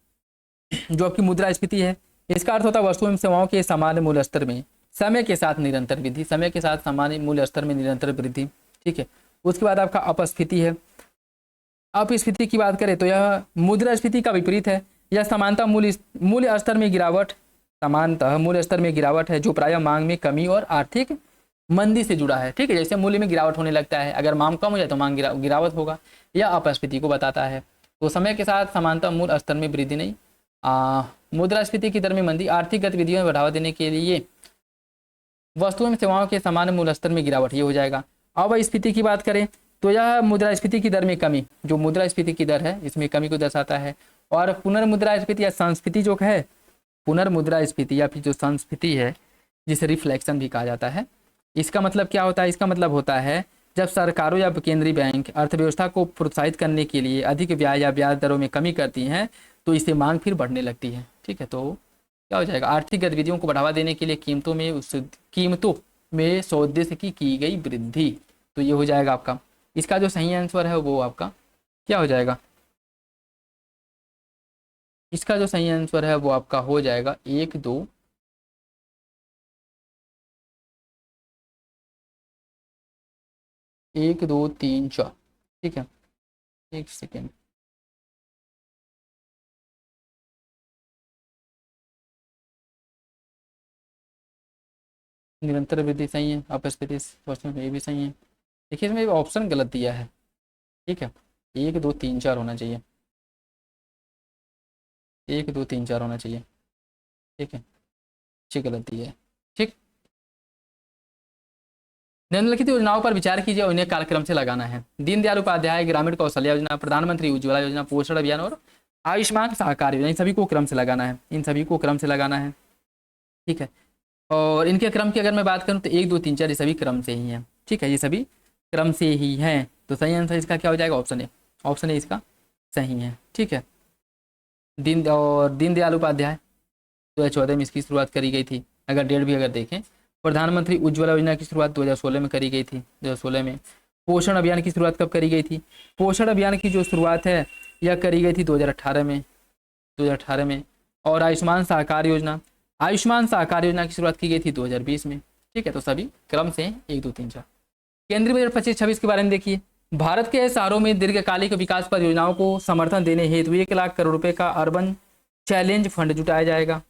जो आपकी मुद्रास्फीति है, इसका अर्थ होता है वस्तुओं एवं सेवाओं के सामान्य मूल्य स्तर में समय के साथ निरंतर वृद्धि, समय के साथ सामान्य मूल्य स्तर में निरंतर वृद्धि। ठीक है, उसके बाद आपका अपस्फीति है। अपस्फीति की बात करें तो यह मुद्रास्फीति का विपरीत है, यह समानता मूल्य स्तर में गिरावट, समानतः मूल्य स्तर में गिरावट है जो प्रायः मांग में कमी और आर्थिक मंदी से जुड़ा है। ठीक है, जैसे मूल्य में गिरावट होने लगता है, अगर मांग कम हो जाए तो मांग गिरावट होगा, यह अपस्फीति को बताता है। तो समय के साथ समानता मूल्य स्तर में वृद्धि नहीं, मुद्रास्फीति की दर में मंदी, आर्थिक गतिविधियों में बढ़ावा देने के लिए वस्तुओं एवं सेवाओं के समान मूल्य स्तर में गिरावट, ये हो जाएगा। अब स्फीति की बात करें तो यह मुद्रास्फीति की दर में कमी, जो मुद्रास्फीति की दर है इसमें कमी को दर्शाता है। और पुनर्मुद्रास्फीति या संस्फीति जो है, पुनर्मुद्रास्फीति या फिर जो संस्फीति है जिसे रिफ्लेक्शन भी कहा जाता है, इसका मतलब क्या होता है? इसका मतलब होता है जब सरकारों या केंद्रीय बैंक अर्थव्यवस्था को प्रोत्साहित करने के लिए अधिक ब्याज या ब्याज दरों में कमी करती हैं तो इससे मांग फिर बढ़ने लगती है। ठीक है, तो क्या हो जाएगा? आर्थिक गतिविधियों को बढ़ावा देने के लिए कीमतों में सौदेश की गई वृद्धि, तो ये हो जाएगा आपका। इसका जो सही आंसर है वो आपका क्या हो जाएगा? इसका जो सही आंसर है वो आपका हो जाएगा 1 2 1 2 3 4। ठीक है, एक सेकेंड। निरंतर वृद्धि सही है, अपस्फीति ये भी सही है। देखिए इसमें ऑप्शन गलत दिया है। ठीक है, 1 2 3 4 होना चाहिए, 1 2 3 4 होना चाहिए। ठीक है, ये गलत दिया है। ठीक, निम्नलिखित योजनाओं पर विचार कीजिए और इन्हें कार्यक्रम से लगाना है। दीनदयाल उपाध्याय ग्रामीण कौशल्या योजना, प्रधानमंत्री उज्ज्वला योजना, पोषण अभियान और आयुष्मान सहकार योजना, इन सभी को क्रम से लगाना है, इन सभी को क्रम से लगाना है। ठीक है, और इनके क्रम की अगर मैं बात करूं तो 1 2 3 4 ये सभी क्रम से ही हैं। ठीक है, ये सभी क्रम से ही हैं, तो सही आंसर इसका क्या हो जाएगा? ऑप्शन ए, ऑप्शन ए इसका सही है। ठीक है, दीनदयाल उपाध्याय 2014 में इसकी शुरुआत करी गई थी। अगर डेट भी अगर देखें, प्रधानमंत्री उज्ज्वला योजना की शुरुआत 2016 में करी गई थी, 2016 में। पोषण अभियान की शुरुआत कब करी गई थी? पोषण अभियान की जो शुरुआत है यह करी गई थी 2018 में, 2018 में। और आयुष्मान सहकार योजना, आयुष्मान सहकार योजना की शुरुआत की गई थी 2020 में। ठीक है, तो सभी क्रम से 1 2 3 4। केंद्रीय बजट 25-26 के बारे में देखिए। भारत के शहरों में दीर्घकालिक विकास परियोजनाओं को समर्थन देने हेतु 1 लाख करोड़ रुपए का अर्बन चैलेंज फंड जुटाया जाएगा।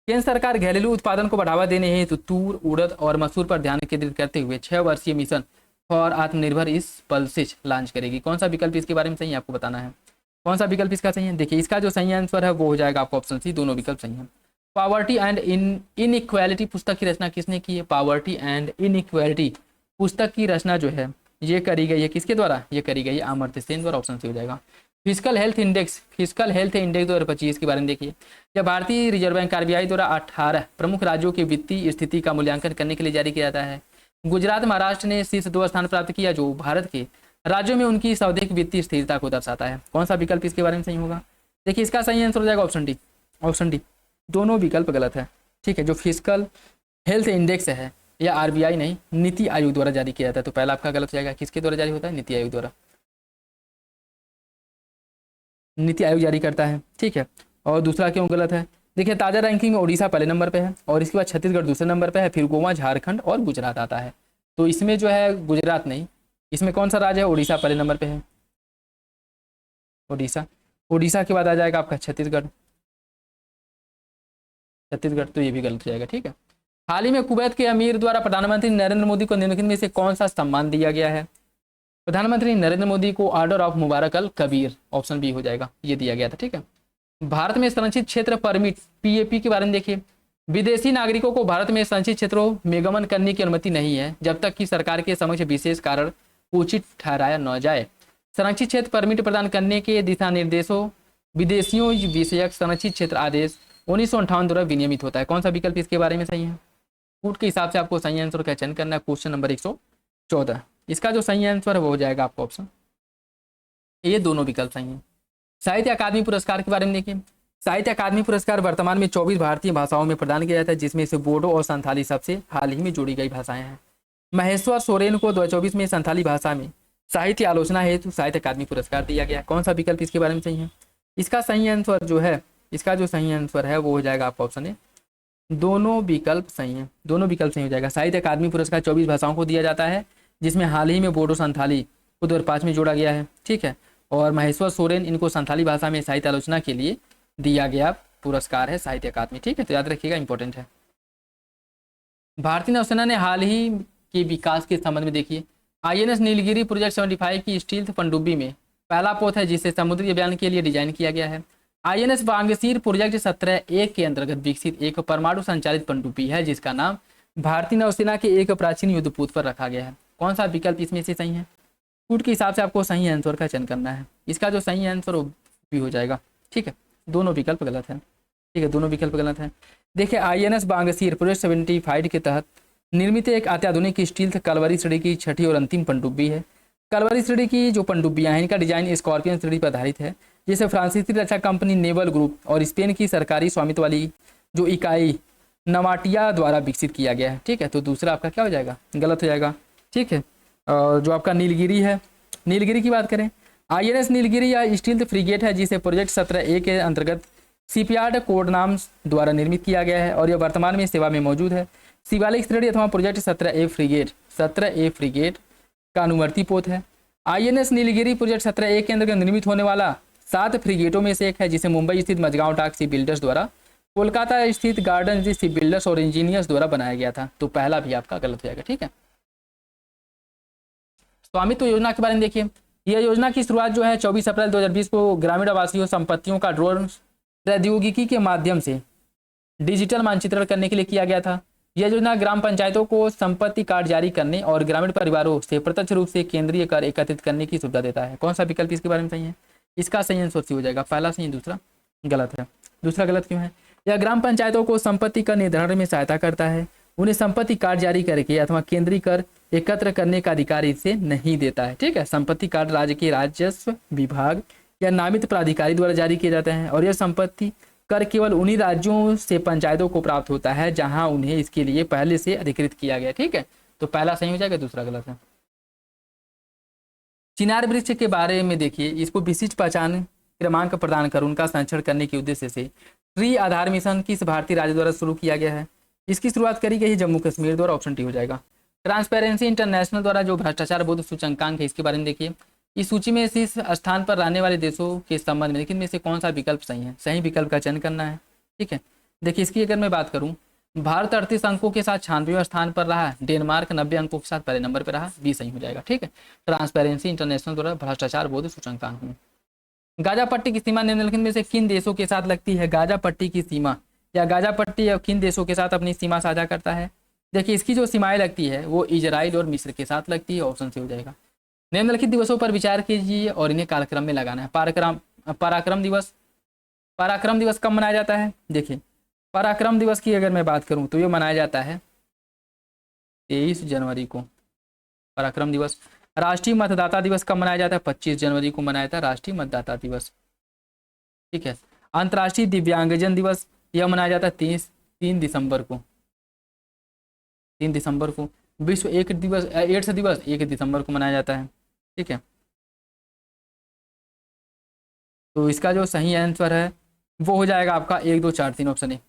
केंद्र सरकार घरेलू उत्पादन को बढ़ावा देने हेतु तूर, उड़द और मसूर पर ध्यान केंद्रित करते हुए 6 वर्षीय मिशन फॉर आत्मनिर्भर इस पल्सेज लॉन्च करेगी। कौन सा विकल्प इसके बारे में सही है आपको बताना है। कौन सा विकल्प इसका सही है? देखिए इसका जो सही आंसर है वो हो जाएगा आपको ऑप्शन सी, दोनों विकल्प सही है। पॉवर्टी एंड इनइक्वालिटी पुस्तक की रचना किसने की है? पॉवर्टी एंड इनइक्वालिटी पुस्तक की रचना जो है ये करी गई है किसके द्वारा? ये करी गई है अमर्त्य सेन द्वारा, ऑप्शन सी हो जाएगा। फिजिकल हेल्थ इंडेक्स 2025 के बारे में देखिए। जब भारतीय रिजर्व बैंक आरबीआई द्वारा 18 प्रमुख राज्यों की वित्तीय स्थिति का मूल्यांकन करने के लिए जारी किया जाता है। गुजरात, महाराष्ट्र ने शीर्ष 2 स्थान प्राप्त किया, जो भारत के राज्यों में उनकी सर्वाधिक वित्तीय स्थिरता को दर्शाता है। कौन सा विकल्प इसके बारे में सही होगा? देखिए इसका सही आंसर हो जाएगा ऑप्शन डी, ऑप्शन डी। दोनों विकल्प गलत है। ठीक है, जो फिजिकल हेल्थ इंडेक्स है या आरबीआई नहीं, नीति आयोग द्वारा जारी किया जाता है, तो पहला आपका गलत हो जाएगा। किसके द्वारा जारी होता है? नीति आयोग द्वारा, नीति आयोग जारी करता है। ठीक है, और दूसरा क्यों गलत है? देखिए ताजा रैंकिंग में उड़ीसा पहले नंबर पे है और इसके बाद छत्तीसगढ़ दूसरे नंबर पे है, फिर गोवा, झारखंड और गुजरात आता है। तो इसमें जो है गुजरात नहीं, इसमें कौन सा राज्य है? उड़ीसा पहले नंबर पे है, उड़ीसा। उड़ीसा के बाद आ जाएगा आपका छत्तीसगढ़, छत्तीसगढ़, तो ये भी गलत हो जाएगा। ठीक है, हाल ही में कुवैत के अमीर द्वारा प्रधानमंत्री नरेंद्र मोदी को निम्नलिखित में से कौन सा सम्मान दिया गया है? प्रधानमंत्री नरेंद्र मोदी को order of Mubarak Al Kabir, option B हो जाएगा, ये दिया गया था। ठीक है, भारत में संरक्षित क्षेत्र परमिट पीएपी के बारे में देखिए। विदेशी नागरिकों को भारत में संरक्षित क्षेत्रों में गमन करने की अनुमति नहीं है जब तक कि सरकार के समक्ष विशेष कारण उचित ठहराया न जाए। संरक्षित क्षेत्र परमिट प्रदान करने के दिशा निर्देशों विदेशियों विषयक संरक्षित क्षेत्र आदेश 1958 द्वारा विनियमित होता है। कौन सा विकल्प इसके बारे में सही है? फूट के हिसाब से आपको सही आंसर का चयन करना है। क्वेश्चन नंबर 114, इसका जो सही आंसर है वो हो जाएगा आपको ऑप्शन, ये दोनों विकल्प सही हैं। साहित्य अकादमी पुरस्कार के बारे में देखिए। साहित्य अकादमी पुरस्कार वर्तमान में 24 भारतीय भाषाओं में प्रदान किया जाता है, जिसमें से बोडो और संथाली सबसे हाल ही में जोड़ी गई भाषाएं हैं। महेश्वर सोरेन को 2024 में संथाली भाषा में साहित्य आलोचना हेतु साहित्य अकादमी पुरस्कार दिया गया। कौन सा विकल्प इसके बारे में सही है? इसका सही आंसर जो है, इसका जो सही आंसर है वो हो जाएगा आपका ऑप्शन है, दोनों विकल्प सही हैं, दोनों विकल्प सही हो जाएगा। साहित्य अकादमी पुरस्कार 24 भाषाओं को दिया जाता है, जिसमें हाल ही में बोडो संथाली को 2005 में जोड़ा गया है। ठीक है, और महेश्वर सोरेन इनको संथाली भाषा में साहित्य आलोचना के लिए दिया गया पुरस्कार है साहित्य अकादमी। ठीक है, तो याद रखिएगा, इंपॉर्टेंट है। भारतीय नौसेना ने हाल ही के विकास के संबंध में देखिए, आईएनएस नीलगिरी प्रोजेक्ट 75 की स्टील्थ पनडुब्बी में पहला पोत है जिसे समुद्री अभियान के लिए डिजाइन किया गया है। आईएनएस बांगसीर प्रोजेक्ट 17A के अंतर्गत विकसित एक परमाणु संचालित पनडुब्बी है जिसका नाम भारतीय नौसेना के एक प्राचीन युद्धपोत पर रखा गया है। कौन सा विकल्प इसमें से सही है? फूड के हिसाब से आपको सही आंसर का चयन करना है। इसका जो सही आंसर वो भी हो जाएगा। ठीक है, दोनों विकल्प गलत है। ठीक है, दोनों विकल्प गलत है। देखिए INS बांगसीर प्रोजेक्ट 75 के तहत निर्मित एक अत्याधुनिक स्टील कलवरी श्रेणी की छठी और अंतिम पनडुब्बी है। कलवरी श्रेणी की जो पनडुब्बियां हैं इनका डिजाइन स्कॉर्पियन श्रेणी पर आधारित है, जिसे फ्रांसीसी रक्षा कंपनी नेवल ग्रुप और स्पेन की सरकारी स्वामित्व वाली जो इकाई नवाटिया द्वारा विकसित किया गया है। ठीक है, तो दूसरा आपका क्या हो जाएगा? गलत हो जाएगा। ठीक है, और जो आपका नीलगिरी है, नीलगिरी की बात करें, INS नीलगिरी या स्टील फ्रिगेट है जिसे प्रोजेक्ट 17A के अंतर्गत शिपयार्ड कोड नाम द्वारा निर्मित किया गया है और यह वर्तमान में सेवा में मौजूद है। शिवालिक श्रेणी अथवा प्रोजेक्ट 17A फ्रिगेट का अनुवर्ती पोत है। INS नीलगिरी प्रोजेक्ट 17A के अंतर्गत निर्मित होने वाला 7 फ्रिगेटों में से एक है, जिसे मुंबई स्थित मझगांव डाक शिप बिल्डर्स द्वारा कोलकाता स्थित गार्डन शिप बिल्डर्स और इंजीनियर्स द्वारा बनाया गया था। तो पहला भी आपका गलत हो जाएगा। ठीक है, स्वामित्व योजना के बारे में देखिए, यह योजना की शुरुआत जो है 24 अप्रैल 2020 को ग्रामीण आवासीय संपत्तियों का ड्रोन प्रौद्योगिकी के माध्यम से डिजिटल मानचित्रण करने के लिए किया गया था। यह योजना ग्राम पंचायतों को संपत्ति कार्ड जारी करने और ग्रामीण परिवारों से प्रत्यक्ष रूप से केंद्रीय कर एकत्रित करने की सुविधा देता है। कौन सा विकल्प इसके बारे में सही है? इसका सही आंसर सी हो जाएगा। पहला सही, दूसरा गलत है। दूसरा गलत क्यों है? यह ग्राम पंचायतों को संपत्ति कर निर्धारण में सहायता करता है। उन्हें संपत्ति कार्ड जारी करके अथवा केंद्रीय कर एकत्र करने का अधिकार इसे नहीं देता है। ठीक है, संपत्ति कार्ड राज्य के राजस्व विभाग या नामित प्राधिकारी द्वारा जारी किए जाते हैं और यह संपत्ति कर केवल उन्हीं राज्यों से पंचायतों को प्राप्त होता है जहां उन्हें इसके लिए पहले से अधिकृत किया गया। ठीक है, तो पहला सही हो जाएगा, दूसरा गलत है। चिनार वृक्ष के बारे में देखिए, इसको विशिष्ट पहचान क्रमांक प्रदान कर उनका संरक्षण करने के उद्देश्य से ट्री आधार मिशन किस भारतीय राज्य द्वारा शुरू किया गया है? इसकी शुरुआत करी गई है जम्मू कश्मीर द्वारा। ऑप्शन टी हो जाएगा। ट्रांसपेरेंसी इंटरनेशनल द्वारा जो भ्रष्टाचार बोध सूचकांक है इसके बारे में देखिए, इस सूची में शीर्ष स्थान पर रहने वाले देशों के संबंध में लेकिन में से कौन सा विकल्प सही है? सही विकल्प का चयन करना है। ठीक है, देखिए इसकी अगर मैं बात करूं, भारत 38 अंकों के साथ 96वें स्थान पर रहा, डेनमार्क 90 अंकों के साथ पहले नंबर पर रहा, बी सही हो जाएगा। ठीक है, ट्रांसपेरेंसी इंटरनेशनल द्वारा भ्रष्टाचार बोध सूचकांक में। गाजा पट्टी की सीमा निम्नलिखित में से किन देशों के साथ लगती है? गाजा पट्टी की सीमा या गाजा पट्टी या किन देशों के साथ अपनी सीमा साझा करता है? देखिए इसकी जो सीमाएं लगती है वो इजराइल और मिस्र के साथ लगती है। ऑप्शन से हो जाएगा। निम्नलिखित दिवसों पर विचार कीजिए और इन्हें कार्यक्रम में लगाना है। पराक्रम दिवस कब मनाया जाता है? देखिए पराक्रम दिवस की अगर मैं बात करूं तो ये मनाया जाता है 23 जनवरी को पराक्रम दिवस। राष्ट्रीय मतदाता दिवस कब मनाया जाता है? 25 जनवरी को मनाया जाता है राष्ट्रीय मतदाता दिवस। ठीक है, अंतर्राष्ट्रीय दिव्यांगजन दिवस यह मनाया जाता है 3 दिसंबर को। 3 दिसंबर को। विश्व एड्स दिवस 1 दिसंबर को मनाया जाता है। ठीक है, तो इसका जो सही आंसर है वो हो जाएगा आपका 1 2 4 3 ऑप्शन ए।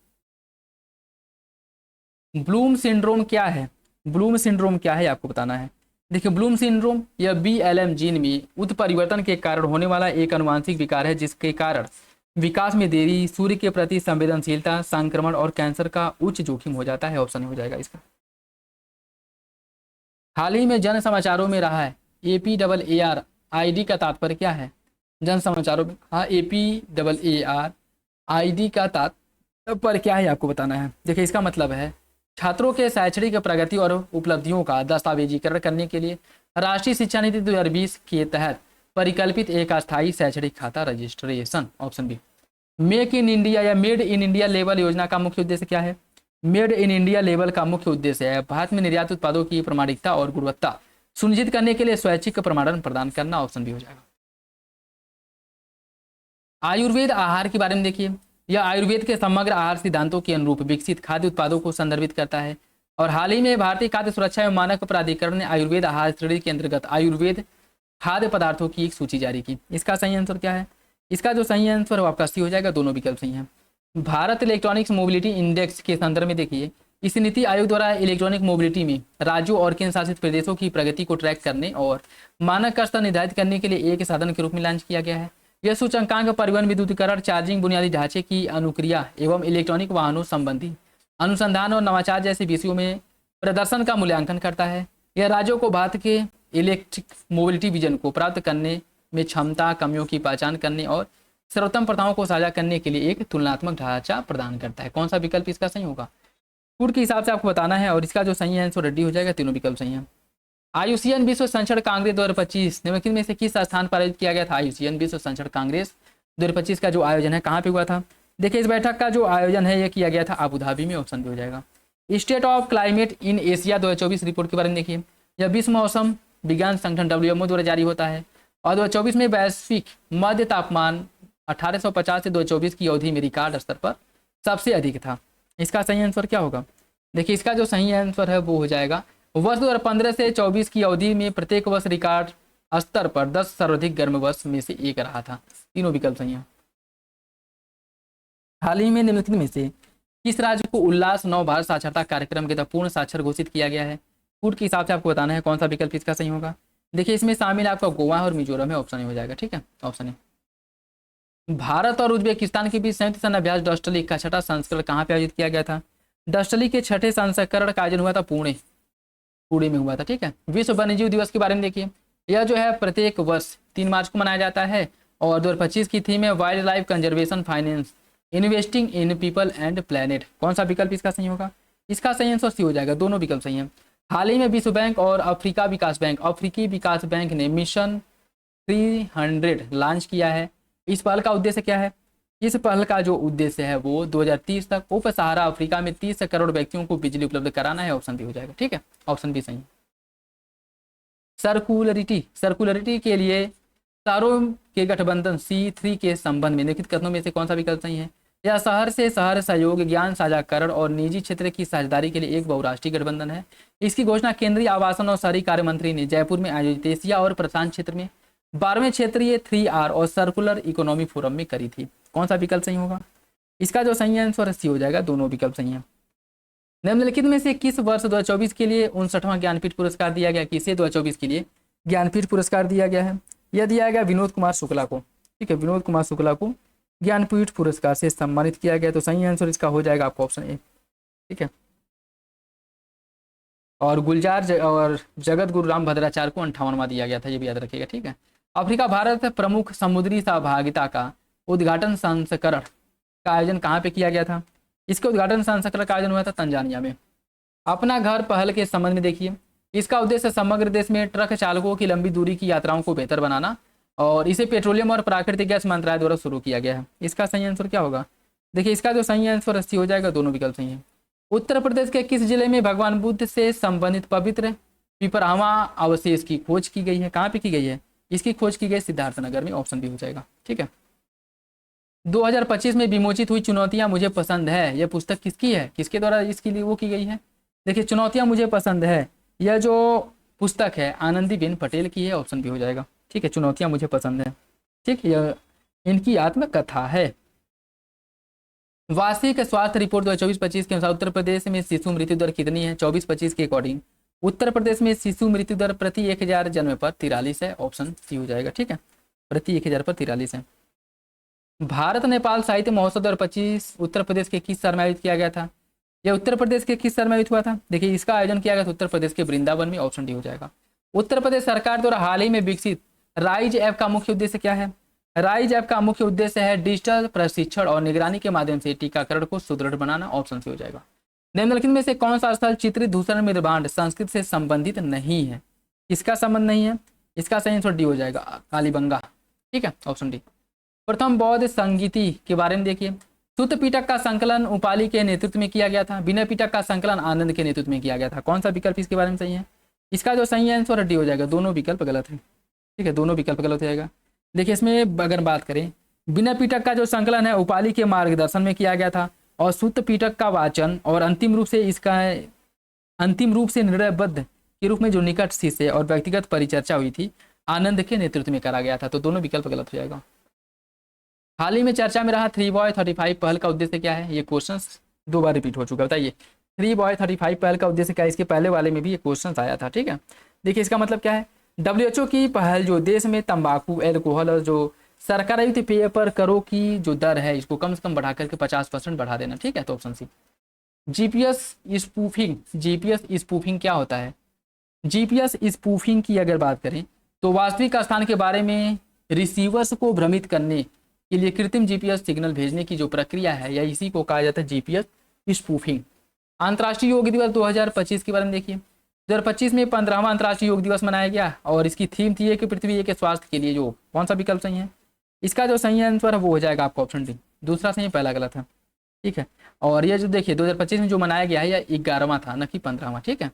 ब्लूम सिंड्रोम क्या है? ब्लूम सिंड्रोम क्या है आपको बताना है। देखिए ब्लूम सिंड्रोम यह BLM जीन में उत्परिवर्तन के कारण होने वाला एक अनुवांशिक विकार है जिसके कारण विकास में देरी, सूर्य के प्रति संवेदनशीलता, संक्रमण और कैंसर का उच्च जोखिम हो जाता है। ऑप्शन हो जाएगा इसका। हाल ही में जन समाचारों में रहा है APAR ID का तात्पर्य क्या है? जन समाचारों में हाँ APAR ID का तात्पर्य क्या है आपको बताना है। देखिए इसका मतलब है छात्रों के शैक्षणिक प्रगति और उपलब्धियों का दस्तावेजीकरण करने के लिए राष्ट्रीय शिक्षा नीति 2020 के तहत परिकल्पित एक अस्थायी शैक्षणिक खाता registration. Option B. Make in India या मेड इन इंडिया लेबल योजना का मुख्य उद्देश्य क्या है? मेड इन इंडिया लेबल का मुख्य उद्देश्य है भारत में निर्यात उत्पादों की प्रामाणिकता और गुणवत्ता सुनिश्चित करने के लिए स्वैच्छिक प्रमाणन प्रदान करना। ऑप्शन बी हो जाएगा। आयुर्वेद आहार के बारे में देखिए, यह आयुर्वेद के समग्र आहार सिद्धांतों के अनुरूप विकसित खाद्य उत्पादों को संदर्भित करता है और हाल ही में भारतीय खाद्य सुरक्षा एवं मानक प्राधिकरण ने आयुर्वेद आहार श्रेणी के अंतर्गत आयुर्वेद खाद्य पदार्थों की एक सूची जारी की। इसका सही आंसर क्या है? इसका जो सही आंसर है आपका सी हो जाएगा। दोनों विकल्प सही हैं। भारत इलेक्ट्रॉनिक्स मोबिलिटी इंडेक्स के संदर्भ में देखिए, इस नीति आयोग द्वारा इलेक्ट्रॉनिक मोबिलिटी में राज्यों और केंद्र शासित प्रदेशों की प्रगति को ट्रैक करने और मानक का स्तर निर्धारित करने के लिए एक साधन के रूप में लॉन्च किया गया है। यह सूचकांक परिवहन, विद्युतीकरण, चार्जिंग, बुनियादी ढांचे की अनुक्रिया एवं इलेक्ट्रॉनिक वाहनों संबंधी अनुसंधान और नवाचार जैसे विषयों में प्रदर्शन का मूल्यांकन करता है। यह राज्यों को भारत के इलेक्ट्रिक मोबिलिटी विजन को प्राप्त करने में क्षमता कमियों की पहचान करने और सर्वोत्तम प्रथाओं को साझा करने के लिए एक तुलनात्मक ढांचा प्रदान करता है। कौन सा विकल्प इसका सही होगा? फूड के हिसाब से आपको बताना है और इसका जो सही है आंसर रेडी हो जाएगा। तीनों विकल्प सही हैं। आयुषियन विश्व संचरण कांग्रेस 2025 निम्नलिखित में से किस स्थान पर आयोजित किया गया था? आयुषियन विश्व संचरण कांग्रेस 2025 का जो आयोजन है कहाँ पे हुआ था? देखिए इस बैठक का जो आयोजन है ये किया गया था अबू धाबी में, ऑप्शन भी हो जाएगा। State of climate in Asia 2024 report के बारे में देखिए, यह विश्व मौसम विज्ञान संगठन WMO द्वारा जारी होता है और 2024 में वैश्विक मध्य तापमान 1850 से 2024 की अवधि में रिकॉर्ड स्तर पर सबसे अधिक था। इसका सही आंसर क्या होगा? देखिए इसका जो सही आंसर है वो हो जाएगा वर्ष 2015 से 24 की अवधि में प्रत्येक वर्ष रिकॉर्ड स्तर पर 10 सर्वाधिक गर्म वर्ष में से एक रहा था। तीनों विकल्प सही हैं। हाल ही में निम्नलिखित में से किस राज्य को उल्लास नव भारत साक्षरता कार्यक्रम के तहत पूर्ण साक्षर घोषित किया गया है? फूड के हिसाब से आपको बताना है कौन सा विकल्प इसका सही होगा। देखिए इसमें शामिल आपका गोवा और मिजोरम है, ऑप्शन ए हो जाएगा। ठीक है, ऑप्शन ए। भारत और उज्बेकिस्तान के बीच संयुक्त सैन्य अभ्यास डस्टली का छठा संस्करण कहाँ पे आयोजित किया गया था? डस्टली के छठे संस्करण का आयोजन हुआ था पुणे में हुआ था। ठीक है, विश्व वन्यजीव दिवस के बारे में देखिए, यह जो है प्रत्येक वर्ष 3 मार्च को मनाया जाता है और 2025 की थीम है wild life conservation finance investing in people and planet. कौन सा विकल्प इसका सही होगा? इसका सही आंसर सी हो जाएगा, दोनों विकल्प सही हैं। हाल ही में विश्व बैंक और अफ्रीकी विकास बैंक ने मिशन 300 लॉन्च किया है। इस पहल का उद्देश्य क्या है? इस पहल का जो उद्देश्य है वो 2030 तक उप सहारा अफ्रीका में 30 करोड़ व्यक्तियों को बिजली उपलब्ध कराना है, ऑप्शन बी हो जाएगा। ठीक है, ऑप्शन बी सही। सर्कुलरिटी के लिए शहरों के गठबंधन C3 के संबंध में निम्नलिखित कथनों में से कौन सा विकल्प सही है? यह शहर से शहर सहयोग, ज्ञान साझाकरण और निजी क्षेत्र की साझेदारी के लिए एक बहुराष्ट्रीय गठबंधन है। इसकी घोषणा केंद्रीय आवासन और शहरी कार्य मंत्री ने जयपुर में आयोजित एशिया और प्रशांत क्षेत्र में 12वें क्षेत्रीय 3R और सर्कुलर इकोनॉमी फोरम में करी थी। कौन सा विकल्प सही होगा? इसका जो सही आंसर सी हो जाएगा, दोनों विकल्प सही हैं। निम्नलिखित में से किस वर्ष 2024 के लिए 59वां ज्ञानपीठ पुरस्कार दिया गया? किसे 2024 के लिए ज्ञानपीठ पुरस्कार दिया गया है? यह दिया गया विनोद कुमार शुक्ला को। ठीक है, विनोद कुमार शुक्ला को ज्ञानपीठ पुरस्कार से सम्मानित किया गया। तो सही आंसर इसका हो जाएगा आपको ऑप्शन ए। ठीक है, और गुलजार और जगत गुरु राम भद्राचार्य को 58वां दिया गया था, ये भी याद रखिएगा। ठीक है, अफ्रीका भारत प्रमुख समुद्री सहभागिता का उद्घाटन संस्करण का आयोजन कहाँ पे किया गया था? इसके उद्घाटन संस्करण का आयोजन हुआ था तंजानिया में। अपना घर पहल के संबंध में देखिए, इसका उद्देश्य समग्र देश में ट्रक चालकों की लंबी दूरी की यात्राओं को बेहतर बनाना और इसे पेट्रोलियम और प्राकृतिक गैस मंत्रालय द्वारा शुरू किया गया है। इसका सही आंसर क्या होगा? देखिए इसका जो सही आंसर 80 हो जाएगा, दोनों विकल्प सही है। उत्तर प्रदेश के किस जिले में भगवान बुद्ध से संबंधित पवित्र पिपरावा अवशेष की खोज की गई है? कहाँ पे की गई है? इसकी खोज की गई सिद्धार्थनगर में, ऑप्शन भी हो जाएगा। ठीक है, 2025 में विमोचित हुई चुनौतियां मुझे पसंद है, यह पुस्तक किसकी है? किसके द्वारा इसके लिए वो की गई है? देखिए चुनौतियां मुझे पसंद है, यह जो पुस्तक है आनंदीबेन पटेल की है, ऑप्शन भी हो जाएगा। ठीक है, चुनौतियां मुझे पसंद है। ठीक, यह इनकी आत्मकथा है। वार्षिक स्वास्थ्य रिपोर्ट 2024-25 के अनुसार उत्तर प्रदेश में शिशु मृत्यु दर कितनी है? 24-25 के अकॉर्डिंग उत्तर प्रदेश में शिशु मृत्यु दर प्रति 1000 जन्म पर 43 है, ऑप्शन सी हो जाएगा। ठीक है, प्रति 1000 पर 43 है। भारत नेपाल साहित्य महोत्सव 2025 उत्तर प्रदेश के किस शहर में आयोजित किया गया था? यह उत्तर प्रदेश के किस शहर में आयोजित हुआ था? देखिए इसका आयोजन किया गया था उत्तर प्रदेश के वृंदावन में, ऑप्शन डी हो जाएगा। उत्तर प्रदेश सरकार द्वारा हाल ही में विकसित राइज ऐप का मुख्य उद्देश्य क्या है? राइज ऐप का मुख्य उद्देश्य है डिजिटल प्रशिक्षण और निगरानी के माध्यम से टीकाकरण को सुदृढ़ बनाना, ऑप्शन सी हो जाएगा। निम्नलिखित में से कौन सा स्थल चित्रित दूषण निर्माण संस्कृत से संबंधित नहीं है? इसका संबंध नहीं है, इसका सही आंसर डी हो जाएगा, कालीबंगा। ठीक है, ऑप्शन डी। प्रथम बौद्ध संगीति के बारे में देखिए, सुत्त पिटक का संकलन उपाली के नेतृत्व में किया गया था, विनय पिटक का संकलन आनंद के नेतृत्व में किया गया था। कौन सा विकल्प इसके बारे में सही है? इसका जो सही आंसर डी हो जाएगा, दोनों विकल्प गलत है। ठीक है, दोनों विकल्प गलत हो जाएगा। देखिए इसमें अगर बात करें, विनय पिटक का जो संकलन है उपाली के मार्गदर्शन में किया गया था और सुत्त पिटक का वाचन और अंतिम रूप से निर्णयबद्ध के रूप में जो निकट शिष्य और व्यक्तिगत परिचर्चा हुई थी आनंद के नेतृत्व में करा गया था। तो दोनों विकल्प गलत हो जाएगा। हाल ही में चर्चा में रहा 3 बॉय 35 पहल का उद्देश्य क्या है? ये क्वेश्चन 2 बार रिपीट हो चुका है, बताइए 3 बॉय 35 पहल का उद्देश्य क्या है? इसके पहले वाले में भी ये क्वेश्चन आया था। ठीक है, देखिए इसका मतलब क्या है? WHO की पहल जो देश में तंबाकू, एल्कोहल और जो सरकारुक्त पेय पर करों की जो दर है इसको कम से कम बढ़ा करके 50% बढ़ा देना। ठीक है, तो ऑप्शन सी। जीपीएस स्पूफिंग क्या होता है? जीपीएस स्पूफिंग की अगर बात करें तो वास्तविक स्थान के बारे में रिसीवर्स को भ्रमित करने के लिए कृत्रिम जीपीएस सिग्नल भेजने की जो प्रक्रिया है या इसी को कहा जाता है जीपीएस स्पूफिंग। अंतर्राष्ट्रीय योग दिवस 2025 के बारे में देखिए, 2025 में 15वां अंतर्राष्ट्रीय योग दिवस मनाया गया और इसकी थीम थी कि पृथ्वी के स्वास्थ्य के लिए योग। कौन सा विकल्प सही है? इसका जो सही आंसर है वो हो जाएगा आपका ऑप्शन डी। दूसरा सही है, पहला गलत है। ठीक है, और ये जो देखिए 2025 में जो मनाया गया है यह 11वां था, न कि 15वां। ठीक है,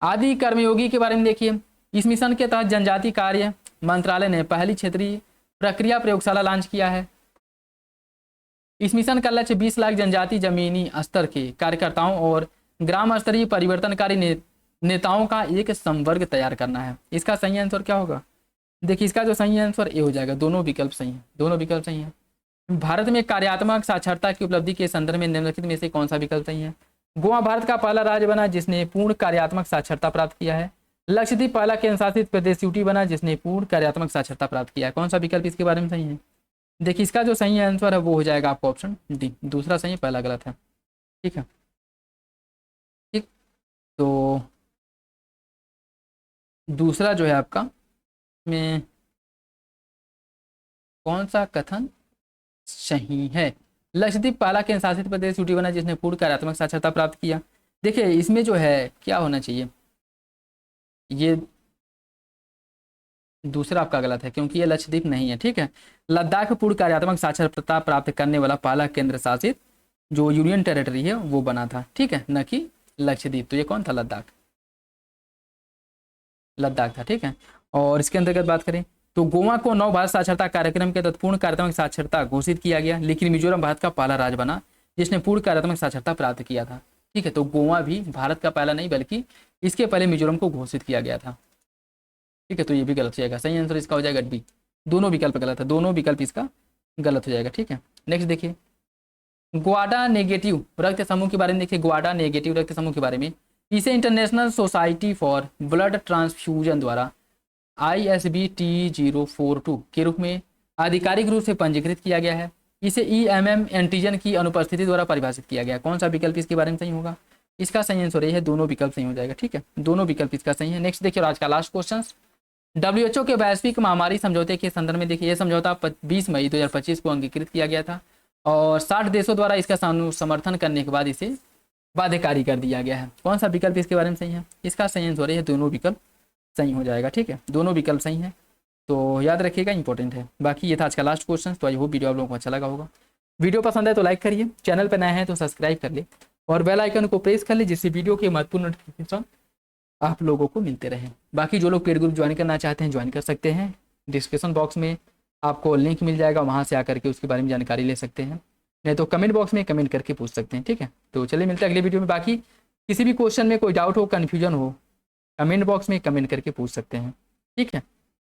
आदि कर्मयोगी के बारे में देखिए। इस मिशन के तहत जनजाति कार्य मंत्रालय ने पहली क्षेत्रीय प्रक्रिया प्रयोगशाला लॉन्च किया है। इस मिशन का लक्ष्य 20 लाख जनजाति जमीनी स्तर के कार्यकर्ताओं और ग्राम स्तरीय परिवर्तनकारी नेताओं का एक संवर्ग तैयार करना है। इसका सही आंसर क्या होगा? देखिए इसका जो सही आंसर ए हो जाएगा। दोनों विकल्प सही है, दोनों विकल्प सही है। भारत में कार्यात्मक साक्षरता की उपलब्धि के संदर्भ में निम्नलिखित में से कौन सा विकल्प सही है? गोवा भारत का पहला राज्य बना जिसने पूर्ण कार्यात्मक साक्षरता प्राप्त किया है। लक्षद्वीप पहला केंद्र शासित प्रदेश यूटी बना जिसने पूर्ण कार्यात्मक साक्षरता प्राप्त किया है। कौन सा विकल्प इसके बारे में सही है? देखिए इसका जो सही आंसर है वो हो जाएगा आपका ऑप्शन डी। दूसरा सही है, पहला गलत है। ठीक है, ठीक, तो दूसरा जो है आपका में कौन सा कथन सही है? लक्षद्वीप पहला केंद्र शासित प्रदेश यूटी बना जिसने पूर्ण कार्यात्मक साक्षरता प्राप्त किया। देखिए इसमें जो है क्या होना चाहिए, ये दूसरा आपका गलत है क्योंकि ये लक्षद्वीप नहीं है। ठीक है, लद्दाख पूर्ण कार्यात्मक साक्षरता प्राप्त करने वाला पहला केंद्र शासित जो यूनियन टेरिटरी है वो बना था। ठीक है, न कि लक्षद्वीप। तो ये कौन था? लद्दाख, लद्दाख था। ठीक है, और इसके अंतर्गत बात करें तो गोवा को नव भारत साक्षरता कार्यक्रम के तहत पूर्ण कार्यात्मक साक्षरता घोषित किया गया, लेकिन मिजोरम भारत का पहला राज्य बना जिसने पूर्ण कार्यात्मक साक्षरता प्राप्त किया था। ठीक है, तो गोवा भी भारत का पहला नहीं बल्कि इसके पहले मिजोरम को घोषित किया गया था। ठीक है, तो ये भी गलत हो जाएगा। सही आंसर इसका हो जाएगा बी। दोनों विकल्प गलत है, दोनों विकल्प इसका गलत हो जाएगा। ठीक है, नेक्स्ट देखिए ग्वाडा नेगेटिव रक्त समूह के बारे में देखिए। ग्वाडा नेगेटिव रक्त समूह के बारे में इसे international society for blood transfusion द्वारा ISBT042 के रूप में आधिकारिक रूप से पंजीकृत किया गया है। इसे EMM एंटीजन की अनुपस्थिति द्वारा परिभाषित किया गया। कौन सा विकल्प इसके बारे में सही होगा? इसका सही आंसर ये है, दोनों विकल्प सही हो जाएगा। ठीक है, दोनों विकल्प इसका सही है। नेक्स्ट देखिए, और आज का लास्ट क्वेश्चन, WHO के वैश्विक महामारी समझौते के संदर्भ में देखिए, यह समझौता 20 मई 2025 को अंगीकृत किया गया था और 60 देशों द्वारा इसका समर्थन करने के बाद इसे बाध्यकारी कर दिया गया है। कौन सा विकल्प इसके बारे में सही है? इसका सही आंसर है, दोनों विकल्प सही हो जाएगा। ठीक है, दोनों विकल्प सही है, तो याद रखिएगा, इंपॉर्टेंट है। बाकी ये था आज का लास्ट क्वेश्चन। तो आई होप वीडियो आप लोगों को अच्छा लगा होगा। वीडियो पसंद है तो लाइक करिए, चैनल पर नए हैं तो सब्सक्राइब कर ले और बेल आइकन को प्रेस कर ले जिससे वीडियो के महत्वपूर्ण नोटिफिकेशन आप लोगों को मिलते रहें। बाकी जो लोग पेड ग्रुप ज्वाइन करना चाहते हैं ज्वाइन कर सकते हैं। डिस्क्रिप्शन बॉक्स में आपको लिंक मिल जाएगा, वहाँ से आकर के उसके बारे में जानकारी ले सकते हैं, नहीं तो कमेंट बॉक्स में कमेंट करके पूछ सकते हैं। ठीक है, तो चलिए मिलते हैं अगले वीडियो में। बाकी किसी भी क्वेश्चन में कोई डाउट हो, कन्फ्यूजन हो, कमेंट बॉक्स में कमेंट करके पूछ सकते हैं। ठीक है,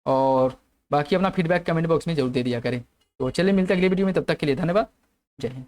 और बाकी अपना फीडबैक कमेंट बॉक्स में जरूर दे दिया करें। तो चलिए मिलते हैं अगली वीडियो में, तब तक के लिए धन्यवाद। जय हिंद।